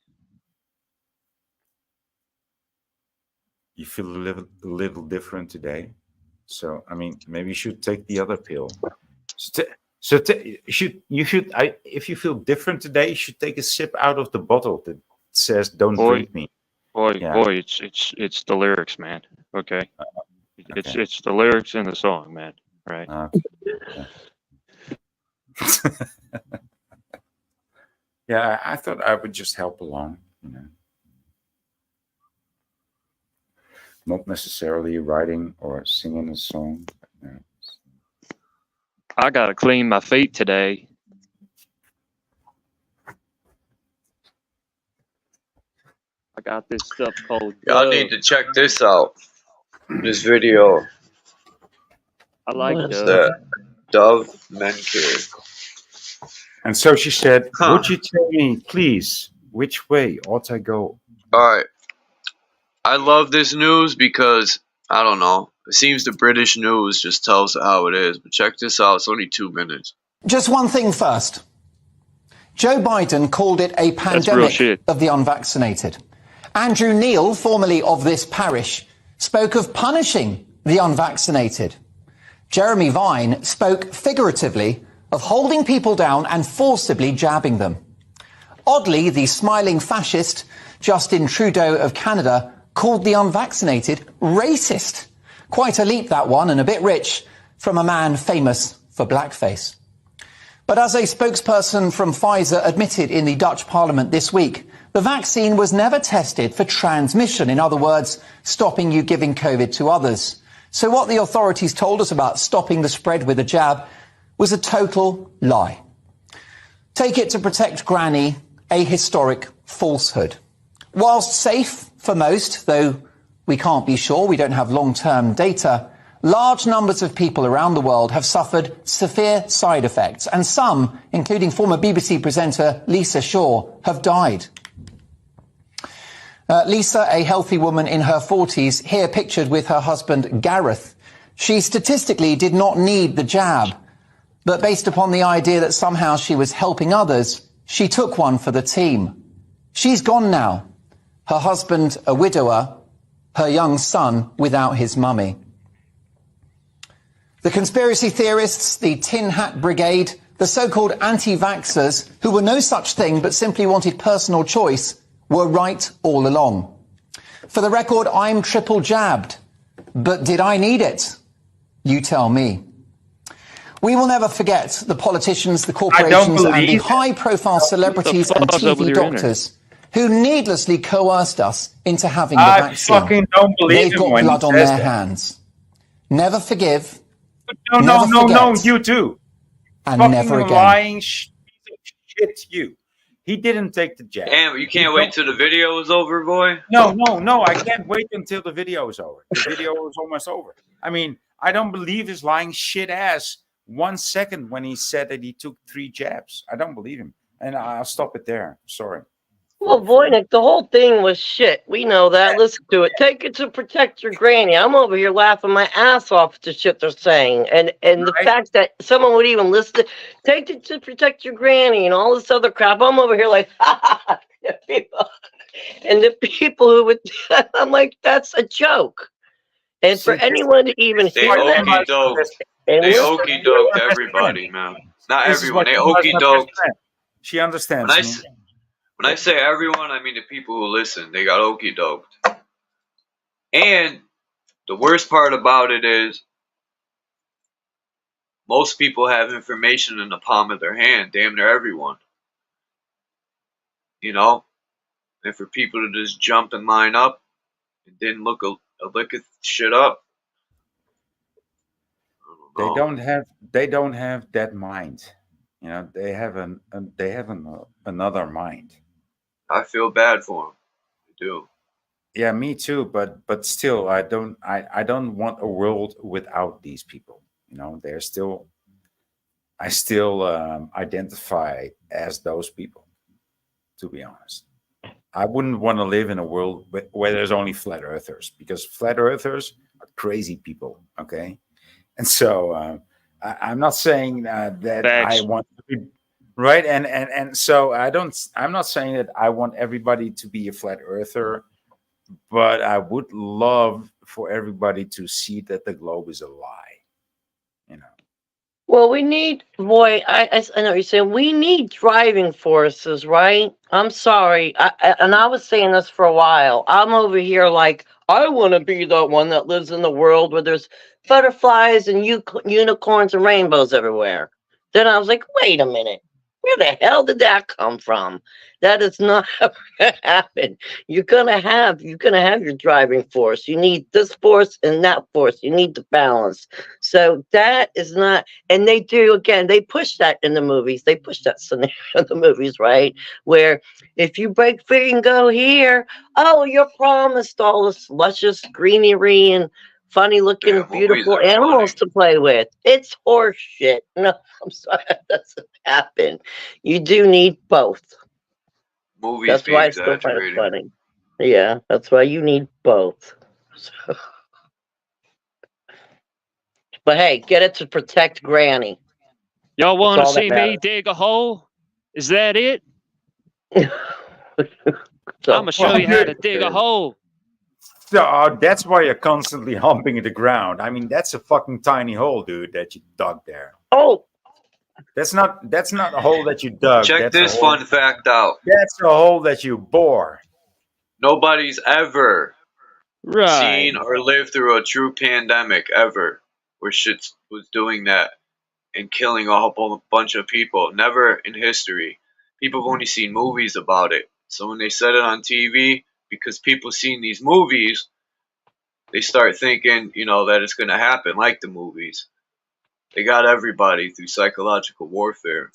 You feel a little different today. So, I mean, maybe you should take the other pill. If you feel different today, you should take a sip out of the bottle that says "Don't drink me." Boy, it's the lyrics, man. Okay, it's the lyrics in the song, man. Right? Yeah, I thought I would just help along, Not necessarily writing or singing a song. I gotta clean my feet today. I got this stuff called. Y'all need to check this out. This video. I like that. Dove Mencare. And so she said, "Would you tell me, please, which way ought I go?" All right. I love this news because, I don't know, it seems the British news just tells it how it is. But check this out. It's only 2 minutes. Just one thing first. Joe Biden called it a pandemic of the unvaccinated. Andrew Neil, formerly of this parish, spoke of punishing the unvaccinated. Jeremy Vine spoke figuratively of holding people down and forcibly jabbing them. Oddly, the smiling fascist Justin Trudeau of Canada called the unvaccinated racist. Quite a leap, that one, and a bit rich from a man famous for blackface. But as a spokesperson from Pfizer admitted in the Dutch Parliament this week, the vaccine was never tested for transmission. In other words, stopping you giving COVID to others. So what the authorities told us about stopping the spread with a jab was a total lie. Take it to protect Granny, a historic falsehood. Whilst safe for most, though we can't be sure, we don't have long-term data, large numbers of people around the world have suffered severe side effects, and some, including former BBC presenter Lisa Shaw, have died. Lisa, a healthy woman in her 40s, here pictured with her husband Gareth. She statistically did not need the jab, but based upon the idea that somehow she was helping others, she took one for the team. She's gone now. Her husband, a widower, her young son without his mummy. The conspiracy theorists, the Tin Hat Brigade, the so-called anti-vaxxers, who were no such thing but simply wanted personal choice, were right all along. For the record, I'm triple jabbed. But did I need it? You tell me. We will never forget the politicians, the corporations and the high-profile celebrities and TV doctors who needlessly coerced us into having the vaccine. I fucking don't believe They've got blood on their hands. Never forgive. No, you too. And fucking never again. Lying shit, you. He didn't take the jab. Damn, you can't wait till the video is over, boy? No, I can't wait until the video is over. The video is almost over. I mean, I don't believe his lying shit ass 1 second when he said that he took 3 jabs. I don't believe him. And I'll stop it there. Sorry. Well, Voynich, the whole thing was shit. We know that. Listen to it. Take it to protect your granny. I'm over here laughing my ass off at the shit they're saying. And the fact that someone would even listen to take it to protect your granny and all this other crap. I'm over here like, ha ha. And the people who would, I'm like, that's a joke. And for anyone to even hear that. They okey-doked everybody, man. Not everyone. They okey-doked. She understands. When I say everyone, I mean the people who listen. They got okey-doked. And the worst part about it is most people have information in the palm of their hand. Damn near everyone. You know? And for people to just jump and line up and didn't look at shit up. They don't have that mind. You know, they have another mind. I feel bad for them. I do. Yeah, me too. But still, I don't want a world without these people. You know, I still identify as those people. To be honest, I wouldn't want to live in a world where there's only flat earthers, because flat earthers are crazy people. Okay, and so I'm not saying that I want to be. Right, and so I'm not saying that I want everybody to be a flat earther, but I would love for everybody to see that the globe is a lie. You know. Well, we need, boy, I know what you're saying. We need driving forces, right? I'm sorry. I was saying this for a while. I'm over here like, I want to be the one that lives in the world where there's butterflies and unicorns and rainbows everywhere. Then I was like, wait a minute. Where the hell did that come from? That is not going to happen. You're gonna have your driving force. You need this force and that force. You need the balance. So that is not, and they do again. They push that in the movies. They push that scenario in the movies, right? Where if you break free and go here, oh, you're promised all this luscious greenery and funny-looking, beautiful animals to play with. It's horse shit. No, I'm sorry, that doesn't happen. You do need both. Movies that's why I still find it funny. Yeah, that's why you need both. So. But hey, get it to protect Granny. Y'all want to see me dig a hole? Is that it? I'm gonna show you how to dig a hole. So that's why you're constantly humping the ground. I mean, that's a fucking tiny hole, dude, that you dug there. Oh, that's not a hole that you dug. Check this fun fact out. That's a hole that you bore. Nobody's ever seen or lived through a true pandemic ever, where shit was doing that and killing a whole bunch of people. Never in history. People have only seen movies about it. So when they said it on TV, because people seen these movies, they start thinking, you know, that it's going to happen like the movies. They got everybody through psychological warfare.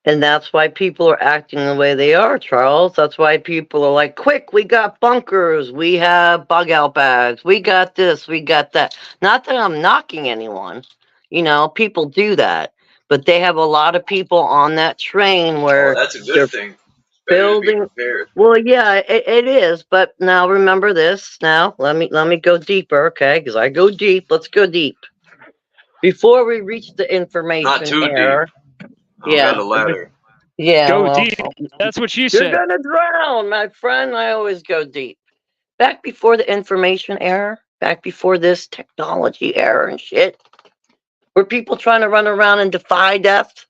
And that's why people are acting the way they are, Charles. That's why people are like, quick, we got bunkers, we have bug out bags, we got this, we got that. Not that I'm knocking anyone. You know, people do that. But they have a lot of people on that train Oh, where that's a they're good thing. It's better to be building. prepared. Well, yeah, it is. But now remember this. Now let me go deeper, okay? Because I go deep. Let's go deep. Before we reach the Not information too deep. error. I don't got Yeah. a ladder. Yeah, Go well, deep. That's what she you're said. gonna drown, my friend. I always go deep. Back before the information era, back before this technology era and shit, were people trying to run around and defy death?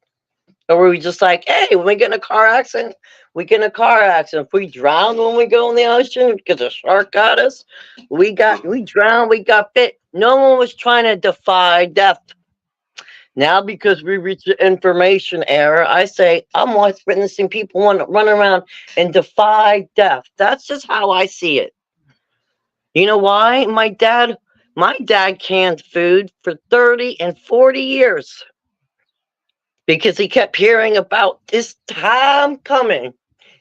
Or were we just like, hey, when we get in a car accident, we get in a car accident. If we drown when we go in the ocean because a shark got us, we drowned, we got bit. No one was trying to defy death. Now, because we reached the information era, I say I'm always witnessing people want to run around and defy death. That's just how I see it. You know why? My dad canned food for 30 and 40 years because he kept hearing about this time coming.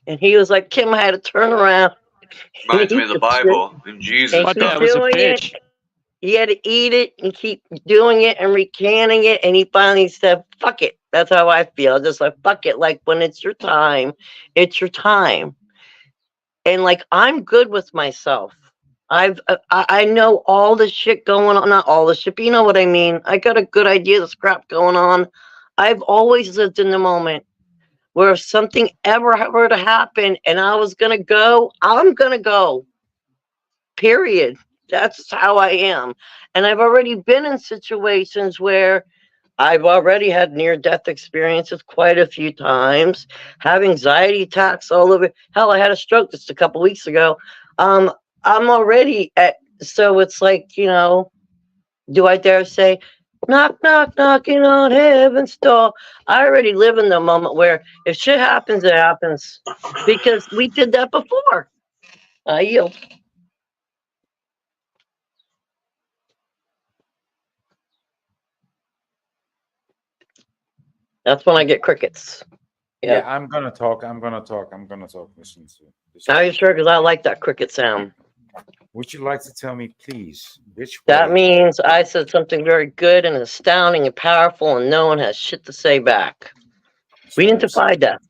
And he was like, Kim, I had to turn around. Reminds me of the Bible and Jesus My dad stuff. was a Doing it. bitch. He had to eat it and keep doing it and recanting it. And he finally said, fuck it. That's how I feel. Just like, fuck it. Like, when it's your time, it's your time. And like, I'm good with myself. I know all the shit going on. Not all the shit, but you know what I mean. I got a good idea of the crap going on. I've always lived in the moment where if something ever were to happen and I was going to go, I'm going to go. Period. That's how I am. And I've already been in situations where I've already had near death experiences quite a few times, have anxiety attacks all over. Hell, I had a stroke just a couple weeks ago. I'm already at, so it's like, you know, do I dare say, knock, knock, knocking on heaven's door? I already live in the moment where if shit happens, it happens because we did that before. I yield. That's when I get crickets. Yeah, I'm gonna talk. Listen to this. Are you sure? Because I like that cricket sound. Would you like to tell me, please, which That way? means I said something very good and astounding and powerful, and no one has shit to say back. We didn't defy death.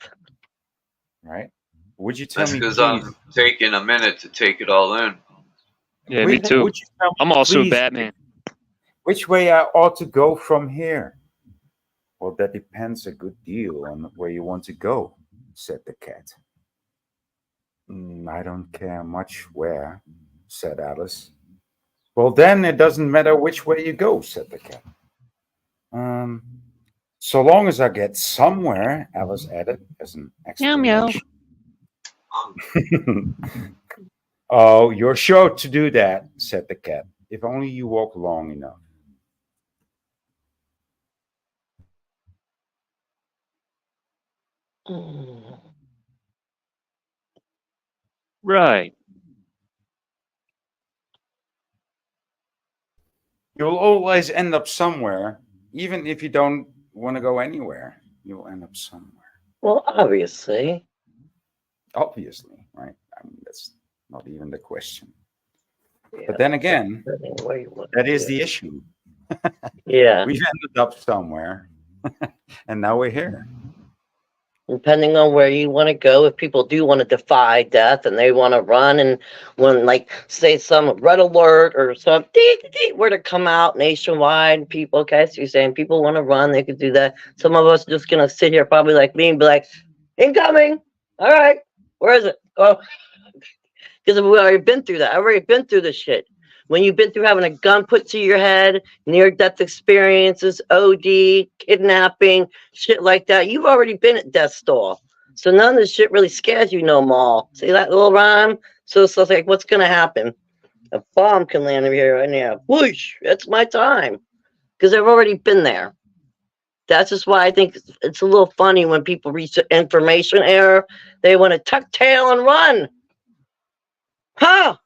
Right? Would you tell That's me, because please? I'm taking a minute to take it all in. Yeah, me too. Would you tell me, I'm also please, Batman. which way I ought to go from here? Well, that depends a good deal on where you want to go, said the cat. I don't care much where, said Alice. Well, then it doesn't matter which way you go, said the cat. So long as I get somewhere, Alice added as an explanation. Oh, you're sure to do that, said the cat, if only you walk long enough. Right. You'll always end up somewhere, even if you don't want to go anywhere. You'll end up somewhere. Well, obviously. Obviously, right? I mean, that's not even the question. Yeah, but then again, that is the issue. Yeah. We've ended up somewhere, and now we're here. Depending on where you want to go, if people do want to defy death and they want to run, and when, like, say some red alert or some were to come out nationwide, people, okay, so you're saying people want to run, they could do that. Some of us are just going to sit here, probably like me, and be like, incoming. All right, where is it? Oh, because we've already been through that. I've already been through this shit. When you've been through having a gun put to your head, near-death experiences, OD, kidnapping, shit like that, you've already been at death's door. So none of this shit really scares you no more. See that little rhyme? So it's like, what's going to happen? A bomb can land over here right now. Whoosh, that's my time. Because I've already been there. That's just why I think it's a little funny when people reach the information era. They want to tuck tail and run. Huh?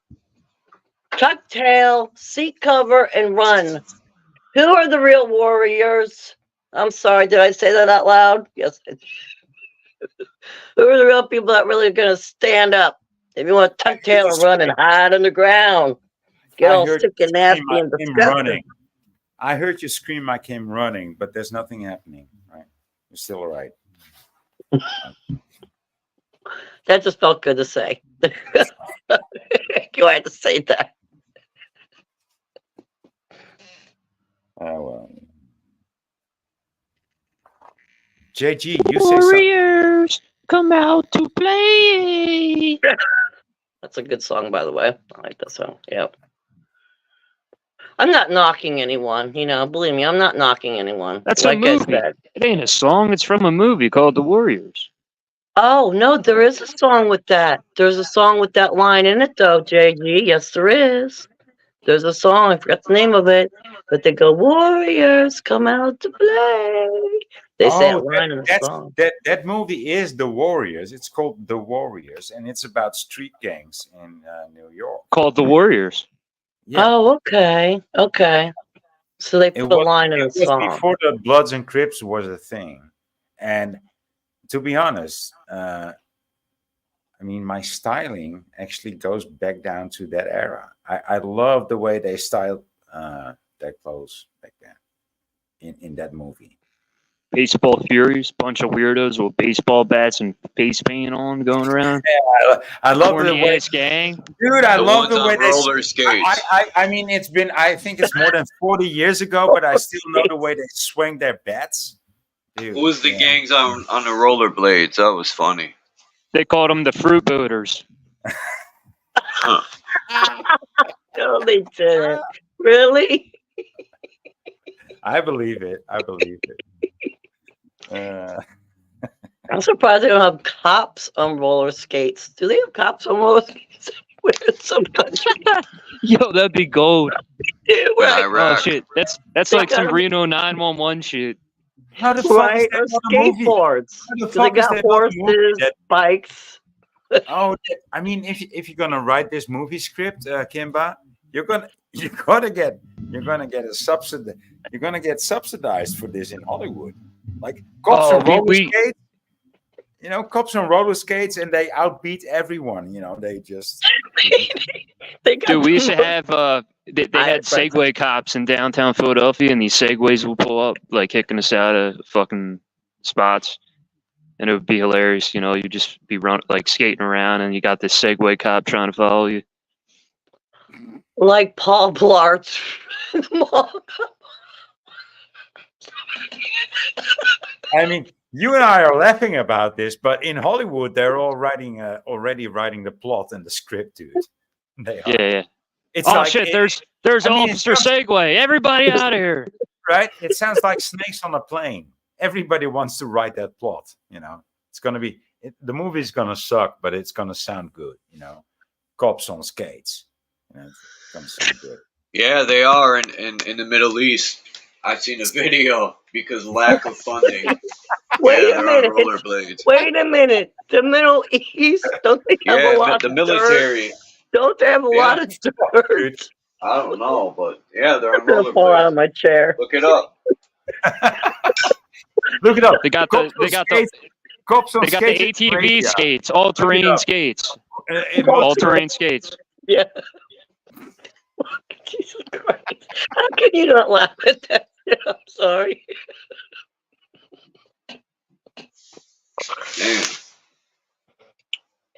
Tuck tail, seek cover, and run. Who are the real warriors? I'm sorry, did I say that out loud? Yes. Who are the real people that really are going to stand up? If you want to tuck tail and run and hide underground, get all sick and nasty and disgusting. I heard you scream, I came running, but there's nothing happening, right? You're still all right. That just felt good to say. You had to say that. Oh, well. JG, you say something. Warriors, come out to play. That's a good song, by the way. I like that song. Yep. I'm not knocking anyone. You know, believe me, I'm not knocking anyone. That's like a movie. I said. It ain't a song. It's from a movie called The Warriors. Oh, no, there is a song with that. There's a song with that line in it, though, JG. Yes, there is. There's a song. I forgot the name of it. But they go, Warriors, come out to play. They say that line in the song. That movie is The Warriors. It's called The Warriors, and it's about street gangs in New York. Called The Warriors. Yeah. Oh, okay. Okay. So they put a line in the song. Before the Bloods and Crips was a thing. And to be honest, I mean, my styling actually goes back down to that era. I love the way they styled their clothes back then in that movie. Baseball Furies, bunch of weirdos with baseball bats and face paint on going around. Yeah, I love the way, gang. Dude, I love the way they roller skates. I mean, it's been, I think it's more than 40 years ago, but I still know the way they swing their bats. Dude, Who was the gangs on the rollerblades? That was funny. They called them the Fruit Boaters. No, they didn't. Really? I believe it. I believe it. I'm surprised they don't have cops on roller skates. Do they have cops on roller skates in some country? Yo, that'd be gold. Right. Oh shit, that's like some Reno 911 shit. How the fuck is Right, or that not a movie? skateboards. How the They fuck is got that not a movie? horses, bikes. Oh, I mean, if you're gonna write this movie script, Kimba, you're gonna get a subsidy. You're gonna get subsidized for this in Hollywood. Like cops on roller skates, you know, cops on roller skates, and they outbeat everyone. You know, they just. Dude, we used to have they had Segway cops in downtown Philadelphia, and these Segways will pull up like kicking us out of fucking spots, and it would be hilarious. You know, you'd just be like skating around, and you got this Segway cop trying to follow you. Like Paul Blart. I mean, you and I are laughing about this, but in Hollywood, they're all already writing the plot and the script, dude. They are. Yeah. It's oh like, shit! There's Officer Segway. Everybody out of here! Right? It sounds like snakes on a plane. Everybody wants to write that plot. You know, it's gonna be the movie's gonna suck, but it's gonna sound good. You know, cops on skates. You know, it's gonna sound good. Yeah, they are in the Middle East. I've seen a video because lack of funding. Wait a minute. Rollerblades. Wait a minute. The Middle East, don't they have a lot the of military. dirt? Don't they have a lot of dirt? I don't know, but yeah, they're on I'm gonna fall out of rollerblades. my chair. Look it up. Look it up. They got the ATV skates, all-terrain skates, all-terrain skates. Yeah. Jesus Christ! How can you not laugh at that? I'm sorry. Damn.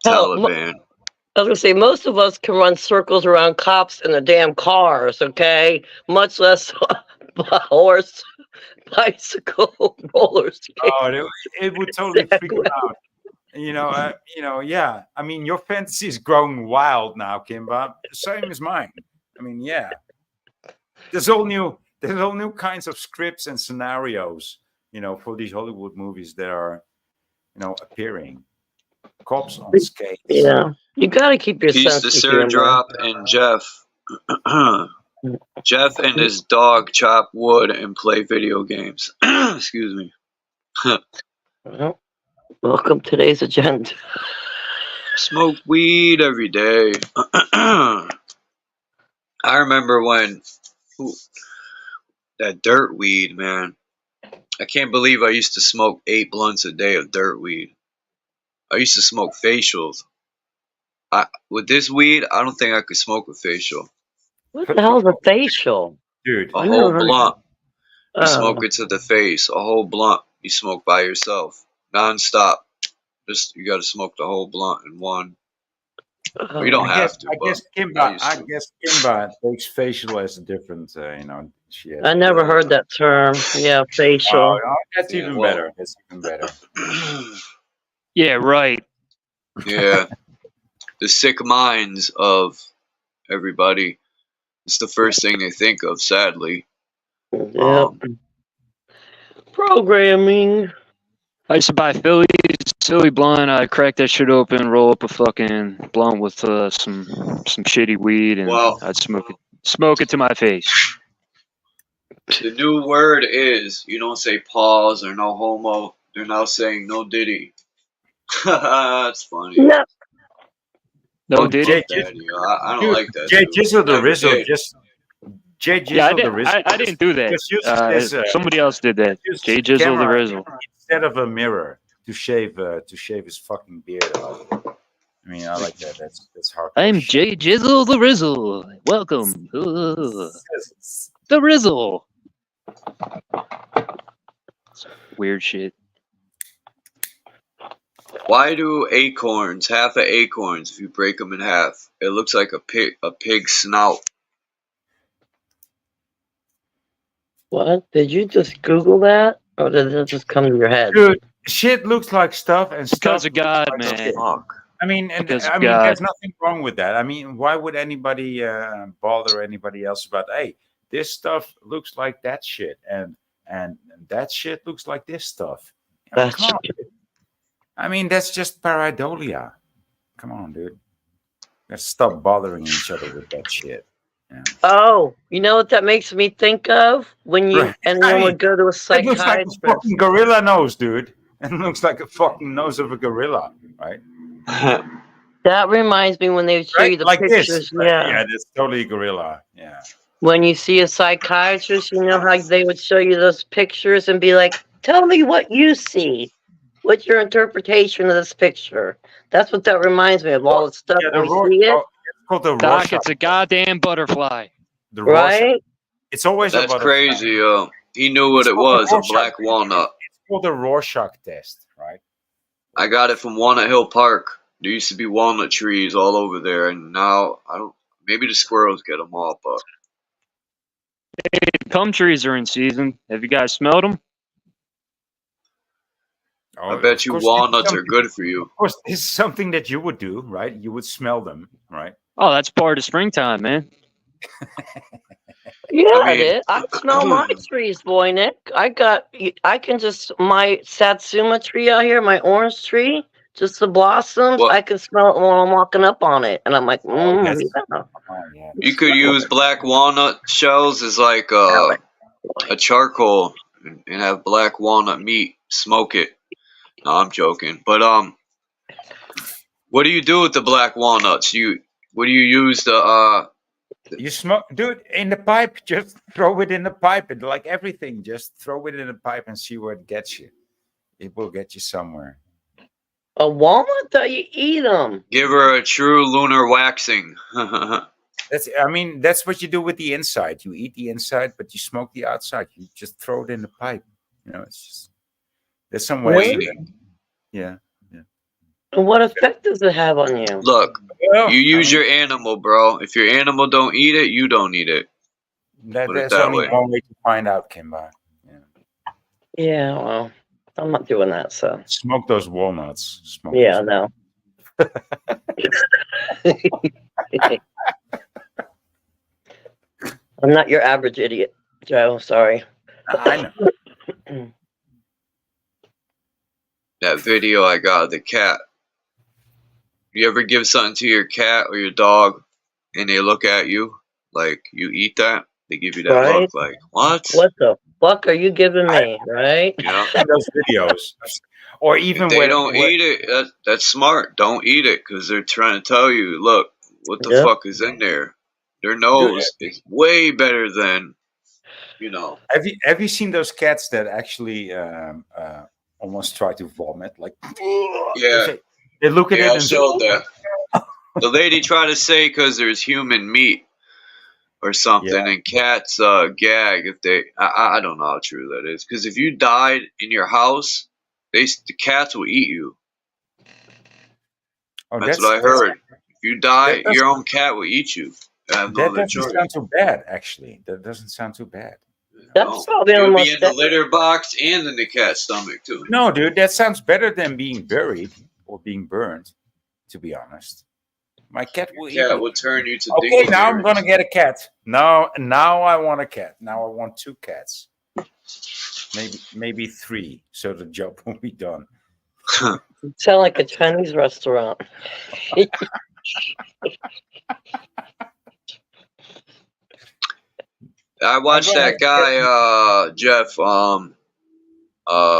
Hell, Taliban. I was gonna say most of us can run circles around cops in the damn cars, okay? Much less a horse, bicycle, roller skate. Oh, it would totally freak you out. You know, yeah. I mean, your fantasy is growing wild now, Kimba. Same as mine. I mean, yeah. There's all new kinds of scripts and scenarios, you know, for these Hollywood movies that are, you know, appearing. Cops on skates. Yeah, you got to keep your Peace sense to of Sir humor. Drop and Jeff. Jeff and his dog chop wood and play video games. Excuse me. Well, welcome to today's agenda. Smoke weed every day. I remember when that dirt weed, man. I can't believe I used to smoke 8 blunts a day of dirt weed. I used to smoke facials. With this weed, I don't think I could smoke a facial. What the hell is a facial? Dude, A I've whole never heard. blunt. You Oh, smoke it to the face. A whole blunt. You smoke by yourself, non-stop. Just you got to smoke the whole blunt in one. Well, you don't have to. I guess Kimba takes facial as a different, she has I never the- heard that term. Yeah, facial. Oh, that's Yeah, even well- better. That's even better. Yeah, right. Yeah. The sick minds of everybody. It's the first thing they think of, sadly. Yep. Programming. I used to buy Philly blunt. I crack that shit open, roll up a fucking blunt with some shitty weed, and Well- I'd smoke it to my face. The new word is you don't say pause or no homo. They're now saying no diddy. That's funny. Yeah. No Fuck diddy. that, I don't like that. Jay dude. Jizzle the Never Rizzle did. Jay Jizzle Yeah, the Rizzle. I didn't do that. Just use this, Somebody else did that. use Jay Jizzle the camera Rizzle. instead of a mirror to shave his fucking beard off. I mean, I like that. That's hard. I'm Jay Jizzle the Rizzle. Welcome. The Rizzle. Weird shit. Why do acorns, half of acorns, if you break them in half, it looks like a pig snout? What? Did you just Google that? Or did that just come to your head? Dude, shit looks like stuff, and Because stuff of God, looks like man. Fuck. I mean, Because of there's God. nothing wrong with that. I mean, why would anybody bother anybody else about? Hey, this stuff looks like that shit, and that shit looks like this stuff. You know, That's come on. I mean, that's just pareidolia. Come on, dude. Let's stop bothering each other with that shit. Yeah. Oh, you know what that makes me think of? When you Right. anyone I mean, would go to a It looks like a psychiatrist. fucking gorilla nose, dude. It looks like a fucking nose of a gorilla, right? That reminds me when they would show you the Like pictures. this. Yeah. Yeah, that's totally a gorilla. Yeah. When you see a psychiatrist, you know how they would show you those pictures and be like, "Tell me what you see. What's your interpretation of this picture?" That's what that reminds me of. All the stuff Yeah, when you see it, it's called the Doc, Rorschach. it's a goddamn butterfly. The Rorschach. right? It's always That's about crazy, yo. He knew what It's it called was, the a Rorschach. black walnut. It's called the Rorschach test, right? I got it from Walnut Hill Park. There used to be walnut trees all over there, and now I don't. Maybe the squirrels get them all, but Cum trees are in season. Have you guys smelled them? Oh, I bet of you course, walnuts are good for you. Of course, this is something that you would do, right? You would smell them, right? Oh, that's part of springtime, man. Yeah, I mean- it is. I smell my trees, boy, Nick. I can just my satsuma tree out here, my orange tree, just the blossoms. What? I can smell it when I'm walking up on it, and I'm like, yes. yeah. Oh, yeah. You could use black walnut shells as like a charcoal and have black walnut meat. Smoke it. No, I'm joking. But what do you do with the black walnuts? What do you use the You smoke, dude, in the pipe. Just throw it in the pipe, and like everything, just throw it in the pipe and see where it gets you. It will get you somewhere. A walnut? That you eat them? give her a true lunar waxing? That's what you do with the inside. You eat the inside, but you smoke the outside. You just throw it in the pipe. You know, it's just there's some ways. Really? Yeah. And what effect does it have on you? Look, Well, you use your animal, bro. If your animal don't eat it, you don't eat it. Put it That's that only way. one way to find out, Kimba. Yeah. Yeah, well, I'm not doing that, so. Smoke those walnuts. Smoke Yeah, those- no. I'm not your average idiot, Joe. Sorry. I know. That video I got of the cat. You ever give something to your cat or your dog and they look at you like you eat that? They give you that Right. look like, what? What the fuck are you giving me, right? Yeah. Those videos, or even If they when don't eat it, that's smart. Don't eat it because they're trying to tell you, look, what the Yep. fuck is in there? Their nose is way better than, you know. Have you seen those cats that actually almost try to vomit? Like, Yeah. They look at Yeah, it I and showed that. The lady tried to say because there's human meat or something, Yeah. and cats gag if they. I don't know how true that is. Because if you died in your house, the cats will eat you. Oh, That's what I heard. If you die, that your own cat will eat you. I have no that other doesn't choice. sound too bad, actually. That doesn't sound too bad. That's No. probably You'll be almost in the litter box and in the cat's stomach too. No, dude, that sounds better than being buried or being burned, to be honest. My cat will eat Cat me. will turn you to Okay, now I'm dingleberries. gonna get a cat. Now I want a cat. Now I want 2 cats. Maybe 3, so the job will be done. You sound like a Chinese restaurant. I watched that guy, Jeff.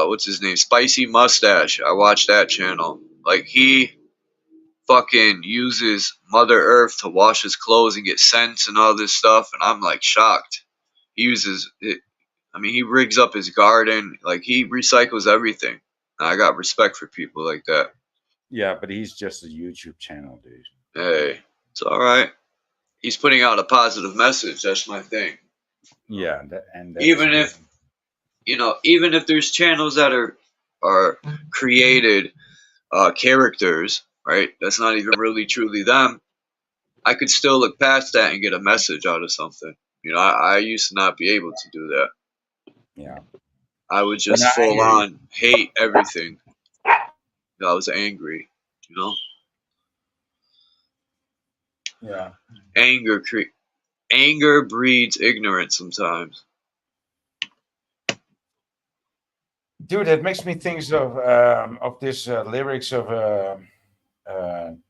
What's his name? Spicy Mustache. I watched that channel. Like he fucking uses Mother Earth to wash his clothes and get scents and all this stuff, and I'm like shocked. He uses it. I mean, he rigs up his garden. Like he recycles everything. And I got respect for people like that. Yeah, but he's just a YouTube channel, dude. Hey, it's all right. He's putting out a positive message. That's my thing. Yeah, Even if even if there's channels that are created characters, right? That's not even really truly them. I could still look past that and get a message out of something. I used to not be able to do that. Yeah. I would just full on hate everything. I was angry, Yeah. Anger breeds ignorance sometimes. Dude, it makes me think of this lyrics of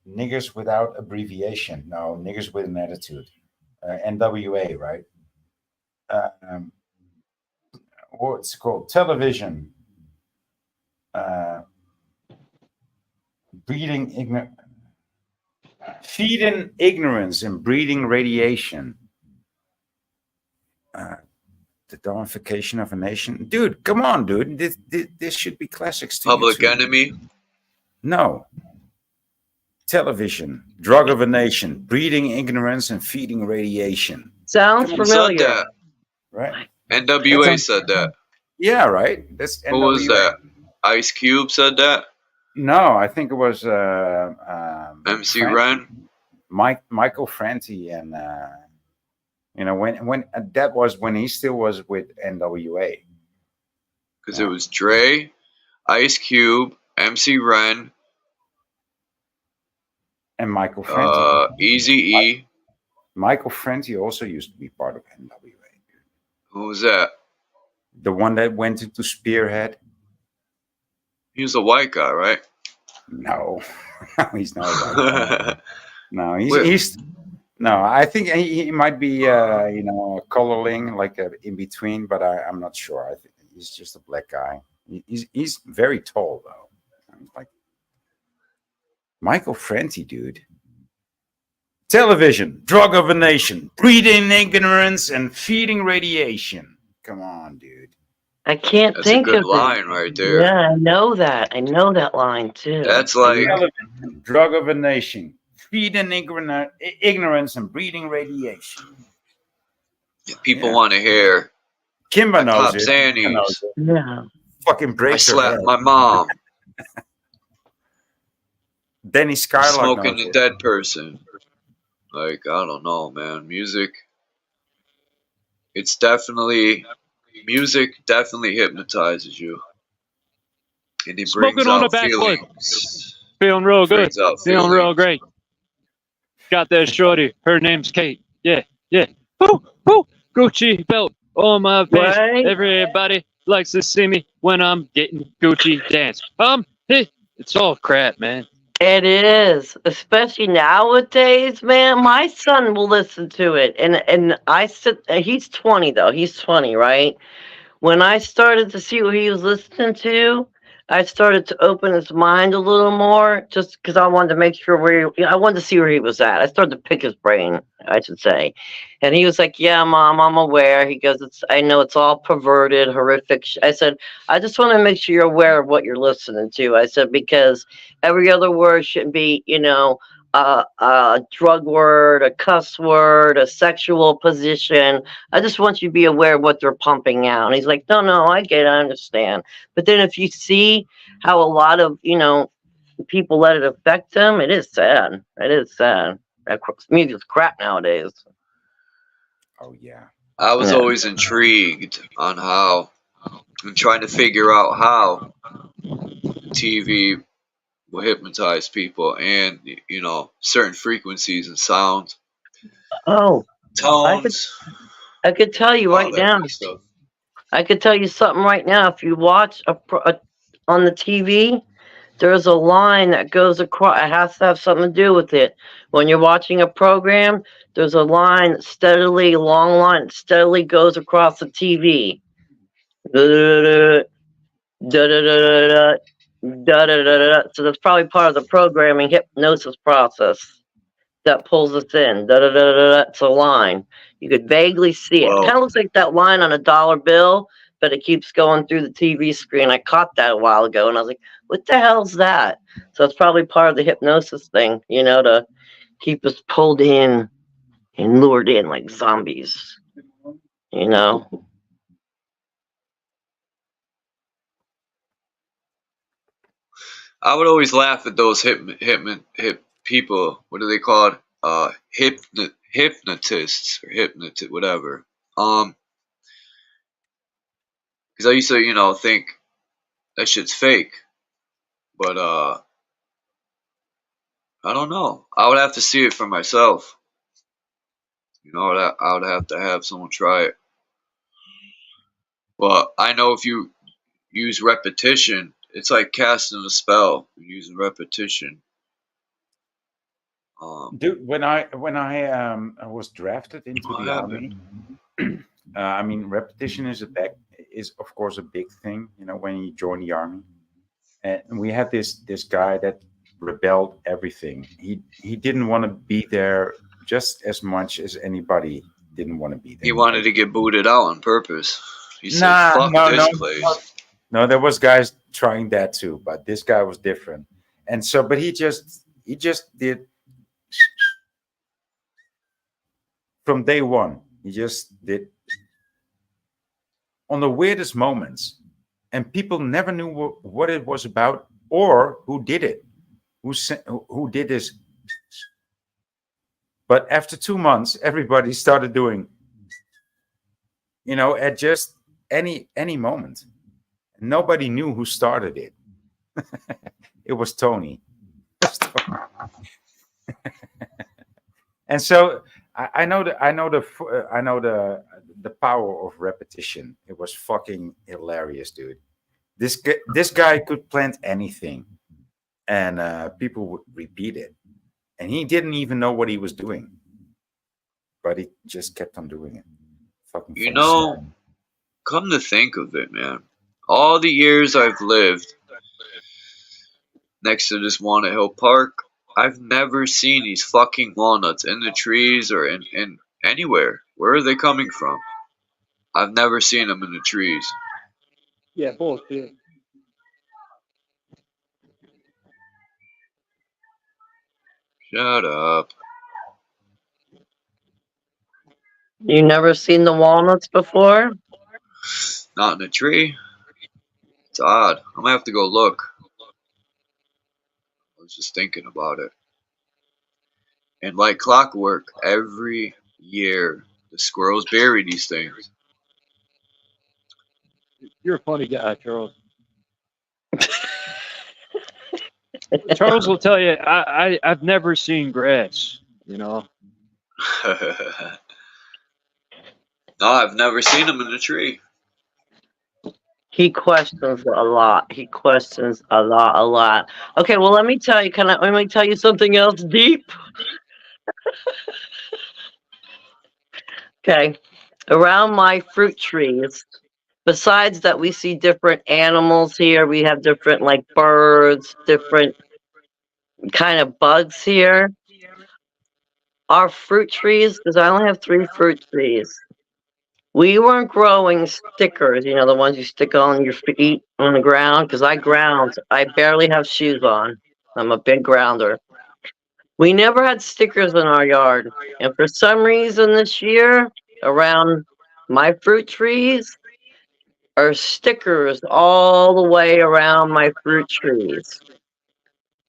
niggers without abbreviation. No, niggers with an attitude. NWA, right? What's it called? Television. Feeding ignorance and breeding radiation. The dawnification of a nation. Dude, come on, dude. This should be classics to Public you too. Enemy? No. Television, drug of a nation, breeding ignorance and feeding radiation. Sounds familiar. Said that. Right. NWA said that. Yeah, right. That's Who was that? Ice Cube said that? No, I think it was MC Ren. Michael Franti, and when that was when he still was with NWA. Because it was Dre, Ice Cube, MC Ren, and Michael Franti. Eazy-E. Michael Franti also used to be part of NWA. Who was that? The one that went into Spearhead. He was a white guy, right? No, he's not a white guy. No, he's no. I think he might be, coloring like in between, but I'm not sure. I think he's just a black guy. He's very tall though. Like Michael Franti, dude. Television, drug of a nation, breeding ignorance and feeding radiation. Come on, dude. I can't think of it. That's a good line right there. Yeah, I know that. I know that line too. That's like Television, drug of a nation, feeding ignorance and breeding radiation. People want to hear. Kimber knows Pop it. Zannies. Yeah. Fucking break I slapped my mom. Danny Skylark Smoking knows a it. dead person. Like, I don't know, man. Music hypnotizes you. And it Smoking brings on out the backwood. feelings. Feeling real good. Brings out Feeling real feelings. great. Got that shorty. Her name's Kate. Yeah. Woo, woo. Gucci belt on my face. Right. Everybody likes to see me when I'm getting Gucci dance. Hey, it's all crap, man. It is, especially nowadays, man. My son will listen to it, and I said he's 20 though. He's 20, right? When I started to see what he was listening to, I started to open his mind a little more, just because I wanted to make sure I wanted to see where he was at. I started to pick his brain, I should say, and he was like, "Yeah, Mom, I'm aware." He goes, I know it's all perverted, horrific." I said, "I just want to make sure you're aware of what you're listening to." I said, "Because every other word shouldn't be, a drug word, a cuss word, a sexual position. I just want you to be aware of what they're pumping out." And he's like, "No, no, I get it, I understand." But then if you see how a lot of, people let it affect them, it is sad. It is sad. Music's crap nowadays. Oh yeah. I was Yeah. always intrigued on how, I'm trying to figure out how TV will hypnotize people and, certain frequencies and sounds, Oh, I could tones, I could tell you all right that now. good stuff. I could tell you something right now. If you watch on the TV, there's a line that goes across. It has to have something to do with it. When you're watching a program, there's a line that steadily, long line, that steadily goes across the TV. Da da da da da da da da da. So that's probably part of the programming hypnosis process that pulls us in. Da da da da da. It's a line. You could vaguely see it. It Well, kind of looks like that line on a dollar bill, but it keeps going through the TV screen. I caught that a while ago, and I was like, "What the hell's that?" So it's probably part of the hypnosis thing, to keep us pulled in and lured in like zombies. You know. I would always laugh at those people. What are they called? Hypnotists or hypnotist, whatever. Because I used to, think that shit's fake, but I don't know. I would have to see it for myself. I would have to have someone try it. Well, I know if you use repetition, it's like casting a spell. You're using repetition. Dude, when I was drafted into What the army, I mean, repetition is of course a big thing, when you join the army. And we had this guy that rebelled everything. He didn't want to be there just as much as anybody didn't want to be there. He wanted to get booted out on purpose. He said, "Fuck this place." No, there was guys trying that too, but this guy was different. And so, but he just did from day one. He just did on the weirdest moments, and people never knew what it was about or who did it, who did this. But after 2 months, everybody started doing, at just any moment. Nobody knew who started it. It was Tony. And so I know the power of repetition. It was fucking hilarious, dude. This guy could plant anything, and people would repeat it, and he didn't even know what he was doing, but he just kept on doing it. Fucking. Come to think of it, man, all the years I've lived next to this Walnut Hill Park, I've never seen these fucking walnuts in the trees or in anywhere. Where are they coming from? I've never seen them in the trees. Yeah, bullshit. Shut up. You never seen the walnuts before? Not in a tree. It's odd. I'm gonna have to go look. I was just thinking about it. And like clockwork, every year the squirrels bury these things. You're a funny guy, Charles. Charles will tell you, I've never seen grass, No, I've never seen them in a tree. He questions a lot. He questions a lot. Okay, well, let me tell you. Let me tell you something else deep. Okay, around my fruit trees, besides that, we see different animals here. We have different like birds, different kind of bugs here. Our fruit trees, because I only have 3 fruit trees. We weren't growing stickers, you know, the ones you stick on your feet on the ground, because I ground. I barely have shoes on. I'm a big grounder. We never had stickers in our yard. And for some reason this year, around my fruit trees, are stickers all the way around my fruit trees.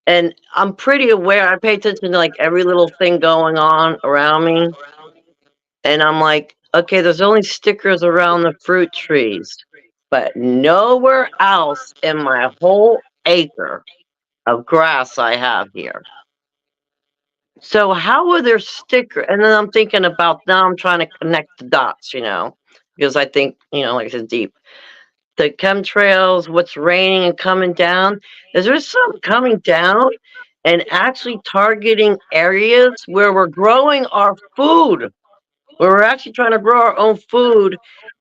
And I'm pretty aware. I pay attention to like every little thing going on around me. And I'm like, okay, there's only stickers around the fruit trees, but nowhere else in my whole acre of grass I have here. So how are there stickers? And then I'm thinking about, now I'm trying to connect the dots, you know, because I think, you know, like I said, deep. The chemtrails, what's raining and coming down. Is there something coming down and actually targeting areas where we're growing our food? Where we're actually trying to grow our own food,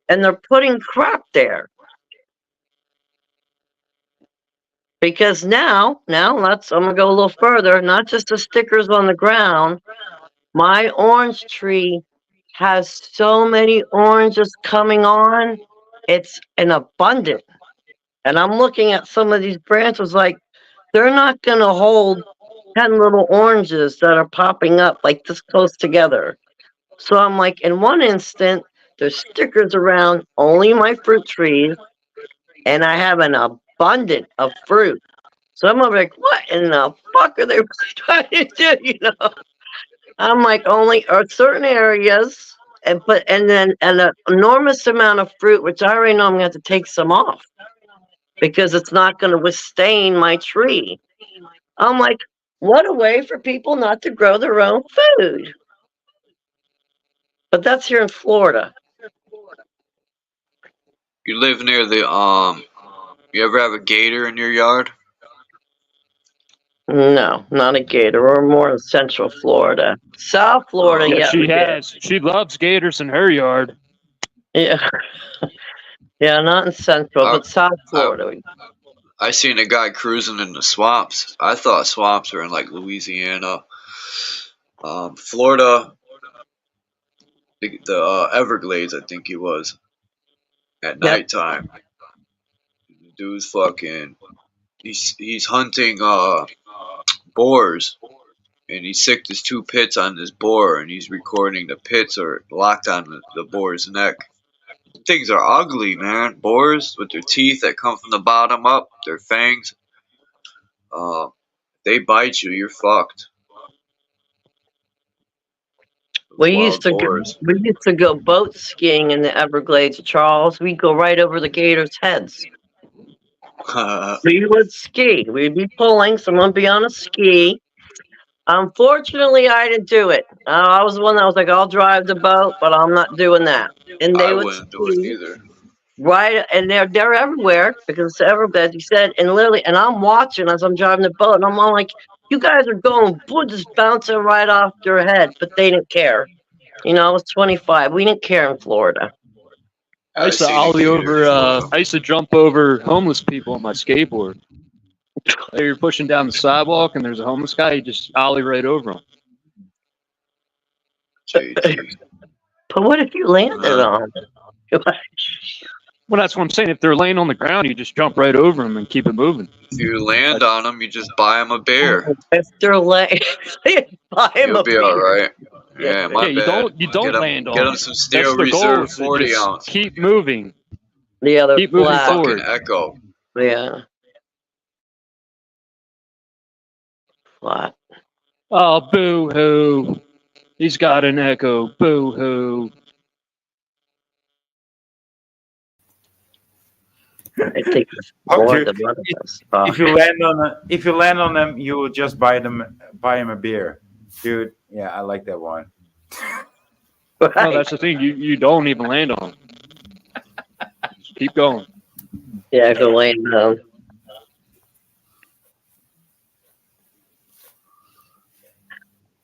and they're putting crap there. Because now I'm gonna go a little further. Not just the stickers on the ground. My orange tree has so many oranges coming on. It's an abundant. And I'm looking at some of these branches like they're not gonna hold 10 little oranges that are popping up like this close together. So I'm like, in one instant, there's stickers around only my fruit trees, and I have an abundance of fruit. So I'm like, what in the fuck are they trying to do? You know, I'm like, only certain areas, and then an enormous amount of fruit, which I already know I'm gonna have to take some off because it's not gonna withstand my tree. I'm like, what a way for people not to grow their own food. But that's here in Florida. You live near the you ever have a gator in your yard? No, not a gator. We're more in Central Florida. South Florida, Yeah, yeah. she has. She loves gators in her yard. Yeah. Yeah, not in Central, but South Florida. I seen a guy cruising in the swamps. I thought swamps were in like Louisiana, Florida, the Everglades. I think he was at nighttime. Dude's fucking. He's hunting boars, and he sicked his 2 pits on this boar, and he's recording the pits are locked on the boar's neck. Things are ugly, man. Boars with their teeth that come from the bottom up, their fangs. They bite you, you're fucked. We used to go boat skiing in the Everglades, Charles. We'd go right over the gators' heads. We would ski. We'd be pulling. Someone would be on a ski. Unfortunately, I didn't do it. I was the one that was like, I'll drive the boat, but I'm not doing that. And they would wouldn't do it either. Right, and they're everywhere because it's everywhere, as you said, and literally, and I'm watching as I'm driving the boat, and I'm all like, you guys are going, just bouncing right off your head, but they didn't care. You know, I was 25. We didn't care in Florida. I used to ollie over. I used to jump over homeless people on my skateboard. You're pushing down the sidewalk, and there's a homeless guy. You just ollie right over him. But what if you landed on them? Well, that's what I'm saying. If they're laying on the ground, you just jump right over them and keep it moving. If you land on them, you just buy them a beer. If they're laying, buy them You'll a be beer. all right. Yeah, my you bad. don't land on Get them. them some Steel That's the goal, Reserve is to 40 just ounce. keep moving. The other keep moving flat. forward. Fucking echo. Yeah. Flat. Oh, boo hoo! He's got an echo. Boo hoo! I think If you land on them, you will just buy him a beer, dude. Yeah, I like that one. No, that's the thing. You don't even land on them. Keep going. Yeah, go land on.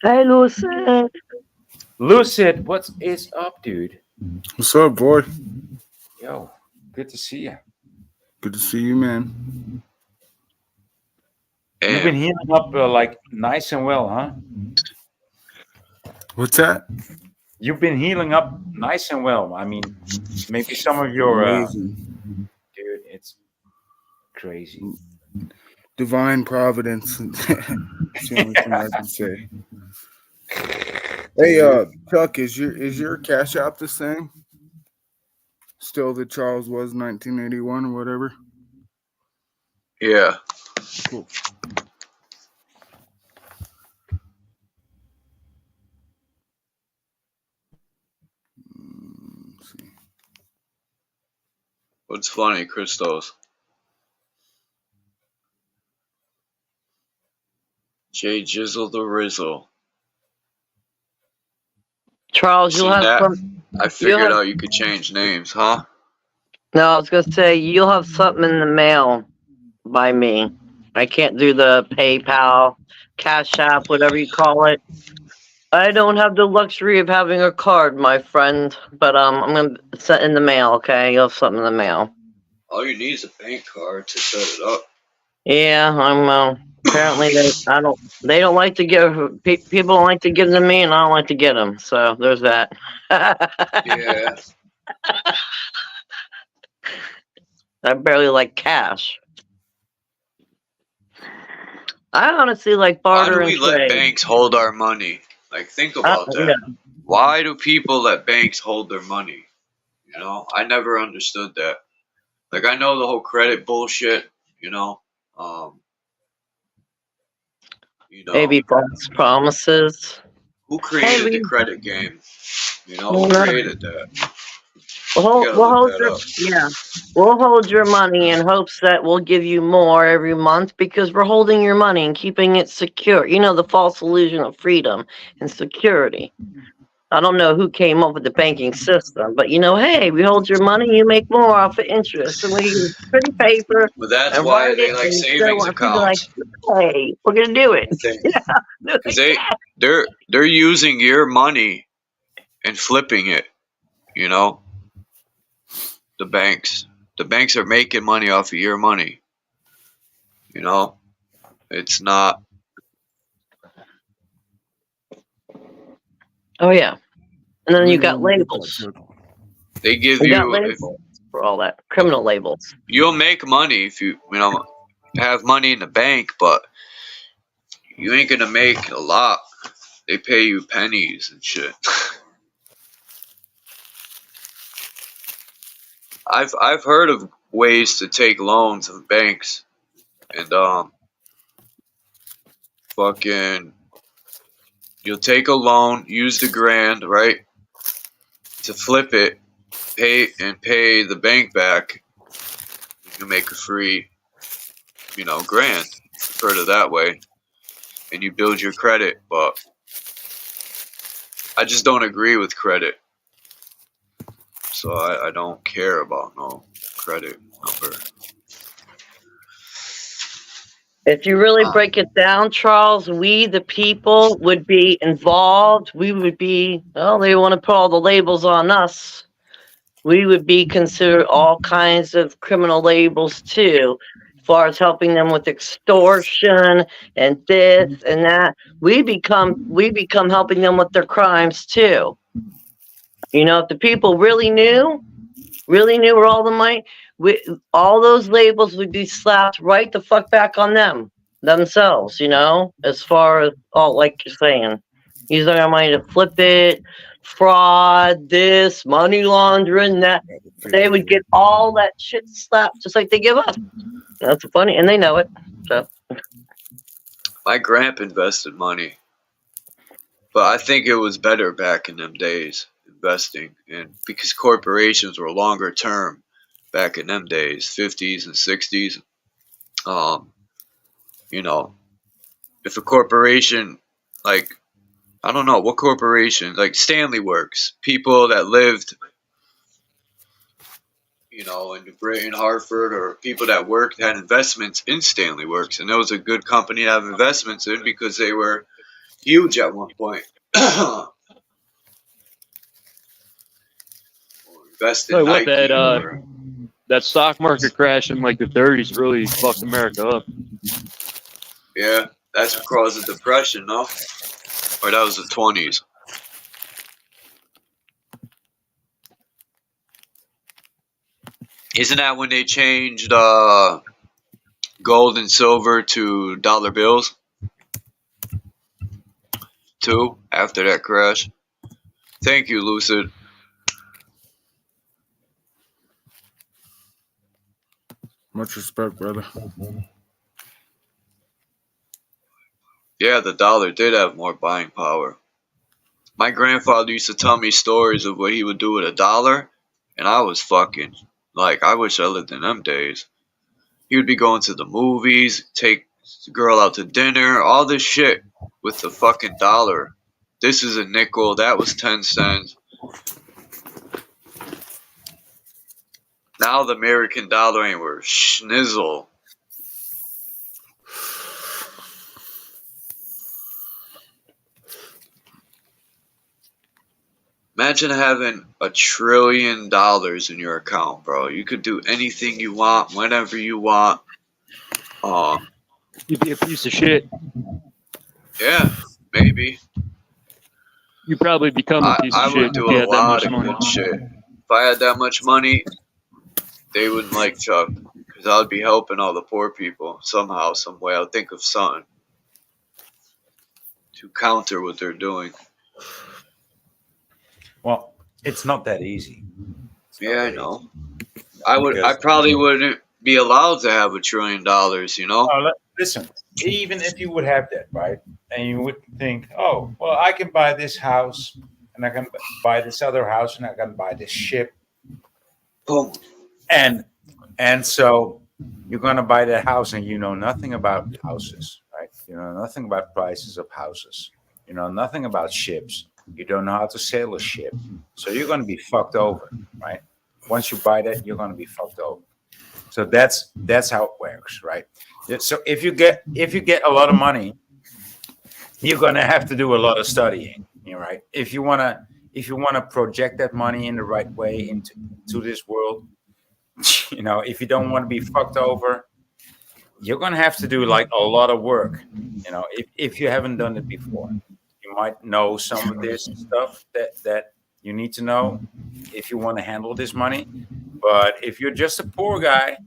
Hey, Lucid. Lucid, what is up, dude? What's up, boy? Yo, Good to see you. Good to see you, man. You've been healing up like nice and well, huh? What's that? You've been healing up nice and well. I mean, maybe some of your Amazing. dude, it's crazy. Divine providence. That's the only thing I can say. Hey, Chuck, is your Cash App the same? Still the Charles was 1981 or whatever? Yeah. Cool. What's funny, Christos? J Jizzle the Rizzle. Charles, you'll See have that? some. I figured out you could change names, huh? No, I was gonna say you'll have something in the mail by me. I can't do the PayPal, Cash App, whatever you call it. I don't have the luxury of having a card, my friend. But I'm gonna send in the mail. Okay, you'll have something in the mail. All you need is a bank card to set it up. Yeah, I'm. Apparently, they don't like to give. People don't like to give them to me, and I don't like to get them. So there's that. Yeah. I barely like cash. I honestly like Why barter do and we let trade. banks hold our money? Like, think about that. Yeah. Why do people let banks hold their money? You know, I never understood that. Like, I know the whole credit bullshit, you know. Maybe false promises. Who created the credit game? You know, who created that? We'll hold your money in hopes that we'll give you more every month because we're holding your money and keeping it secure. You know, the false illusion of freedom and security. I don't know who came up with the banking system, but hey, we hold your money, you make more off of interest, and we use pretty paper. But that's and why write they it like and savings so people are like, accounts. hey, we're gonna do it. Because they're using your money and flipping it. You know, the banks are making money off of your money. You know, it's not. Oh yeah, and then you got labels. They give You got you labels for all that criminal labels. You'll make money if you have money in the bank, but you ain't gonna make a lot. They pay you pennies and shit. I've heard of ways to take loans from banks and fucking you'll take a loan, use the grand, right? To flip it, pay the bank back. You make a free, grand. I've heard of that way. And you build your credit, but I just don't agree with credit. So I don't care about no credit number. If you really break it down, Charles, we, the people, would be involved. We would be, they want to put all the labels on us. We would be considered all kinds of criminal labels too, as far as helping them with extortion and this and that. We become helping them with their crimes too. If the people really knew where all the money, all those labels would be slapped right the fuck back on themselves, as far as like you're saying, using our money to flip it, fraud, this, money laundering, that. They would get all that shit slapped just like they give us. That's funny, and they know it. So my grandpa invested money, but I think it was better back in them days investing, and because corporations were longer term back in them days, 50s and 60s. If a corporation, like, I don't know what corporation, like Stanley Works, people that lived, in Britain, Hartford, or people that worked had investments in Stanley Works, and it was a good company to have investments in because they were huge at one point. Invest in Nike. that stock market crash in like the 30s really fucked America up. Yeah, that's what caused the depression, no? Or that was the 20s. Isn't that when they changed gold and silver to dollar bills? Too, after that crash. Thank you, Lucid. Much respect, brother. Yeah, the dollar did have more buying power. My grandfather used to tell me stories of what he would do with a dollar, and I was fucking, like, I wish I lived in them days. He would be going to the movies, take the girl out to dinner, all this shit with the fucking dollar. This is a nickel, that was 10 cents. Now the American dollar ain't worth schnizzle. Imagine having $1 trillion in your account, bro. You could do anything you want, whenever you want. You'd be a piece of shit. Yeah, maybe. You probably become a piece of I shit would if do you a had that lot much of money. good shit. If I had that much money, they wouldn't like Chuck. Because I'd be helping all the poor people somehow, some way. I'll think of something to counter what they're doing. Well, it's not that easy. Yeah, I know. I probably wouldn't be allowed to have $1 trillion, you know? Listen, even if you would have that, right? And you would think, oh, well, I can buy this house and I can buy this other house and I can buy this ship. Boom. And so you're going to buy that house and you know nothing about houses, right? You know nothing about prices of houses. You know nothing about ships. You don't know how to sail a ship. So you're going to be fucked over, right? Once you buy that, you're going to be fucked over. So that's how it works, right? So if you get a lot of money, you're going to have to do a lot of studying, right? If you want to project that money in the right way into this world, if you don't want to be fucked over, you're going to have to do like a lot of work. If you haven't done it before, you might know some of this stuff that you need to know if you want to handle this money. But if you're just a poor guy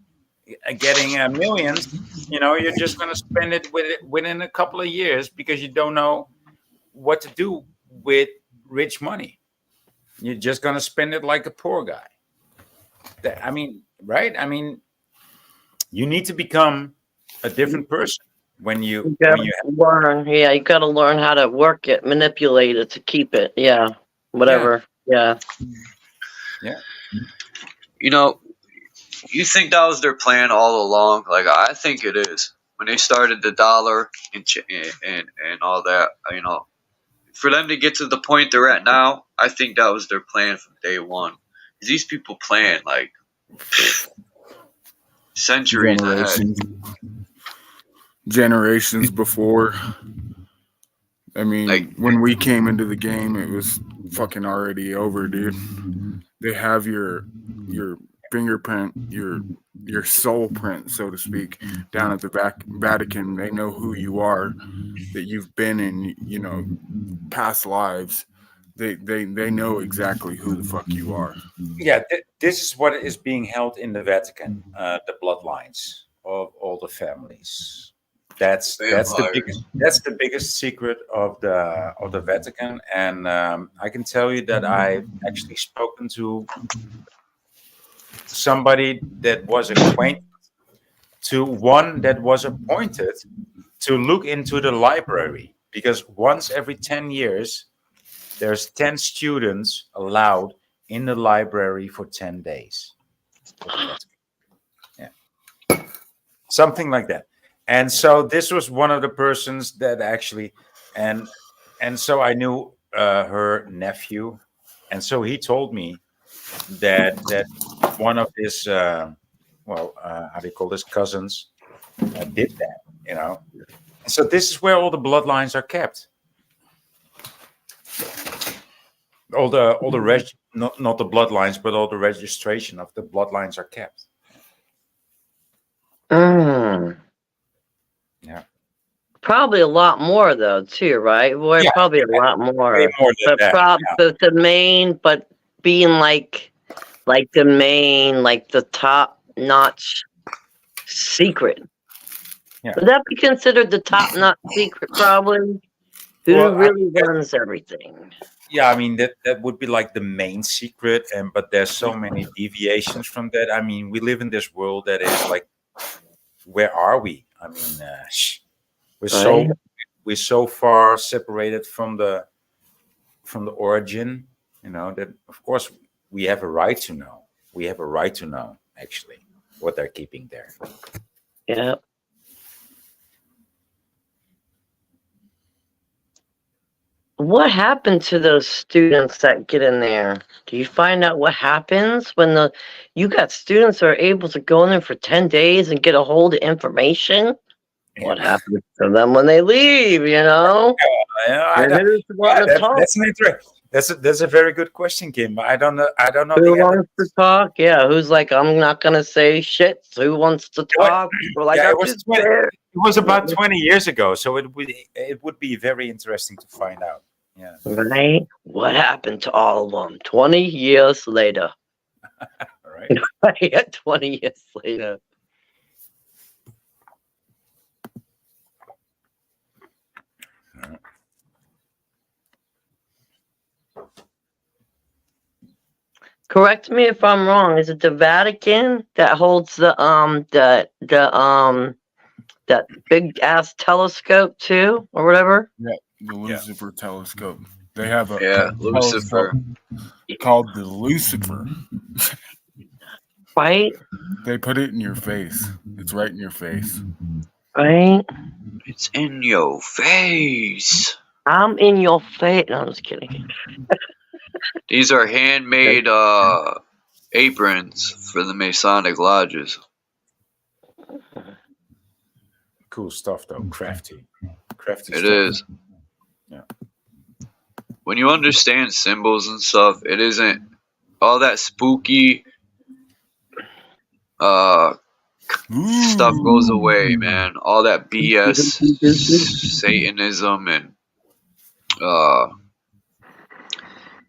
getting millions, you're just going to spend it within a couple of years because you don't know what to do with rich money. You're just going to spend it like a poor guy. Right? You need to become a different person when you learn. Yeah, you got to learn how to work it, manipulate it to keep it. Yeah, whatever. Yeah. You think that was their plan all along? Like, I think it is. When they started the dollar and all that, for them to get to the point they're at now, I think that was their plan from day one. These people plan like centuries ahead. Generations before. I mean, when we came into the game, it was fucking already over, dude. They have your fingerprint, your soul print, so to speak, down at the Vatican. They know who you are, that you've been in, past lives. They know exactly who the fuck you are. Yeah, this is what is being held in the Vatican, the bloodlines of all the families. That's the biggest secret of the Vatican, and I can tell you that I've actually spoken to somebody that was acquainted to one that was appointed to look into the library, because once every 10 years there's 10 students allowed in the library for 10 days. Yeah, something like that. And so this was one of the persons that actually, and so I knew her nephew, and so he told me that one of his how do you call this, cousins did that, So this is where all the bloodlines are kept. All the not the bloodlines, but all the registration of the bloodlines are kept. Mm. Yeah. Probably a lot more though, too, right? Boy, Yeah, probably a yeah, lot way more. more than But that. Yeah. the main, but being like the main, like the top notch secret. Yeah. Would that be considered the top notch secret? Probably. Who Well, really runs everything? yeah, I mean that would be like the main secret, but there's so many deviations from that. I mean, we live in this world that is like, where are we? I mean, we're Right? so far separated from the origin, that of course we have a right to know. We have a right to know actually what they're keeping there. Yeah. What happened to those students that get in there? Do you find out what happens when you got students that are able to go in there for 10 days and get a hold of information? What happens to them when they leave, Yeah, And who's wanting to talk? that's a very good question, Kim. I don't know Who the answer. wants to talk? Yeah, who's like, I'm not going to say shit. Who wants to talk? We're like, Yeah, I'm it was just there. it was about 20 years ago, so it would be very interesting to find out. Yeah. Right? What happened to all of them 20 years later? All right. Yeah, 20 years later. Correct me if I'm wrong. Is it the Vatican that holds that big ass telescope too, or whatever? Yeah, the Lucifer telescope. They have a Lucifer telescope called the Lucifer. Right? They put it in your face. It's right in your face. Right? It's in your face. I'm in your face. No, I'm just kidding. These are handmade aprons for the Masonic lodges. Cool stuff, though. Crafty It stuff. is. Yeah. When you understand symbols and stuff, it isn't all that spooky stuff goes away, man. All that BS Satanism and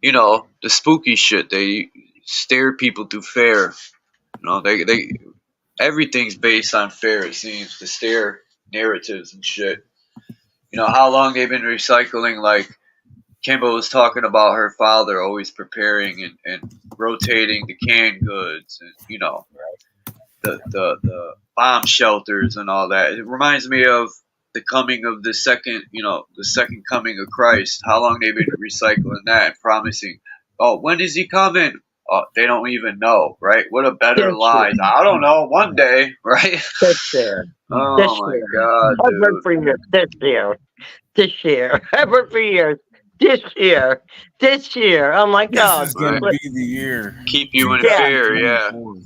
the spooky shit. They stare people through fear. They everything's based on fear, it seems, to stare narratives and shit. How long they've been recycling, like Kimba was talking about her father always preparing and rotating the canned goods and the bomb shelters and all that. It reminds me of the coming of the second coming of Christ. How long they've been recycling that and promising, oh, when is he coming? They don't even know, right? What a better lie. I don't know. One day, right? This year. Oh This my year. God, I've worked for years. This year. This year. I've worked for years. This year. This year. Oh my God. This is gonna be the year. Keep you in fear, yeah. You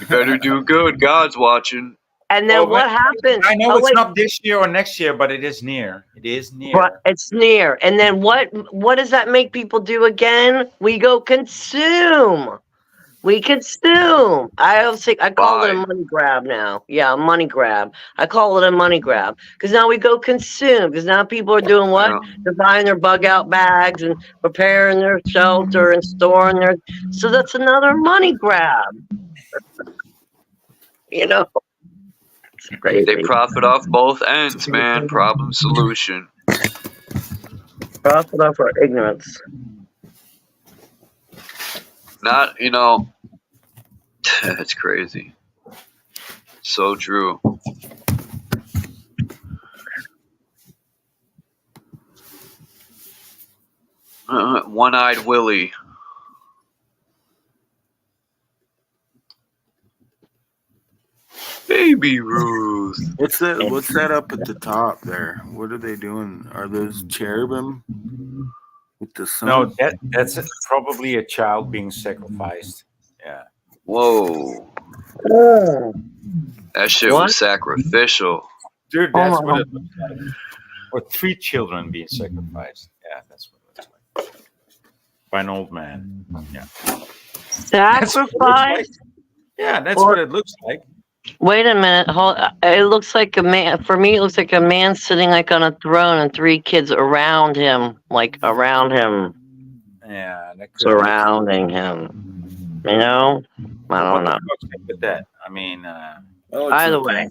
better do good. God's watching. And then what happened? I know it's not this year or next year, but it is near. It is near. But it's near. And then what does that make people do again? We go consume. We consume. I call it a money grab now. Yeah, a money grab. I call it a money grab. Because now we go consume. Because now people are doing what? They're buying their bug out bags and preparing their shelter and storing their. So that's another money grab. It's crazy. They profit off both ends, man. Problem solution. Profit off our ignorance. Not, that's crazy. So true. One-eyed Willie. Baby Ruth. What's that up at the top there? What are they doing? Are those cherubim with the sun? No, that's probably a child being sacrificed. Yeah. Whoa. That shit was sacrificial. Dude, that's what it looks like. Or 3 children being sacrificed. Yeah, that's what it looks like. By an old man. Yeah. Sacrifice? Yeah, that's what it looks like. Wait a minute. It looks like a man. For me, it looks like a man sitting like on a throne and 3 kids around him, Yeah, that could be. surrounding him. You know? I What don't the know. fuck's up with that? I mean, Either way.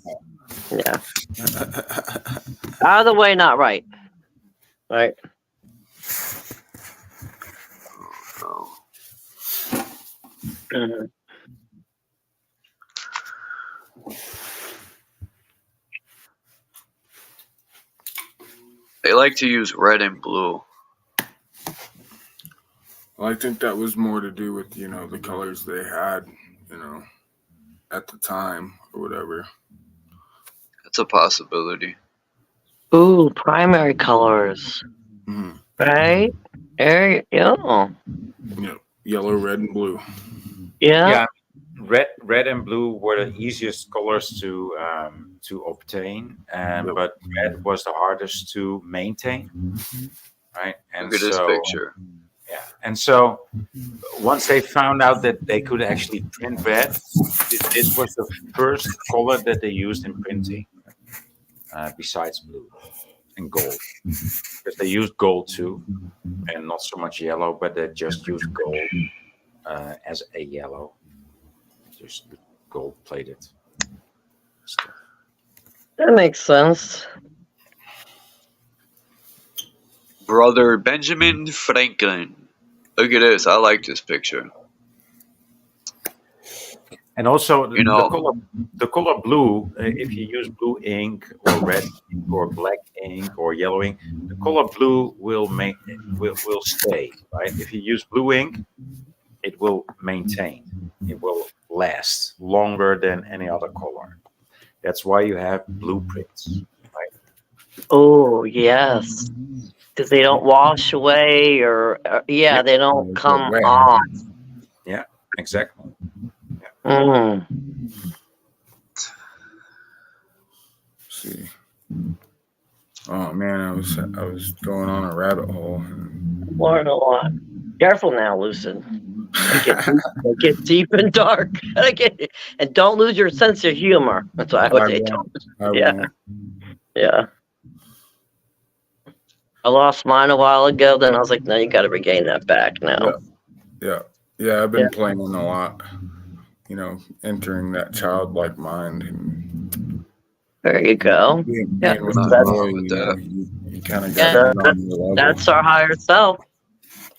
Yeah. Either way, not right. Right. Mhm. They like to use red and blue. Well, I think that was more to do with, the colors they had, at the time or whatever. That's a possibility. Ooh, primary colors. Mhm. Right? There you go. Yellow, red, and blue. Yeah. Red and blue were the easiest colors to obtain, but red was the hardest to maintain. Right, and Look at this picture. Yeah, and so once they found out that they could actually print red, this was the first color that they used in printing, besides blue and gold, because they used gold too, and not so much yellow, but they just used gold as a yellow, just gold plated stuff. That makes sense. Brother Benjamin Franklin. Look at this. I like this picture. And also, the color blue, if you use blue ink or red ink or black ink or yellow ink, the color blue will stay, right? If you use blue ink, it will maintain. It will last longer than any other color. That's why you have blueprints, right? Oh, yes. Because they don't wash away they don't come off. Yeah, exactly. Mm. See. Oh man, I was going on a rabbit hole. Learn a lot. Careful now, Lucid. They get deep and dark. And don't lose your sense of humor. That's what I would say. Yeah. I lost mine a while ago. Then I was like, no, you got to regain that back now. Yeah. I've been playing a lot. Entering that childlike mind. And there you go. You kind of got that's our higher self.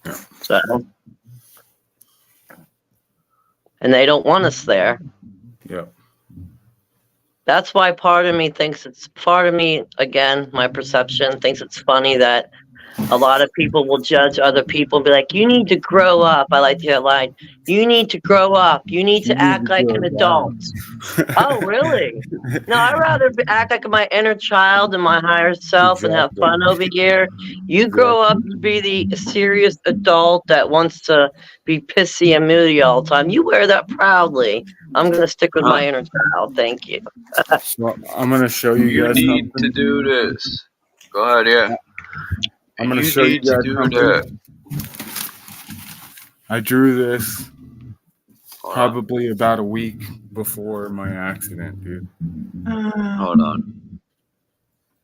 Yeah. So, and they don't want us there. Yeah. That's why part of me, again, my perception thinks it's funny that a lot of people will judge other people and be like, you need to grow up. I like that line. You need to grow up. You need to act like an adult. Oh, really? No, I'd rather act like my inner child and my higher self and have fun over here. You grow up to be the serious adult that wants to be pissy and moody all the time. You wear that proudly. I'm going to stick with my inner child. Thank you. Well, I'm going to show you guys need something. to do this. Go ahead, yeah. I'm going to show you guys something. I drew this probably about a week before my accident, dude. Hold on.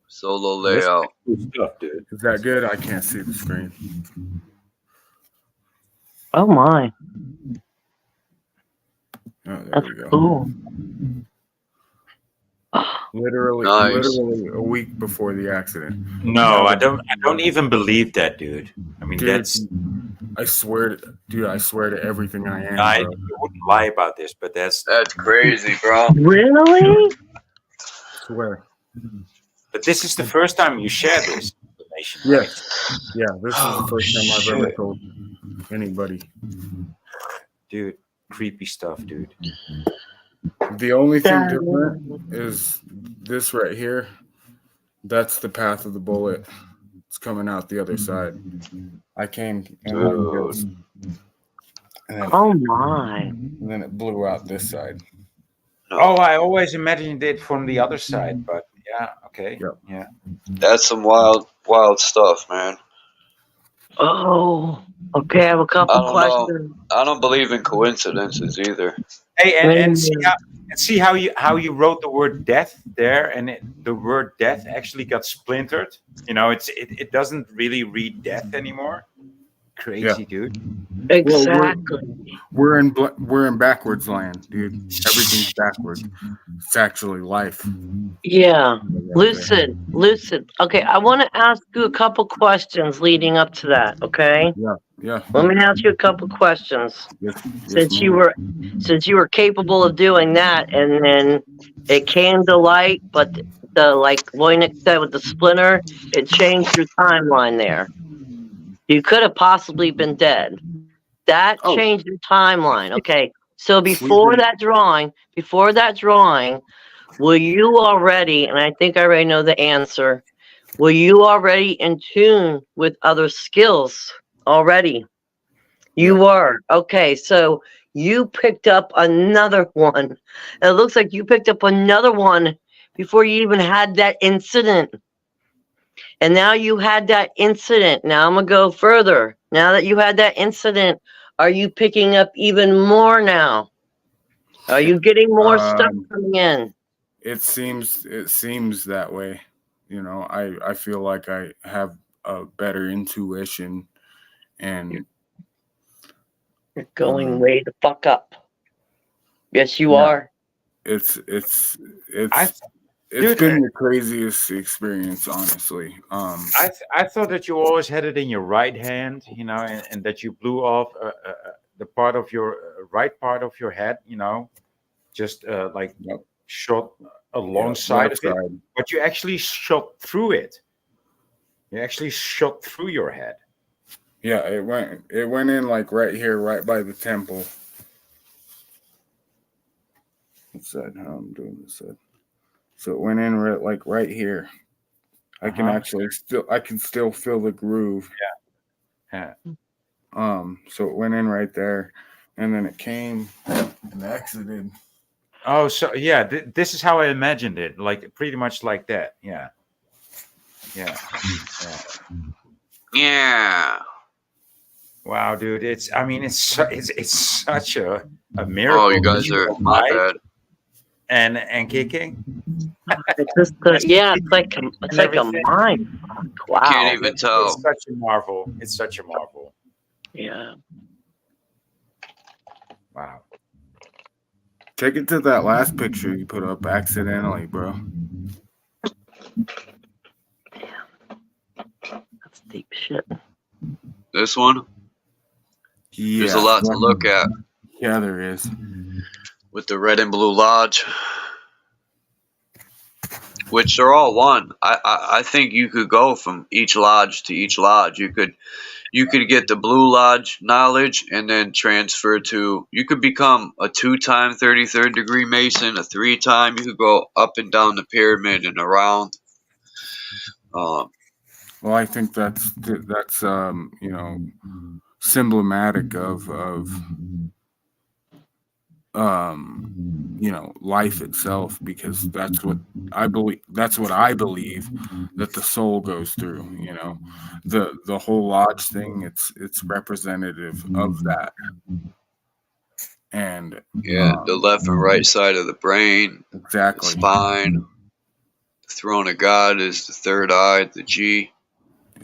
Solo layout. Stuff, dude. Is that good? I can't see the screen. Oh, my. Oh, there we go. Cool. Literally a week before the accident. No, I don't even believe that, dude. I mean, dude, I swear to everything I am. I wouldn't lie about this, but that's crazy, bro. Really? I swear. But this is the first time you share this information. Yes. Yeah, this is the first time I've ever told anybody. Dude, creepy stuff, dude. The only thing different is this right here. That's the path of the bullet. It's coming out the other side. I came and oh my! And then it blew out this side. Oh, I always imagined it from the other side, but yeah, okay, yep. Yeah. That's some wild stuff, man. Oh, okay. I have a I couple don't know. questions. I don't believe in coincidences either. Hey, and see Mm. how you wrote the word death there, and the word death actually got splintered. You know, it doesn't really read death anymore. Crazy, dude. Exactly. We're in backwards land, dude. Everything's backwards. It's actually life. Yeah. Listen. Okay, I want to ask you a couple questions leading up to that. Okay. Yeah. Let me ask you a couple questions. Since you were capable of doing that, and then it came to light, but like Voynich said with the splinter, it changed your timeline there. You could have possibly been dead. That changed your timeline. Okay. So before that drawing, were you already, and I think I already know the answer, were you already in tune with other skills already? You were. Okay, so you picked up another one. It looks like you picked up another one before you even had that incident. And now you had that incident. Now I'm going to go further. Now that you had that incident, are you picking up even more now? Are you getting more stuff coming in? It seems that way. You know, I feel like I have a better intuition, and you're going way the fuck up. Yes, you are. It's been the craziest experience, honestly. I thought that you always had it in your right hand, you know, and that you blew off the part of your right part of your head, you know, just like shot alongside of it, but you actually shot through it. You actually shot through your head. Yeah, it went in like right here, right by the temple. What's that? How I'm doing this? So it went in right here. I can actually still feel the groove. Yeah. So it went in right there, and then it came and exited. Oh, so yeah, this is how I imagined it, like pretty much like that. Yeah. Wow, dude, it's such a miracle. Oh, you guys are my bad. And kicking. It's just it's like a mind. Wow. Can't even tell. It's such a marvel. It's such a marvel. Yeah. Wow. Take it to that last picture you put up accidentally, bro. That's deep shit. This one? Yeah. There's a lot to look at. Yeah, there is. With the red and blue lodge. Which they're all one. I think you could go from each lodge to each lodge. You could get the blue lodge knowledge and then transfer to, you could become a 2-time 33rd degree Mason, a 3-time. You could go up and down the pyramid and around. Well, I think that's you know, symptomatic of you know, life itself, because that's what I believe that the soul goes through. You know, the whole lodge thing, it's representative of that. And the left and right side of the brain, exactly, the spine. The throne of God is the third eye, the G.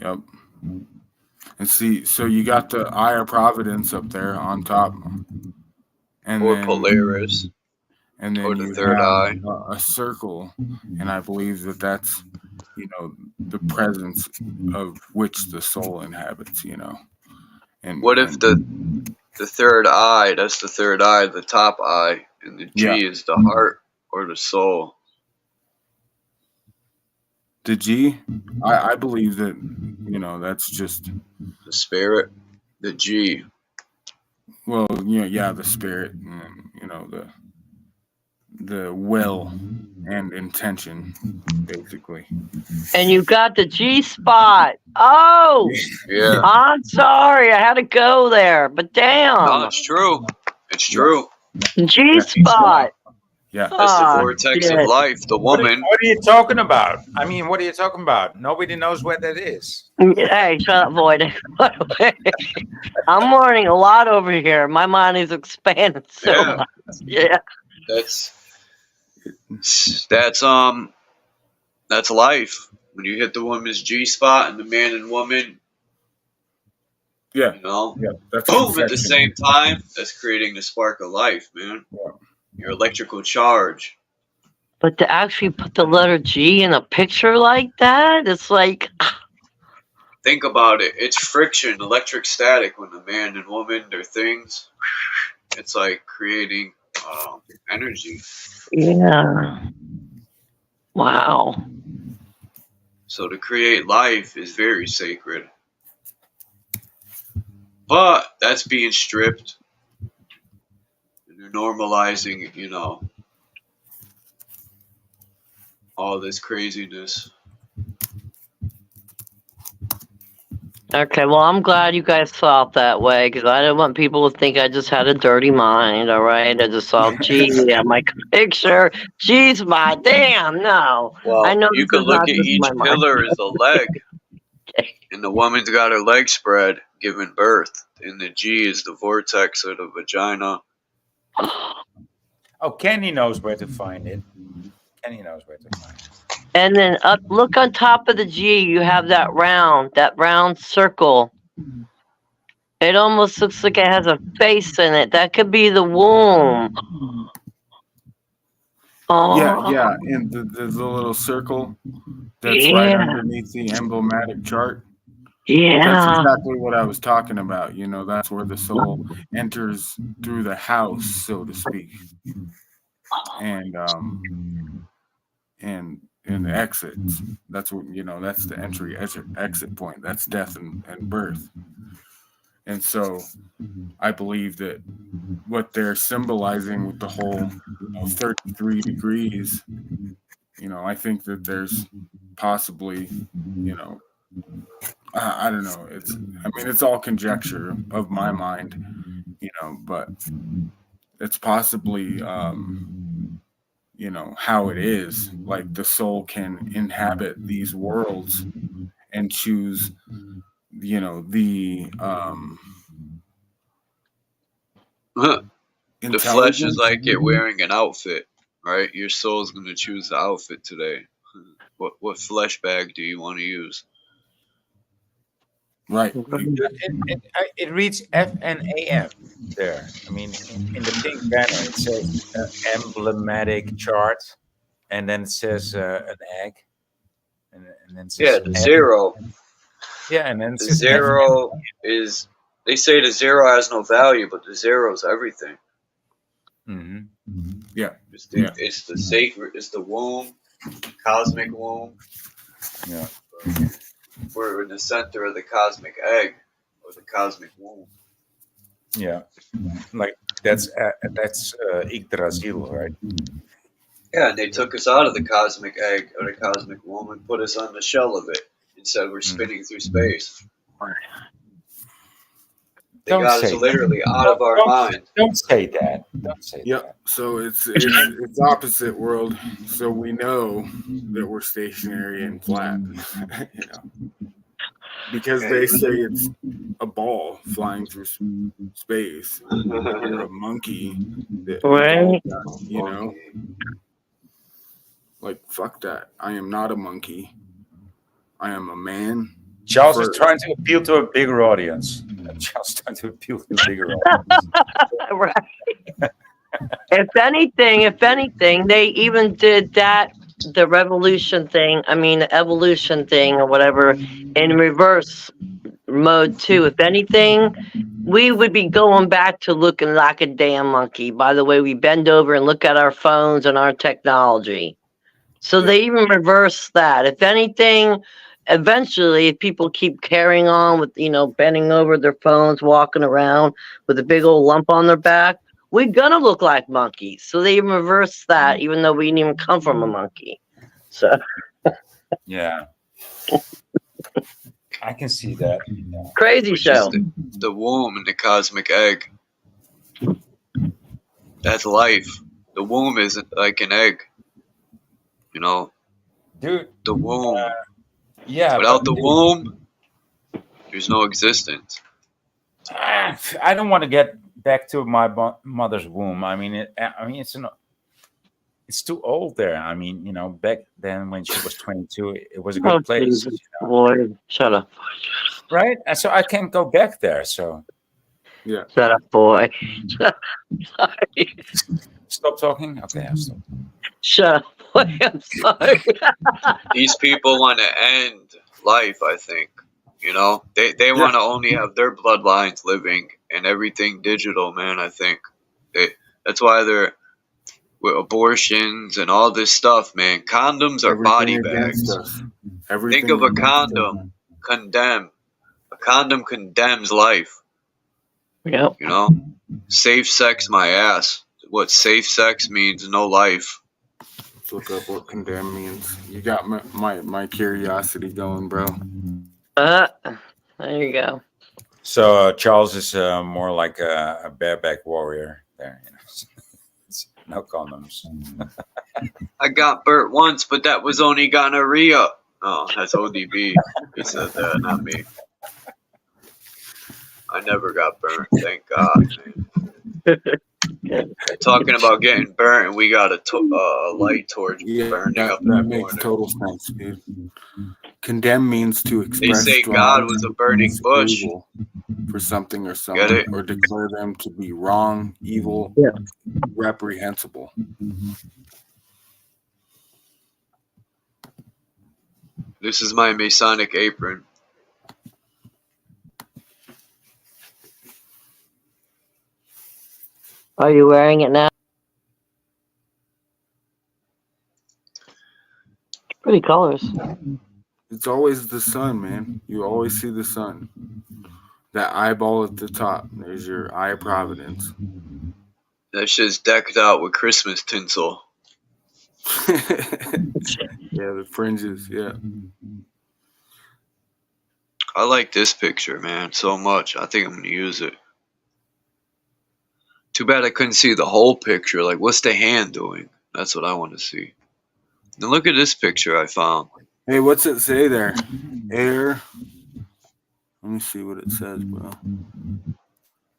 Yep. And see, so you got the Eye of Providence up there on top, and or then Polaris, and then or the you third have eye. a circle, and I believe that's, you know, the presence of which the soul inhabits. You know, and what if the third eye? That's the third eye, the top eye, and the G is the heart or the soul. The G, I believe that, you know, that's just the spirit. The G. Well, you know, yeah, the spirit, and, you know, the will and intention, basically. And you got the G spot. Oh, yeah. I'm sorry, I had to go there, but damn. No, it's true. It's true. G spot. Yeah. That's the vortex of life. The woman. What are you talking about? I mean, what are you talking about? Nobody knows where that is. Hey, shut up, Void. I'm learning a lot over here. My mind is expanding so much. Yeah. That's life. When you hit the woman's G spot and the man and woman, yeah, you know, that's boom at the same time. That's creating the spark of life, man. Your electrical charge. But to actually put the letter G in a picture like that, it's like. Think about it. It's friction, electric static when the man and woman, their things. It's like creating energy. Yeah. Wow. So to create life is very sacred. But that's being stripped. And they're normalizing, you know, all this craziness. Okay, well, I'm glad you guys thought that way, because I didn't want people to think I just had a dirty mind, all right? I just saw G on my picture. G's my damn, no. Well, I know you this could is look not at just each my mind. pillar as a leg. And the woman's got her leg spread, giving birth. And the G is the vortex of the vagina. Oh, Kenny knows where to find it. Kenny knows where to find it. And then look on top of the G, you have that round circle. It almost looks like it has a face in it. That could be the womb. Oh. Yeah, and the little circle that's right underneath the emblematic chart. Yeah. That's exactly what I was talking about. You know, that's where the soul enters through the house, so to speak. And exits. That's what, you know, that's the entry exit point. That's death and birth. And so I believe that what they're symbolizing with the whole 33 degrees, you know, I think that there's possibly, you know, I don't know. It's all conjecture of my mind, you know, but it's possibly, you know, how it is. Like the soul can inhabit these worlds and choose, you know, the flesh is like it wearing an outfit, right? Your soul's going to choose the outfit today. What flesh bag do you want to use? Right. It reads F and AM there. I mean, in the pink banner, it says emblematic chart, and then it says an egg, and then it says the zero. Yeah, and then it the says zero is. They say the zero has no value, but the zero is everything. Mm-hmm. Yeah. It's the sacred. It's the womb, cosmic womb. Yeah. We're in the center of the cosmic egg or the cosmic womb. Yeah, like that's Yggdrasil, right? Yeah, and they took us out of the cosmic egg or the cosmic womb and put us on the shell of it and said we're spinning through space. They got us literally out of our mind. Don't say that. Don't say that. So it's opposite world. So we know that we're stationary and flat. You know, because they say it's a ball flying through space. You're a monkey. Right. You know, like fuck that. I am not a monkey. I am a man. Charles is trying to appeal to a bigger audience. Charles trying to appeal to a bigger audience. Right. If anything, they even did that, the revolution thing, the evolution thing or whatever, in reverse mode too. If anything, we would be going back to looking like a damn monkey by the way we bend over and look at our phones and our technology. So they even reverse that. If anything, eventually, if people keep carrying on with, bending over their phones, walking around with a big old lump on their back, we're going to look like monkeys. So they even reverse that, even though we didn't even come from a monkey. So. Yeah. I can see that. Crazy show. The womb and the cosmic egg. That's life. The womb is like an egg. You know, dude. the womb. Yeah, Without but the womb, there's no existence. I don't want to get back to my mother's womb. I mean, it's too old there. I mean, you know, back then when she was 22, it was a good place. Jesus, Lloyd, shut up. Right? And so I can't go back there. So yeah. Shut up, boy. Sorry. Stop talking? Okay, I'll stop. Shut up, boy. I'm sorry. These people want to end life, I think. You know, they want to only have their bloodlines living and everything digital, man. I think that's why they're with abortions and all this stuff, man. Condoms are body bags. Think of a condom. Condemn. A condom condemns life. Yep. You know, safe sex, my ass. What safe sex means? No life. Let's look up what condemn means. You got my curiosity going, bro. There you go. So Charles is more like a bareback warrior there. You know, no condoms. I got burnt once, but that was only gonorrhea. Oh, that's ODB. He said that, not me. I never got burnt, thank God, man. Talking about getting burnt, and we got a light torch burning up in the that makes corner. total sense, dude. Condemn means to express. They say God was a burning bush for something or someone, or declare them to be wrong, evil, reprehensible. This is my Masonic apron. Are you wearing it now? Pretty colors. It's always the sun, man. You always see the sun. That eyeball at the top. There's your eye of providence. That shit's decked out with Christmas tinsel. Yeah, the fringes, yeah. I like this picture, man, so much. I think I'm going to use it. Too bad I couldn't see the whole picture. Like, what's the hand doing? That's what I want to see. Now look at this picture I found. Hey, what's it say there? Air. Let me see what it says, bro.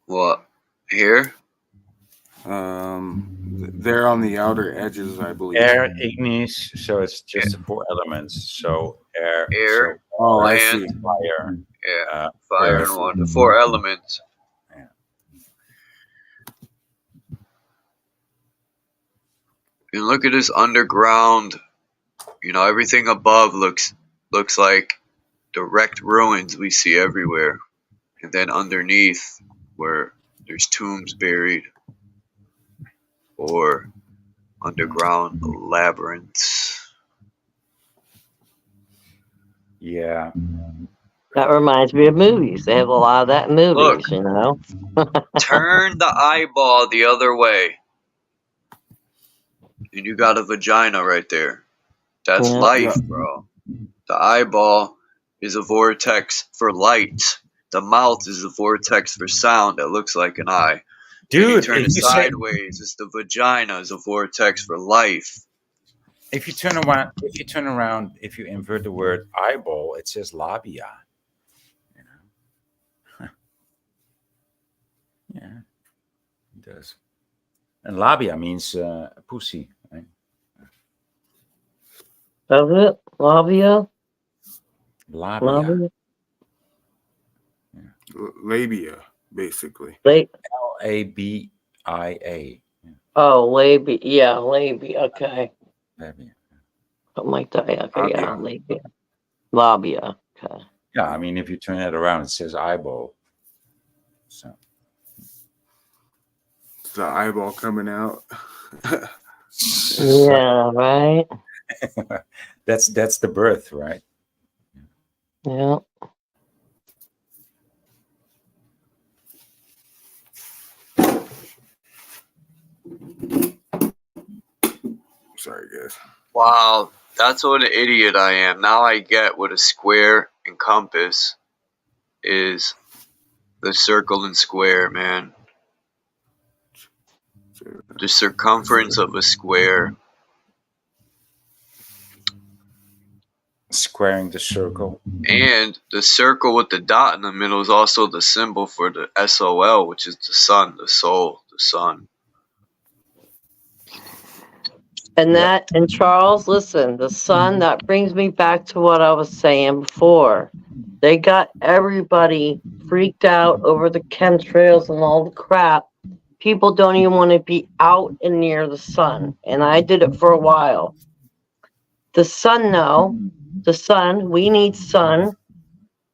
What? Here? They're on the outer edges, I believe. Air, ignis, so it's just the 4 elements. So air, land, fire, fire earth. and water. The 4 elements. Yeah. And look at this underground. You know, everything above looks like direct ruins we see everywhere. And then underneath, where there's tombs buried, or underground labyrinths. Yeah. That reminds me of movies. They have a lot of that in movies, you know? Turn the eyeball the other way. And you got a vagina right there. That's life, bro. The eyeball is a vortex for light. The mouth is a vortex for sound that looks like an eye. Dude, if you turn it sideways, it's the vagina is a vortex for life. If you turn around, if you invert the word eyeball, it says labia. You know? Yeah, it does. And labia means pussy, right? Does it? Labia? Labia. Labia, basically. Labia. Oh, labia. Yeah, labia. Okay. Labia. Something like that. Okay, yeah, labia. Labia. Okay. Yeah, I mean, if you turn it around, it says eyeball. So. It's the eyeball coming out. Yeah, right? That's the birth, right? Yeah. Sorry, guys. Wow, that's what an idiot I am. Now I get what a square and compass is. The circle and square, man. the circumference of a square. Squaring the circle. And the circle with the dot in the middle is also the symbol for the SOL, which is the sun, the soul, the sun. And that, and Charles, listen, the sun, that brings me back to what I was saying before. They got everybody freaked out over the chemtrails and all the crap. People don't even want to be out and near the sun. And I did it for a while. The sun, no. The sun, we need sun.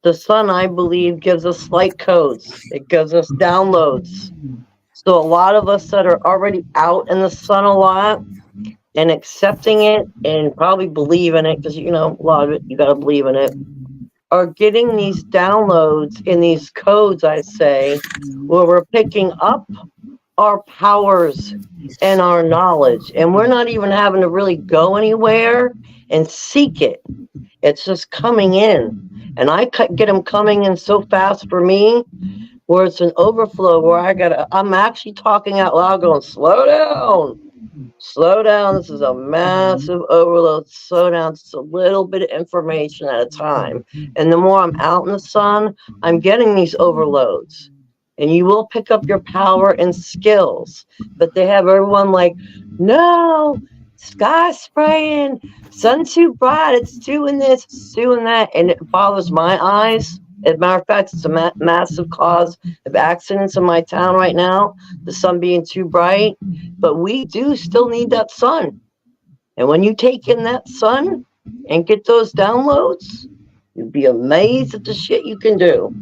The sun, I believe, gives us light codes. It gives us downloads. So a lot of us that are already out in the sun a lot and accepting it and probably believe in it, because, you know, a lot of it, you got to believe in it, are getting these downloads in these codes, I say, where we're picking up our powers and our knowledge. And we're not even having to really go anywhere and seek it. It's just coming in. And I get them coming in so fast for me, where it's an overflow, where I'm actually talking out loud going, slow down. Slow down. This is a massive overload. Slow down. It's a little bit of information at a time. And the more I'm out in the sun, I'm getting these overloads. And you will pick up your power and skills. But they have everyone like, no, sky spraying, sun too bright, it's doing this, it's doing that. And it bothers my eyes. As a matter of fact, it's a massive cause of accidents in my town right now, the sun being too bright. But we do still need that sun. And when you take in that sun and get those downloads, you'd be amazed at the shit you can do.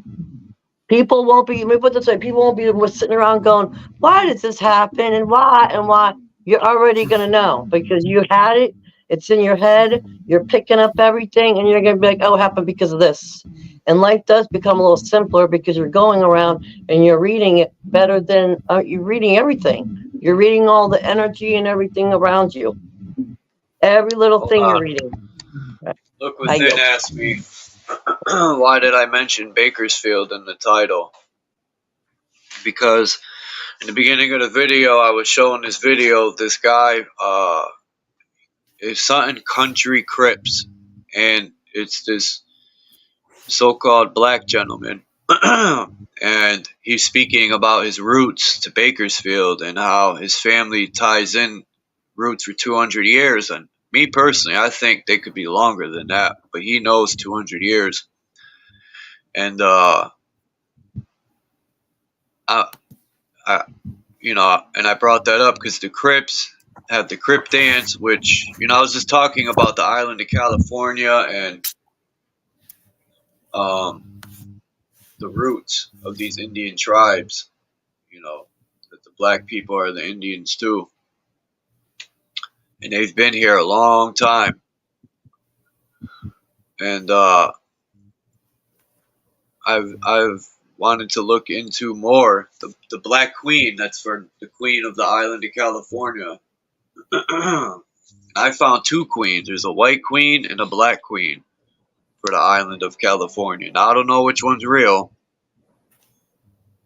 People won't be, let me put it this way, people won't be sitting around going, why does this happen and why and why? You're already going to know because you had it. It's in your head. You're picking up everything and you're going to be like, oh, it happened because of this. And life does become a little simpler because you're going around and you're reading it better than you're reading everything. You're reading all the energy and everything around you. Every little thing you're reading. Look what Finn asked me. Why did I mention Bakersfield in the title? Because in the beginning of the video, I was showing this video of this guy, is something Country Crips, and it's this so-called black gentleman, and he's speaking about his roots to Bakersfield and how his family ties in roots for 200 years, and me personally, I think they could be longer than that, but he knows 200 years. And you know, and I brought that up because the Crips have the Crip dance, which, you know, I was just talking about the island of California and the roots of these Indian tribes. You know, that the black people are the Indians too, and they've been here a long time. And I've wanted to look into more the Black Queen. That's for the Queen of the island of California. I found two queens. There's a white queen and a black queen for the island of California. Now I don't know which one's real,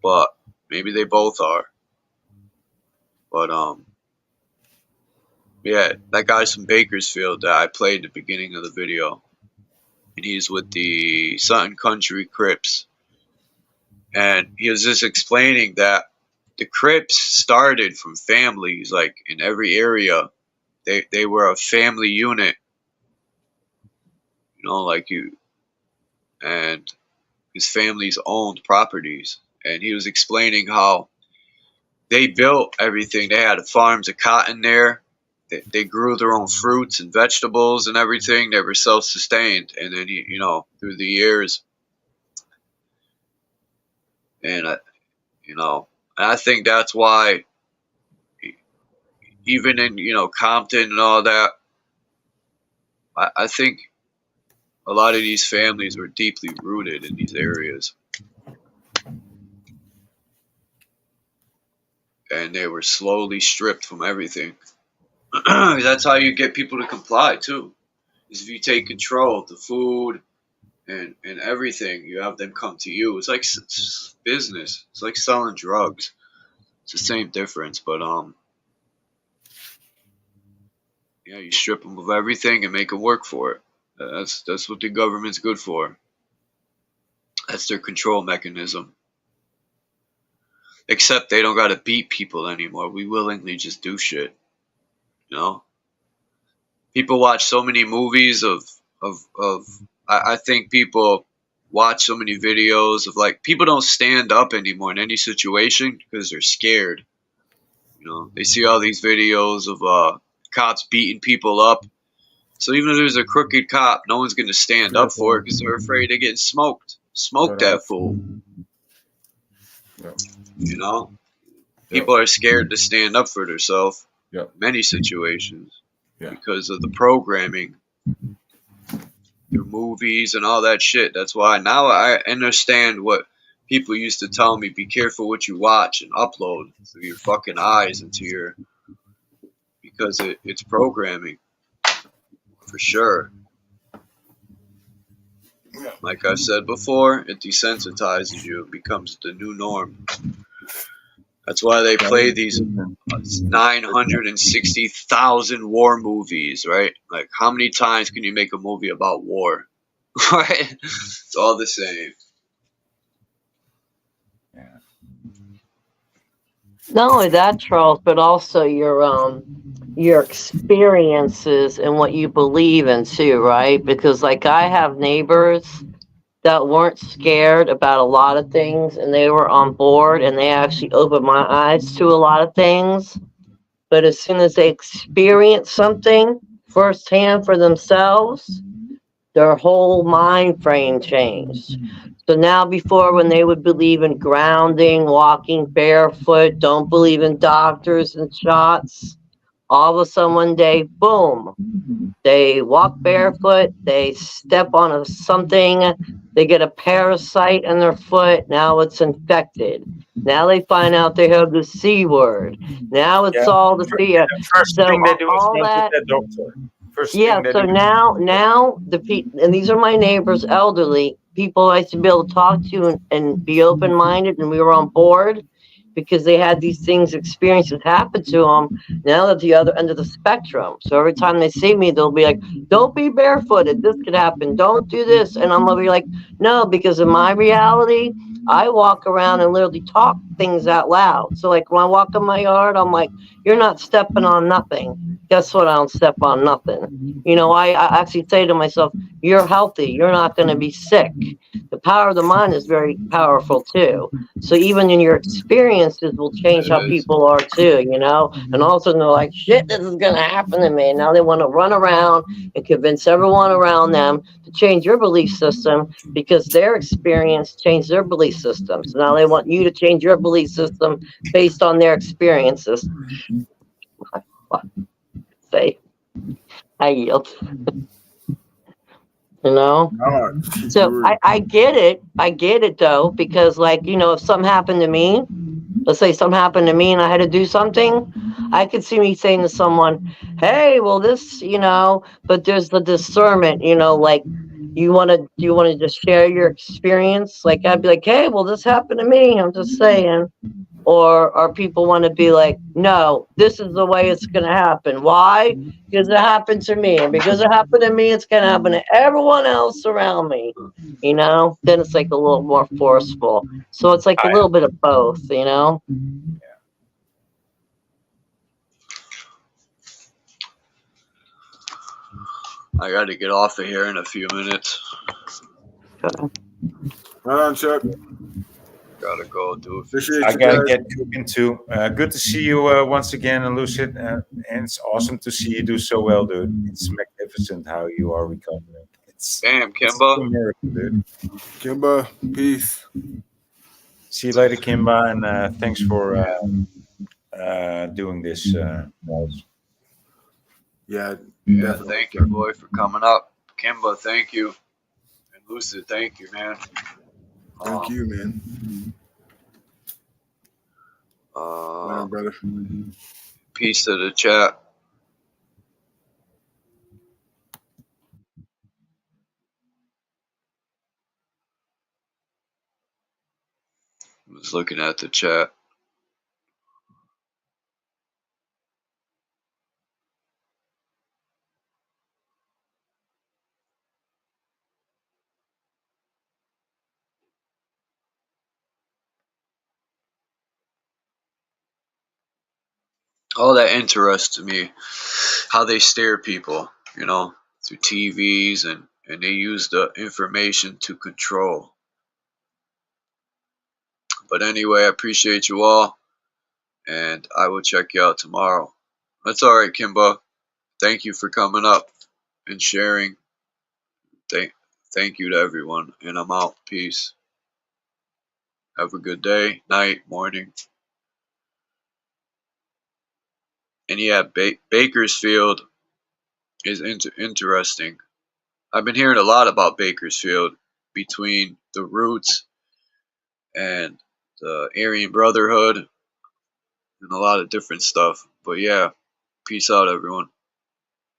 but maybe they both are. But yeah, that guy's from Bakersfield that I played at the beginning of the video, and he's with the Sutton Country Crips. And he was just explaining that the Crips started from families, like in every area. They were a family unit, you know, like you. And his families owned properties. And he was explaining how they built everything. They had farms of cotton there. They grew their own fruits and vegetables and everything. They were self-sustained. And then, you know, through the years, and you know, and I think that's why, even in, you know, Compton and all that, I think a lot of these families were deeply rooted in these areas, and they were slowly stripped from everything. That's how you get people to comply too, is if you take control of the food and everything, you have them come to you. It's like business. It's like selling drugs. It's the same difference, but Yeah, you strip them of everything and make them work for it. That's what the government's good for. That's their control mechanism. Except they don't gotta beat people anymore. We willingly just do shit. You know? People watch so many movies of I think people watch so many videos of like people don't stand up anymore in any situation because they're scared. You know, they see all these videos of cops beating people up. So even if there's a crooked cop, no one's gonna stand up for it because they're afraid of getting smoked. Smoke that fool. Yep. You know? Yep. People are scared to stand up for themselves Yep. in many situations Yeah. because of the programming, their movies and all that shit. That's why now I understand what people used to tell me: be careful what you watch and upload through your fucking eyes into your, because it's programming for sure. Like I said before, it desensitizes you. It becomes the new norm. That's why they play these 960,000 war movies, right? Like, how many times can you make a movie about war? Right? It's all the same. Not only that, Charles, but also your experiences and what you believe in too, right? Because like I have neighbors that weren't scared about a lot of things and they were on board and they actually opened my eyes to a lot of things. But as soon as they experience something firsthand for themselves, their whole mind frame changed. So now, before, when they would believe in grounding, walking barefoot, don't believe in doctors and shots, all of a sudden one day, boom, they walk barefoot, they step on something, they get a parasite in their foot, now it's infected. Now they find out they have the C word. Now it's all the fear. First So thing they do is all run to that, the doctor. First yeah, thing they so do. now the people, and these are my neighbors, elderly people I used to be able to talk to and be open minded, and we were on board because they had these things, experiences happen to them. Now at the other end of the spectrum, so every time they see me, they'll be like, "Don't be barefooted. This could happen. Don't do this," and I'm gonna be like, "No," because in my reality, I walk around and literally talk things out loud. So like when I walk in my yard, I'm like, "You're not stepping on nothing." Guess what? I don't step on nothing. You know, I actually say to myself, "You're healthy. You're not going to be sick." The power of the mind is very powerful too. So even in your experiences will change how It is. people are too, you know? And all of a sudden they're like, "Shit, this is going to happen to me." And now they want to run around and convince everyone around them to change your belief system because their experience changed their belief system. So now they want you to change your belief system based on their experiences. Say, I yield. You know? So I get it. I get it though, because like, you know, if something happened to me, let's say something happened to me and I had to do something, I could see me saying to someone, "Hey, well this, you know," but there's the discernment, you know, like you want to just share your experience? Like I'd be like, "Hey, well this happened to me. I'm just saying." Or people want to be like, "No, this is the way it's going to happen." Why? Because it happened to me. And because it happened to me, it's going to happen to everyone else around me. You know? Then it's like a little more forceful. So it's like a little bit of both, you know? I got to get off of here in a few minutes. Right on, Chuck. Gotta go do it. Appreciate I you gotta guys. get cooking too. Good to see you once again, Lucid, and it's awesome to see you do so well, dude. It's magnificent how you are recovering. Damn, It's Kimba. a miracle, dude. Kimba, peace. See you later, Kimba, and thanks for doing this. Yeah, Yeah, thank you, boy, for coming up. Kimba, thank you. And Lucid, thank you, man. Thank you, man. Right on, brother. Peace to the chat. I was looking at the chat. all that interests me, how they steer people, you know, through TVs, and they use the information to control. But anyway, I appreciate you all, and I will check you out tomorrow. That's all right, Kimba. Thank you for coming up and sharing. Thank you to everyone, and I'm out. Peace. Have a good day, night, morning. And yeah, Bakersfield is interesting. I've been hearing a lot about Bakersfield between the Roots and the Aryan Brotherhood and a lot of different stuff. But yeah, peace out, everyone.